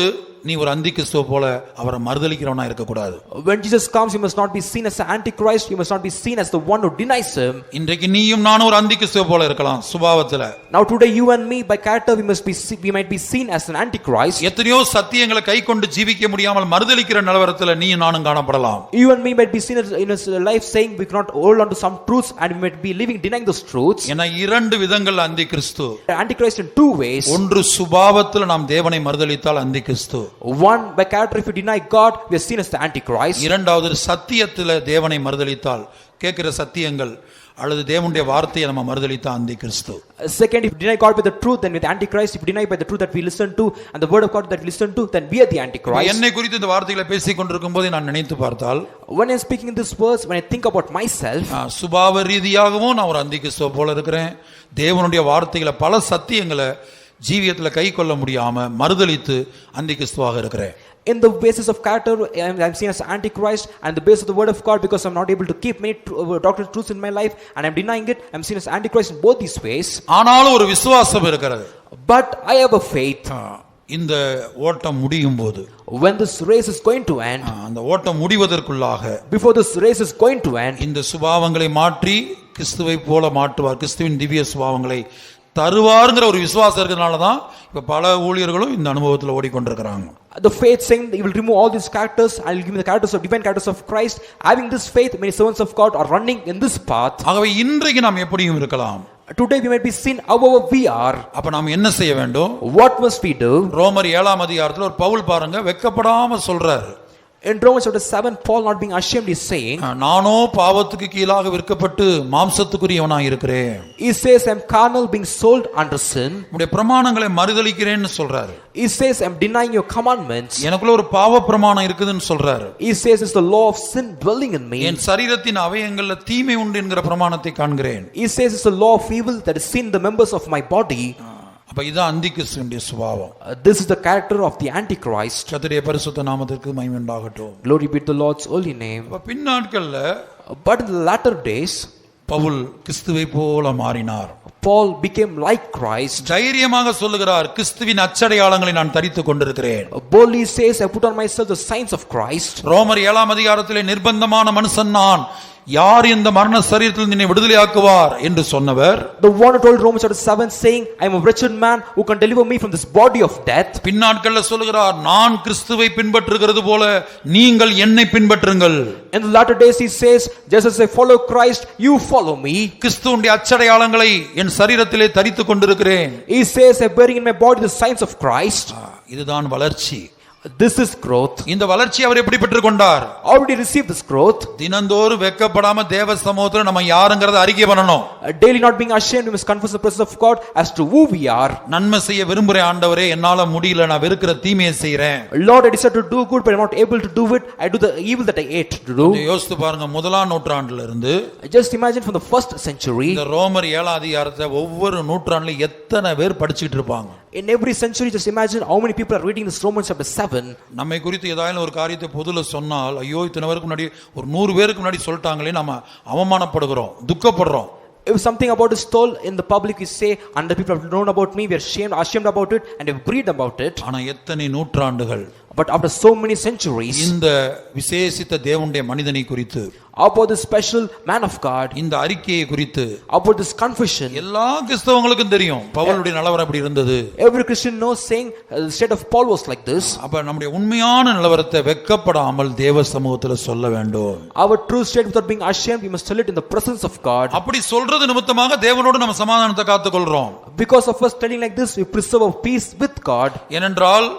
Speaker 1: நீ ஒரு அந்தி கிறிஸ்துவ போல அவரை மறுதலிக்கிறவனா இருக்க கூடாது.
Speaker 2: when Jesus comes, you must not be seen as an antichrist. You must not be seen as the one who denies him.
Speaker 1: இன்றைக்கு நீயும் நானும் ஒரு அந்தி கிறிஸ்துவ போல இருக்கலாம் சுபாவத்துல.
Speaker 2: Now today you and me by character we might be seen as an antichrist.
Speaker 1: எத்தனையோ சத்தியங்களை கைக்கொண்டு ஜீவிக்க முடியாமல் மறுதலிக்கிற நிலவரத்துல நீயும் நானும் காணப்படலாம்.
Speaker 2: You and me might be seen as in a life saying we cannot hold on to some truths, and we might be living denying those truths.
Speaker 1: ஏன்னா இரண்டு விதங்கள் அந்தி கிறிஸ்து.
Speaker 2: Antichrist in two ways.
Speaker 1: ஒன்று சுபாவத்துல நாம் தேவனை மறுதலித்தால் அந்தி கிறிஸ்து.
Speaker 2: One, by character if you deny God, we are seen as the antichrist.
Speaker 1: இரண்டாவது சத்தியத்துல தேவனை மறுதலித்தால் கேட்கிற சத்தியங்கள் அல்லது தேவனுடைய வார்த்தையை நம்ம மறுதலித்தா அந்தி கிறிஸ்து.
Speaker 2: Second, if you deny God by the truth, then with the antichrist. If you deny by the truth that we listen to and the word of God that we listen to, then we are the antichrist.
Speaker 1: என்னை குறித்து இந்த வார்த்தைகளை பேசிக் கொண்டிருக்கும் போது நான் நினைத்து பார்த்தால்,
Speaker 2: when I am speaking in this verse, when I think about myself,
Speaker 1: சுபாவ ரீதியாகவும் நான் ஒரு அந்தி கிறிஸ்துவ போல இருக்கிறேன். தேவனுடைய வார்த்தைகளை பல சத்தியங்களை ஜீவியத்துல கை கொள்ள முடியாம மறுதலித்து அந்தி கிறிஸ்துவாக இருக்கிறேன்.
Speaker 2: In the basis of character, I'm seen as Antichrist, and the basis of the word of God, because I'm not able to keep many doctrinal truths in my life, and I'm denying it, I'm seen as Antichrist in both these ways.
Speaker 1: ஆனாலும் ஒரு விசுவாசம் இருக்கிறது.
Speaker 2: But I have a faith.
Speaker 1: இந்த ஓட்டம் முடியும் போது,
Speaker 2: When this race is going to end,
Speaker 1: அந்த ஓட்டம் முடிவதற்குள்ளாக
Speaker 2: before this race is going to end,
Speaker 1: இந்த சுபாவங்களை மாற்றி கிறிஸ்துவை போல மாற்றுவார், கிறிஸ்துவின் திவ்ய சுபாவங்களை தருவாருங்கிற ஒரு விசுவாசம் இருக்கிறதுனால தான் இப்ப பல ஊழியர்களும் இந்த அனுபவத்தில் ஓடிக்கொண்டிருக்கிறாங்க.
Speaker 2: the faith saying that he will remove all these characters and will give me the characters of divine characters of Christ. Having this faith, many servants of God are running in this path.
Speaker 1: ஆகவே இன்றைக்கு நாம் எப்படியும் இருக்கலாம்.
Speaker 2: Today we might be seen however we are.
Speaker 1: அப்ப நாம் என்ன செய்ய வேண்டும்?
Speaker 2: What must we do?
Speaker 1: ரோமர் 7ஆம் அதிகாரத்தில் ஒரு பவுல் பாருங்க வெட்கப்படாம சொல்றாரு.
Speaker 2: In Romans chapter 7, Paul, not being ashamed, is saying,
Speaker 1: நானோ பாவத்துக்கு கீழாக விற்கப்பட்டு மாம்சத்துக்குரியவனாய் இருக்கிறேன்.
Speaker 2: he says, I'm carnal, being sold under sin.
Speaker 1: உம்முடைய பிரமாணங்களை மறுதலிக்கிறேன்னு சொல்றாரு.
Speaker 2: He says, I'm denying your commandments.
Speaker 1: எனக்குள்ள ஒரு பாவ பிரமாணம் இருக்குதுன்னு சொல்றாரு.
Speaker 2: He says, it's the law of sin dwelling in me.
Speaker 1: என் சரீரத்தின் அவயங்கள்ல தீமை உண்டு என்கிற பிரமாணத்தை காண்கிறேன்.
Speaker 2: He says, it's the law of evil that is seen in the members of my body.
Speaker 1: அப்ப இதான் அந்திகிறிஸ்துவினுடைய சுபாவம்.
Speaker 2: This is the character of the Antichrist.
Speaker 1: கர்த்தருடைய பரிசுத்த நாமத்திற்கு மகிமை உண்டாகட்டும்.
Speaker 2: Glory be to the Lord's holy name.
Speaker 1: அப்ப பின்னாட்கள்ல
Speaker 2: But in the latter days,
Speaker 1: Pavul கிறிஸ்துவை போல மாறினார்.
Speaker 2: Paul became like Christ.
Speaker 1: தைரியமாக சொல்லுகிறார், கிறிஸ்துவின் அச்சடையாளங்களை நான் தரித்துக் கொண்டிருக்கிறேன்.
Speaker 2: Boldly says, I put on myself the signs of Christ.
Speaker 1: ரோமர் 7ஆம் அதிகாரத்திலே நிர்பந்தமான மனுஷன் நான், யார் இந்த மரண சரீரத்தில் நின்னை விடுதலையாக்குவார் என்று சொன்னவர்,
Speaker 2: The one who told Romans chapter 7 saying, I am a wretched man, who can deliver me from this body of death.
Speaker 1: பின்னாட்கள்ல சொல்லுகிறார், நான் கிறிஸ்துவை பின்பற்றுகிறது போல நீங்கள் என்னை பின்பற்றுங்கள்.
Speaker 2: In the latter days he says, just as I follow Christ, you follow me.
Speaker 1: கிறிஸ்துவின் அச்சடையாளங்களை என் சரீரத்திலே தரித்துக் கொண்டிருக்கிறேன்.
Speaker 2: He says, I bearing in my body the signs of Christ.
Speaker 1: இதுதான் வளர்ச்சி.
Speaker 2: This is growth.
Speaker 1: இந்த வளர்ச்சி அவர் எப்படி பெற்றுக் கொண்டார்?
Speaker 2: How did he receive this growth?
Speaker 1: தினந்தோறும் வெட்கப்படாம தேவ சமூகத்துல நம்ம யாருங்கறத அறிக்கை பண்ணணும்.
Speaker 2: Daily not being ashamed, we must confess the presence of God as to who we are.
Speaker 1: நன்மை செய்ய விரும்புறேன் ஆண்டவரே, என்னால முடியல, நான் வெறுக்கிற தீமையை செய்றேன்.
Speaker 2: Lord, I desire to do good, but I am not able to do it. I do the evil that I hate to do.
Speaker 1: யோசித்து பாருங்க, முதலாம் நூற்றாண்டுல இருந்து
Speaker 2: Just imagine from the first century.
Speaker 1: இந்த ரோமர் 7ஆம் அதிகாரத்தை ஒவ்வொரு நூற்றாண்டுல எத்தனை பேர் படிச்சிட்டு இருப்பாங்க.
Speaker 2: In every century, just imagine how many people are reading this Romans chapter 7.
Speaker 1: நம்மை குறித்து ஏதாவது ஒரு காரியத்தை பொதுல சொன்னால், ஐயோ இத்தனை பேருக்கு முன்னாடி ஒரு 100 பேருக்கு முன்னாடி சொல்லிட்டாங்களே, நம்ம அவமானப்படுகிறோம், துக்கப்படுறோம்.
Speaker 2: If something about is told in the public, we say, and the people have known about me, we are ashamed about it, and we have grieved about it.
Speaker 1: ஆனா எத்தனை நூற்றாண்டுகள்,
Speaker 2: But after so many centuries,
Speaker 1: இந்த விசேஷித்த தேவனுடைய மனிதனை குறித்து,
Speaker 2: about this special man of God,
Speaker 1: இந்த அறிக்கையை குறித்து,
Speaker 2: about this confession,
Speaker 1: எல்லா கிறிஸ்தவங்களுக்கும் தெரியும் பவுலுடைய நிலவரம் அப்படி இருந்தது.
Speaker 2: every Christian knows saying the state of Paul was like this.
Speaker 1: அப்ப நம்முடைய உண்மையான நிலவரத்தை வெட்கப்படாமல் தேவ சமூகத்துல சொல்ல வேண்டும்.
Speaker 2: Our true state without being ashamed, we must tell it in the presence of God.
Speaker 1: அப்படி சொல்றது நிமித்தமாக தேவனோடு நம்ம சமாதானத்தை காத்துக்கொள்றோம்.
Speaker 2: Because of us telling like this, we preserve our peace with God.
Speaker 1: ஏனென்றால்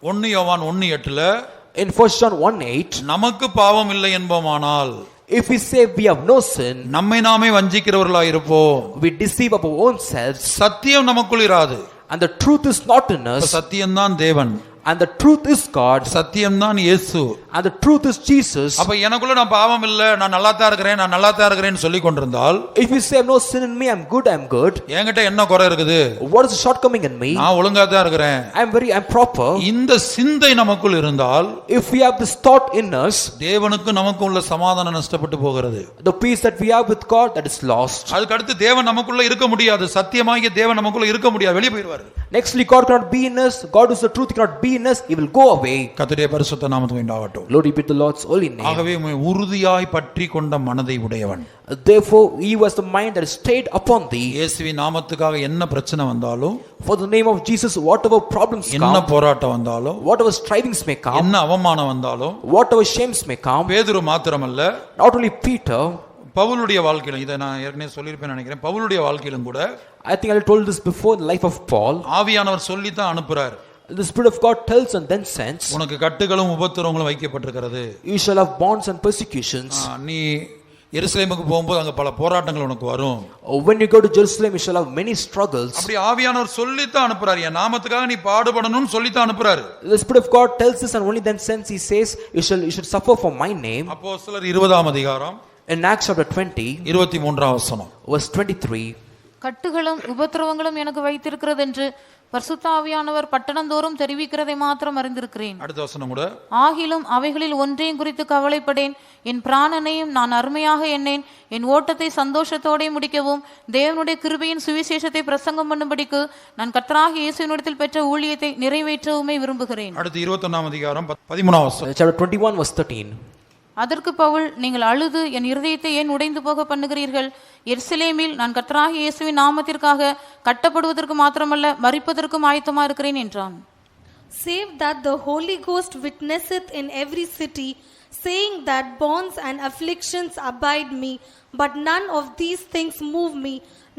Speaker 1: 1 யோவான் 1:8ல
Speaker 2: In 1 John 1:8,
Speaker 1: நமக்கு பாவம் இல்லை என்போமானால்,
Speaker 2: if we say we have no sin,
Speaker 1: நம்மை நாமே வஞ்சிக்கிறவர்களாய் இருப்போம்.
Speaker 2: we deceive our own selves,
Speaker 1: சத்தியம் நமக்குள் இராது.
Speaker 2: and the truth is not in us.
Speaker 1: சத்தியம்தான் தேவன்,
Speaker 2: And the truth is God,
Speaker 1: சத்தியம்தான் இயேசு.
Speaker 2: and the truth is Jesus.
Speaker 1: அப்ப எனக்குள்ள நான் பாவம் இல்ல, நான் நல்லா தான் இருக்கிறேன், நான் நல்லா தான் இருக்கிறேன்னு சொல்லி கொண்டிருந்தால்,
Speaker 2: If you say I have no sin in me, I'm good,
Speaker 1: என்கிட்ட என்ன குறை இருக்குது?
Speaker 2: what is the shortcoming in me?
Speaker 1: நான் ஒழுங்கா தான் இருக்கிறேன்.
Speaker 2: I'm proper.
Speaker 1: இந்த சிந்தை நமக்குள் இருந்தால்,
Speaker 2: If we have this thought in us,
Speaker 1: தேவனுக்கு நமக்கு உள்ள சமாதானம் நஷ்டப்பட்டு போகிறது.
Speaker 2: the peace that we have with God, that is lost.
Speaker 1: அதுக்கு அடுத்து தேவன் நமக்குள்ள இருக்க முடியாது. சத்தியமாகிய தேவன் நமக்குள்ள இருக்க முடியாது, வெளியே போயிடுவார்.
Speaker 2: Nextly, God cannot be in us. God is the truth, cannot be in us. He will go away.
Speaker 1: கர்த்தருடைய பரிசுத்த நாமத்துக்கு உண்டாகட்டும்.
Speaker 2: Glory be to the Lord's holy name.
Speaker 1: ஆகவே உறுதியாய் பற்றி கொண்ட மனதை உடையவன்.
Speaker 2: Therefore, he was the mind that stayed upon thee.
Speaker 1: இயேசுவின் நாமத்துக்காக என்ன பிரச்சனை வந்தாலும்,
Speaker 2: For the name of Jesus, whatever problems
Speaker 1: என்ன
Speaker 2: come,
Speaker 1: போராட்டம் வந்தாலும்,
Speaker 2: whatever strivings may come,
Speaker 1: என்ன அவமானம் வந்தாலும்,
Speaker 2: whatever shames may come,
Speaker 1: பேதுரு மாத்திரமல்ல,
Speaker 2: not only Peter,
Speaker 1: பவுலுடைய வாழ்க்கையிலும், இதை நான் ஏற்கனவே சொல்லியிருப்பேன் நினைக்கிறேன், பவுலுடைய வாழ்க்கையிலும் கூட
Speaker 2: I think I told this before, in the life of Paul,
Speaker 1: ஆவியானவர் சொல்லித்தான் அனுப்புறார்.
Speaker 2: the Spirit of God tells and then sends,
Speaker 1: உனக்கு கட்டுகளும் உபத்திரவங்களும் வைக்கப்பட்டிருக்கிறது.
Speaker 2: you shall have bonds and persecutions.
Speaker 1: நீ எருசலேமுக்கு போகும்போது அங்க பல போராட்டங்கள் உனக்கு வரும்.
Speaker 2: When you go to Jerusalem, you shall have many struggles.
Speaker 1: அப்படி ஆவியானவர் சொல்லித்தான் அனுப்புறாரு. என் நாமத்துக்காக நீ பாடுபடணும்னு சொல்லித்தான் அனுப்புறாரு.
Speaker 2: The Spirit of God tells this and only then sends. He says, you should suffer for my name.
Speaker 1: அப்போஸ்தலர் 20ஆம் அதிகாரம்
Speaker 2: In Acts chapter 20,
Speaker 1: 23ஆம் வசனம்,
Speaker 2: verse 23,
Speaker 3: கட்டுகளும் உபத்திரவங்களும் எனக்கு வைத்திருக்கிறது என்று பரிசுத்த ஆவியானவர் பட்டணந்தோறும் தெரிவிக்கிறதை மாத்திரம் அறிந்திருக்கிறேன்.
Speaker 1: அடுத்த வசனம் கூட,
Speaker 3: ஆகிலும் அவைகளில் ஒன்றையும் குறித்து கவலைப்படேன், என் பிராணனையும் நான் அருமையாக எண்ணேன், என் ஓட்டத்தை சந்தோஷத்தோടെ முடிக்கவும் தேவனுடைய கிருபையின் சுவிசேஷத்தை பிரசங்கம் பண்ணும்படிக்கு நான் கர்த்தராகிய இயேசுவினிடத்தில் பெற்ற ஊழியத்தை நிறைவேற்றவுமே விரும்புகிறேன்.
Speaker 1: அடுத்து 21 அதிகாரம் 13 வசனம்.
Speaker 2: Chapter 21 verse 13.
Speaker 3: அதற்கு பவுல், நீங்கள் அழுது என் இருதயத்தை ஏன் உடைந்து போக பண்ணுகிறீர்கள்? எருசலேமில் நான் கர்த்தராகிய இயேசுவின் நாமத்திற்காக கட்டப்படுவதற்கு மாத்திரமல்ல மரிப்பதற்கும் ஆயத்தமா இருக்கிறேன் என்றான்.
Speaker 4: Save that the Holy Ghost witnesseth in every city, saying that bonds and afflictions abide me, but none of these things move me.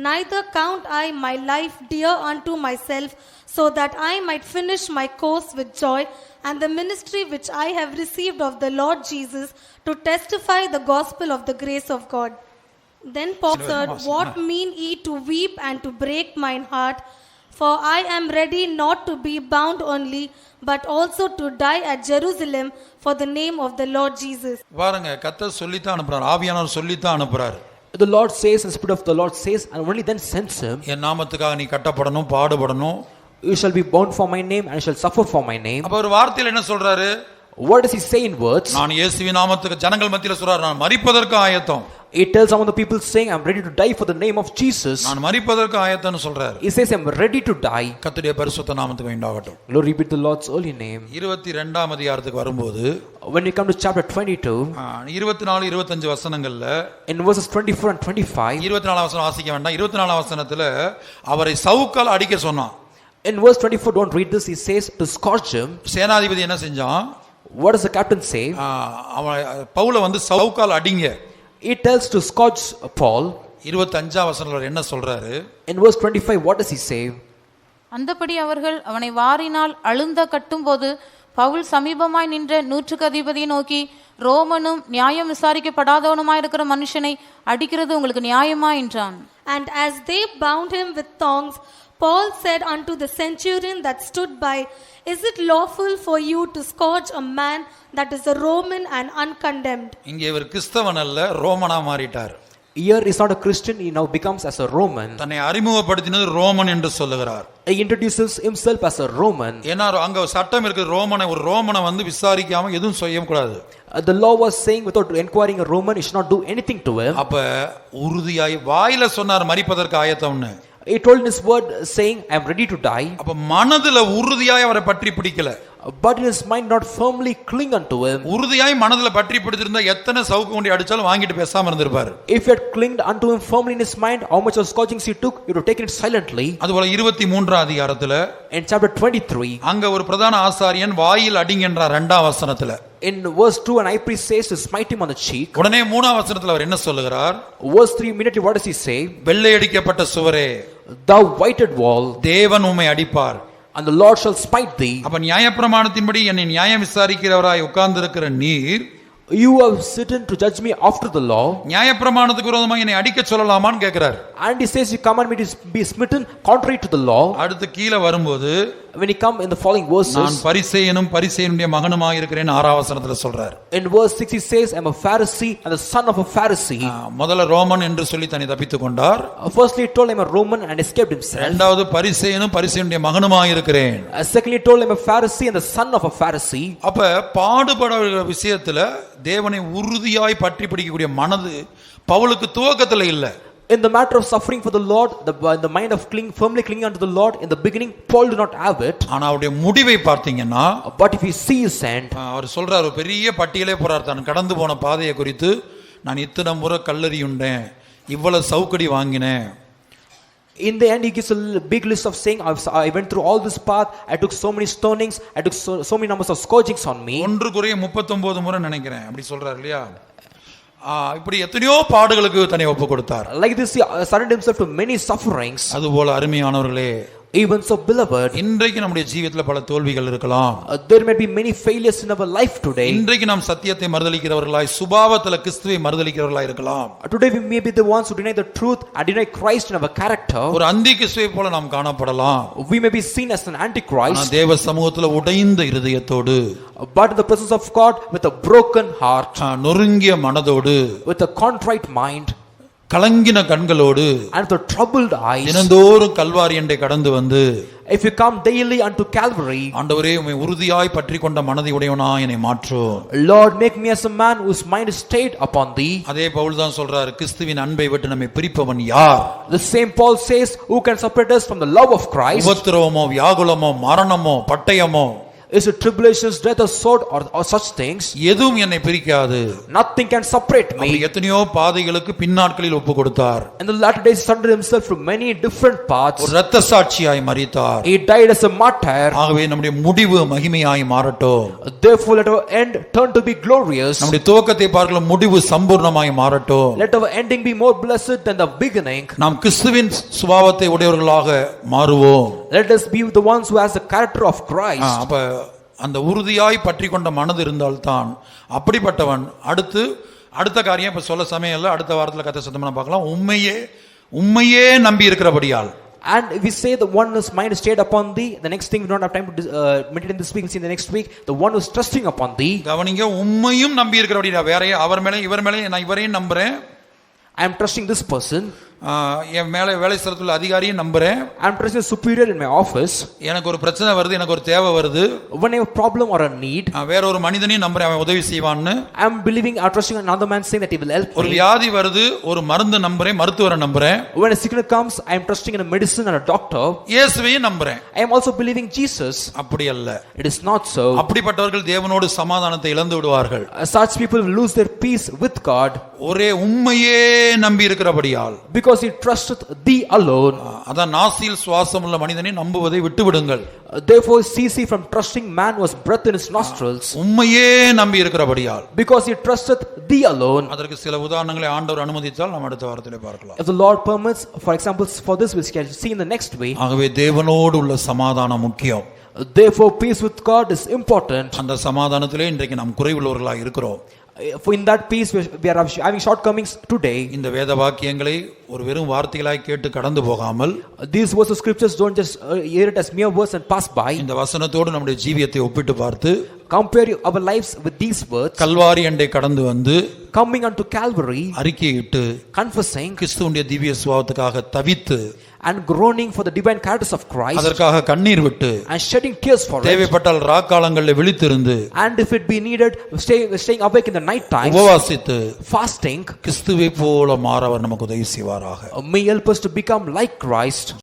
Speaker 4: Neither count I my life dear unto myself, so that I might finish my course with joy, and the ministry which I have received of the Lord Jesus, to testify the gospel of the grace of God. Then Paul said, what mean ye to weep and to break mine heart? For I am ready not to be bound only, but also to die at Jerusalem for the name of the Lord Jesus.
Speaker 1: பாருங்க, கர்த்தர் சொல்லித்தான் அனுப்புறார், ஆவியானவர் சொல்லித்தான் அனுப்புறார்.
Speaker 2: The Lord says, and the Spirit of the Lord says, and only then sends him.
Speaker 1: என் நாமத்துக்காக நீ கட்டப்படணும், பாடுபடணும்.
Speaker 2: You shall be bound for my name and you shall suffer for my name.
Speaker 1: அப்ப ஒரு வார்த்தையில் என்ன சொல்றாரு?
Speaker 2: What does he say in words?
Speaker 1: நான் இயேசுவின் நாமத்துக்கு ஜனங்கள் மத்தியில சொல்றாரு, நான் மரிப்பதற்கு ஆயத்தம்.
Speaker 2: He tells among the people saying, I'm ready to die for the name of Jesus.
Speaker 1: நான் மரிப்பதற்கு ஆயத்தம்னு சொல்றாரு.
Speaker 2: He says, I'm ready to die.
Speaker 1: கர்த்தருடைய பரிசுத்த நாமத்துக்கு உண்டாகட்டும்.
Speaker 2: Glory be to the Lord's holy name.
Speaker 1: 22 அதிகாரத்துக்கு வரும்போது,
Speaker 2: when we come to chapter 22,
Speaker 1: 24 25 வசனங்கள்ல,
Speaker 2: in verses 24 and 25,
Speaker 1: 24 வசனம் வாசிக்க வேண்டாம். 24 வசனத்துல அவரை சவுக்கால் அடிக்க சொன்னான்.
Speaker 2: in verse 24, don't read this. He says to scourge him.
Speaker 1: சேனாதிபதி என்ன செஞ்சான்?
Speaker 2: What does the captain say?
Speaker 1: அவன் பவுல வந்து சவுக்கால் அடிங்க.
Speaker 2: He tells to scourge Paul.
Speaker 1: 25 வசனத்துல என்ன சொல்றாரு?
Speaker 2: In verse 25, what does he say?
Speaker 3: அந்தபடி அவர்கள் அவனை வாரினால் அழுந்த கட்டும்போது பவுல் சமீபமாய் நின்ற நூற்றுக்கு அதிபதியை நோக்கி, ரோமனும் நியாயம் விசாரிக்கப்படாதவனுமாய் இருக்கிற மனுஷனை அடிக்கிறது உங்களுக்கு நியாயமா என்றான்.
Speaker 4: And as they bound him with thongs, Paul said unto the centurion that stood by, is it lawful for you to scourge a man that is a Roman and uncondemned?
Speaker 1: இங்கே இவர் கிறிஸ்தவன் அல்ல, ரோமனா மாறிட்டார்.
Speaker 2: Here is not a Christian, he now becomes as a Roman.
Speaker 1: தன்னை அறிமுகப்படுத்தினது Roman என்று சொல்லுகிறார்.
Speaker 2: He introduces himself as a Roman.
Speaker 1: ஏன்னா அங்க சட்டம் இருக்கு, ஒரு ரோமனை வந்து விசாரிக்காம எதுவும் செய்ய கூடாது.
Speaker 2: The law was saying without inquiring a Roman, he should not do anything to him.
Speaker 1: அப்ப உறுதியாய் வாயில சொன்னார் மரிப்பதற்கு ஆயத்தம்னு.
Speaker 2: He told in his word saying, I am ready to die.
Speaker 1: அப்ப மனதுல உறுதியாய் அவரை பற்றி பிடிக்கல.
Speaker 2: But in his mind not firmly cling unto him.
Speaker 1: உறுதியாய் மனதுல பற்றி பிடிச்சிருந்தா எத்தனை சவுக்கு கொண்டு அடிச்சாலும் வாங்கிட்டு பேசாம இருந்திருப்பாரு.
Speaker 2: If he had clinged unto him firmly in his mind, how much of scourgings he took, he would have taken it silently.
Speaker 1: அதுபோல 23 அதிகாரத்துல,
Speaker 2: in chapter 23,
Speaker 1: அங்க ஒரு பிரதான ஆசாரியன் வாயில் அடிங்கன்றார் 2ஆம் வசனத்துல.
Speaker 2: in verse 2, an high priest says to smite him on the cheek.
Speaker 1: உடனே 3ஆம் வசனத்துல அவர் என்ன சொல்லுகிறார்?
Speaker 2: Verse 3, immediately what does he say?
Speaker 1: வெள்ளை அடிக்கப்பட்ட சுவரே,
Speaker 2: thou whited wall,
Speaker 1: தேவன் உம்மை அடிப்பார்,
Speaker 2: and the Lord shall smite thee.
Speaker 1: அப்ப நியாயப்பிரமாணத்தின்படி என்னை நியாயம் விசாரிக்கிறவராய் உட்கார்ந்திருக்கிற நீர்,
Speaker 2: you have sitten to judge me after the law.
Speaker 1: நியாயப்பிரமாணத்துக்கு விரோதமாக என்னை அடிக்க சொல்லலாமான்னு கேட்கிறார்.
Speaker 2: And he says, you command me to be smitten contrary to the law.
Speaker 1: அடுத்து கீழே வரும்போது,
Speaker 2: when he come in the following verses,
Speaker 1: நான் பரிசேயனுடைய மகனுமாக இருக்கிறேன் 6ஆம் வசனத்துல சொல்றார்.
Speaker 2: in verse 6 he says, I am a Pharisee and the son of a Pharisee.
Speaker 1: முதல்ல Roman என்று சொல்லி தன்னை தப்பித்துக் கொண்டார்.
Speaker 2: Firstly he told him a Roman and escaped himself.
Speaker 1: இரண்டாவது பரிசேயனுடைய மகனுமாக இருக்கிறேன்.
Speaker 2: Secondly he told him a Pharisee and the son of a Pharisee.
Speaker 1: அப்ப பாடுபடுற விஷயத்துல தேவனை உறுதியாய் பற்றி பிடிக்கக்கூடிய மனது பவுலுக்கு துவக்கத்துல இல்ல.
Speaker 2: In the matter of suffering for the Lord, the mind of firmly clinging unto the Lord, in the beginning Paul did not have it.
Speaker 1: ஆனா அவருடைய முடிவை பார்த்தீங்கன்னா,
Speaker 2: but if you see his end,
Speaker 1: அவர் சொல்றார், ஒரு பெரிய பட்டியலே போறார், தான் கடந்து போன பாதையை குறித்து. நான் இத்தனை முறை கல்லறியுண்டேன், இவ்வளவு சவுக்கடி வாங்கினேன்.
Speaker 2: In the end he gives a big list of saying, I went through all this path, I took so many stonings, I took so many numbers of scourgings on me.
Speaker 1: 39 முறை நினைக்கிறேன் அப்படி சொல்றார் இல்லையா? இப்படி எத்தனையோ பாடுகளுக்கு தன்னை ஒப்பு கொடுத்தார்.
Speaker 2: Like this he surrendered himself to many sufferings.
Speaker 1: அதுபோல அருமையானவர்களே,
Speaker 2: even so beloved,
Speaker 1: இன்றைக்கு நம்முடைய ஜீவிதத்துல பல தோல்விகள் இருக்கலாம்.
Speaker 2: There may be many failures in our life today.
Speaker 1: இன்றைக்கு நாம் சத்தியத்தை மறுதலிக்கிறவர்களாய், சுபாவத்துல கிறிஸ்துவை மறுதலிக்கிறவர்களாய் இருக்கலாம்.
Speaker 2: Today we may be the ones who deny the truth and deny Christ in our character.
Speaker 1: ஒரு அந்தி கிறிஸ்துவை போல நாம் காணப்படலாம்.
Speaker 2: We may be seen as an antichrist.
Speaker 1: ஆனா தேவ சமூகத்துல உடைந்த இருதயத்தோடு,
Speaker 2: but in the presence of God with a broken heart,
Speaker 1: நொறுங்கிய மனதோடு,
Speaker 2: with a contrite mind,
Speaker 1: கலங்கின கண்களோடு
Speaker 2: and with troubled eyes,
Speaker 1: தினந்தோறும் கல்வாரி அண்டை கடந்து வந்து,
Speaker 2: if you come daily unto Calvary,
Speaker 1: ஆண்டவரே உம்மை உறுதியாய் பற்றி கொண்ட மனதை உடையவனா என்னை மாற்றும்.
Speaker 2: Lord, make me as a man whose mind is stayed upon thee.
Speaker 1: அதே பவுல் தான் சொல்றாரு, கிறிஸ்துவின் அன்பை விட்டு நம்மை பிரிப்பவன் யார்?
Speaker 2: The same Paul says, who can separate us from the love of Christ?
Speaker 1: உபத்திரவமோ, வியாகுலமோ, மரணமோ, பட்டயமோ,
Speaker 2: Is it tribulations, death, or sword, or such things?
Speaker 1: எதுவும் என்னை பிரிக்காது.
Speaker 2: Nothing can separate
Speaker 1: அப்படி
Speaker 2: me.
Speaker 1: எத்தனையோ பாதைகளுக்கு பின்னாட்களில் ஒப்பு கொடுத்தார்.
Speaker 2: In the latter days, he surrendered himself to many different paths.
Speaker 1: ஒரு இரத்த சாட்சியாய் மரித்தார்.
Speaker 2: He died as a martyr.
Speaker 1: ஆகவே நம்முடைய முடிவு மகிமையாய் மாறட்டும்.
Speaker 2: Therefore, let our end turn to be glorious.
Speaker 1: நம்முடைய துவக்கத்தை பார்க்கலாம், முடிவு சம்பூர்ணமாய் மாறட்டும்.
Speaker 2: Let our ending be more blessed than the beginning.
Speaker 1: நாம் கிறிஸ்துவின் சுபாவத்தை உடையவர்களாக மாறுவோம்.
Speaker 2: Let us be the ones who has the character of Christ.
Speaker 1: அப்ப அந்த உறுதியாய் பற்றி கொண்ட மனது இருந்தால்தான் அப்படிப்பட்டவன் அடுத்த காரியம் இப்ப சொல்ல சமயம் இல்லை, அடுத்த வாரத்தில் கத்த சத்தமா பார்க்கலாம். உண்மையே நம்பி இருக்கிறபடியால்.
Speaker 2: And if we say the one whose mind is stayed upon thee, the next thing we don't have time to meditate in this week, see in the next week, the one who is trusting upon thee.
Speaker 1: கவனிங்க, உண்மையும் நம்பி இருக்கிறபடியா. வேற அவர் மேலே இவர் மேலே நான் இவரையும் நம்புறேன்.
Speaker 2: I am trusting this person.
Speaker 1: என் மேலே வேலை ஸ்தலத்தில் அதிகாரியும் நம்புறேன்.
Speaker 2: I am trusting superior in my office.
Speaker 1: எனக்கு ஒரு பிரச்சனை வருது, எனக்கு ஒரு தேவை வருது,
Speaker 2: when I have a problem or a need,
Speaker 1: வேற ஒரு மனிதனையும் நம்புறேன், அவன் உதவி செய்வான்னு.
Speaker 2: I am believing or trusting another man saying that he will help
Speaker 1: ஒரு
Speaker 2: me.
Speaker 1: வியாதி வருது, ஒரு மருந்து நம்புறேன், மருத்துவரை நம்புறேன்.
Speaker 2: When a sickness comes, I am trusting in a medicine and a doctor.
Speaker 1: இயேசுவையும் நம்புறேன்.
Speaker 2: I am also believing Jesus.
Speaker 1: அப்படி அல்ல.
Speaker 2: It is not so.
Speaker 1: அப்படிப்பட்டவர்கள் தேவனோடு சமாதானத்தை இழந்து விடுவார்கள்.
Speaker 2: Such people will lose their peace with God.
Speaker 1: ஒரே உண்மையே நம்பி இருக்கிறபடியால்.
Speaker 2: Because he trusteth thee alone.
Speaker 1: அதான் நாசியில் சுவாசம் உள்ள மனிதனை நம்புவதை விட்டு விடுங்கள்.
Speaker 2: Therefore cease ye from trusting man who has breath in his nostrils.
Speaker 1: உண்மையே நம்பி இருக்கிறபடியால்.
Speaker 2: Because he trusteth thee alone.
Speaker 1: அதற்கு சில உதாரணங்களை ஆண்டவர் அனுமதித்தால் நாம் அடுத்த வாரத்திலே பார்க்கலாம்.
Speaker 2: If the Lord permits, for example, for this we can see in the next week.
Speaker 1: ஆகவே தேவனோடு உள்ள சமாதானம் முக்கியம்.
Speaker 2: Therefore peace with God is important.
Speaker 1: அந்த சமாதானத்திலே இன்றைக்கு நாம் குறைவுள்ளவர்களாக இருக்கிறோம்.
Speaker 2: For in that peace we are having shortcomings today.
Speaker 1: இந்த வேத வாக்கியங்களை ஒரு வெறும் வார்த்தைகளாய் கேட்டு கடந்து போகாமல்,
Speaker 2: These verses of scriptures don't just hear it as mere words and pass by.
Speaker 1: இந்த வசனத்தோடு நம்முடைய ஜீவியத்தை ஒப்பிட்டு பார்த்து,
Speaker 2: Compare our lives with these words.
Speaker 1: Kalvari அண்டை கடந்து வந்து
Speaker 2: Coming unto Calvary,
Speaker 1: அறிக்கையிட்டு
Speaker 2: confessing
Speaker 1: கிறிஸ்துவுடைய திவ்ய சுபாவத்துக்காக தவித்து,
Speaker 2: and groaning for the divine characters of Christ,
Speaker 1: அதற்காக கண்ணீர் விட்டு,
Speaker 2: and shedding tears for it,
Speaker 1: தேவைப்பட்டால் ராக்காலங்களில் விழித்திருந்து,
Speaker 2: and if it be needed staying awake in the night time,
Speaker 1: உபவாசித்து,
Speaker 2: fasting,
Speaker 1: கிறிஸ்துவை போல மாற அவர் நமக்கு உதவி செய்வாராக.
Speaker 2: may help us to become like Christ.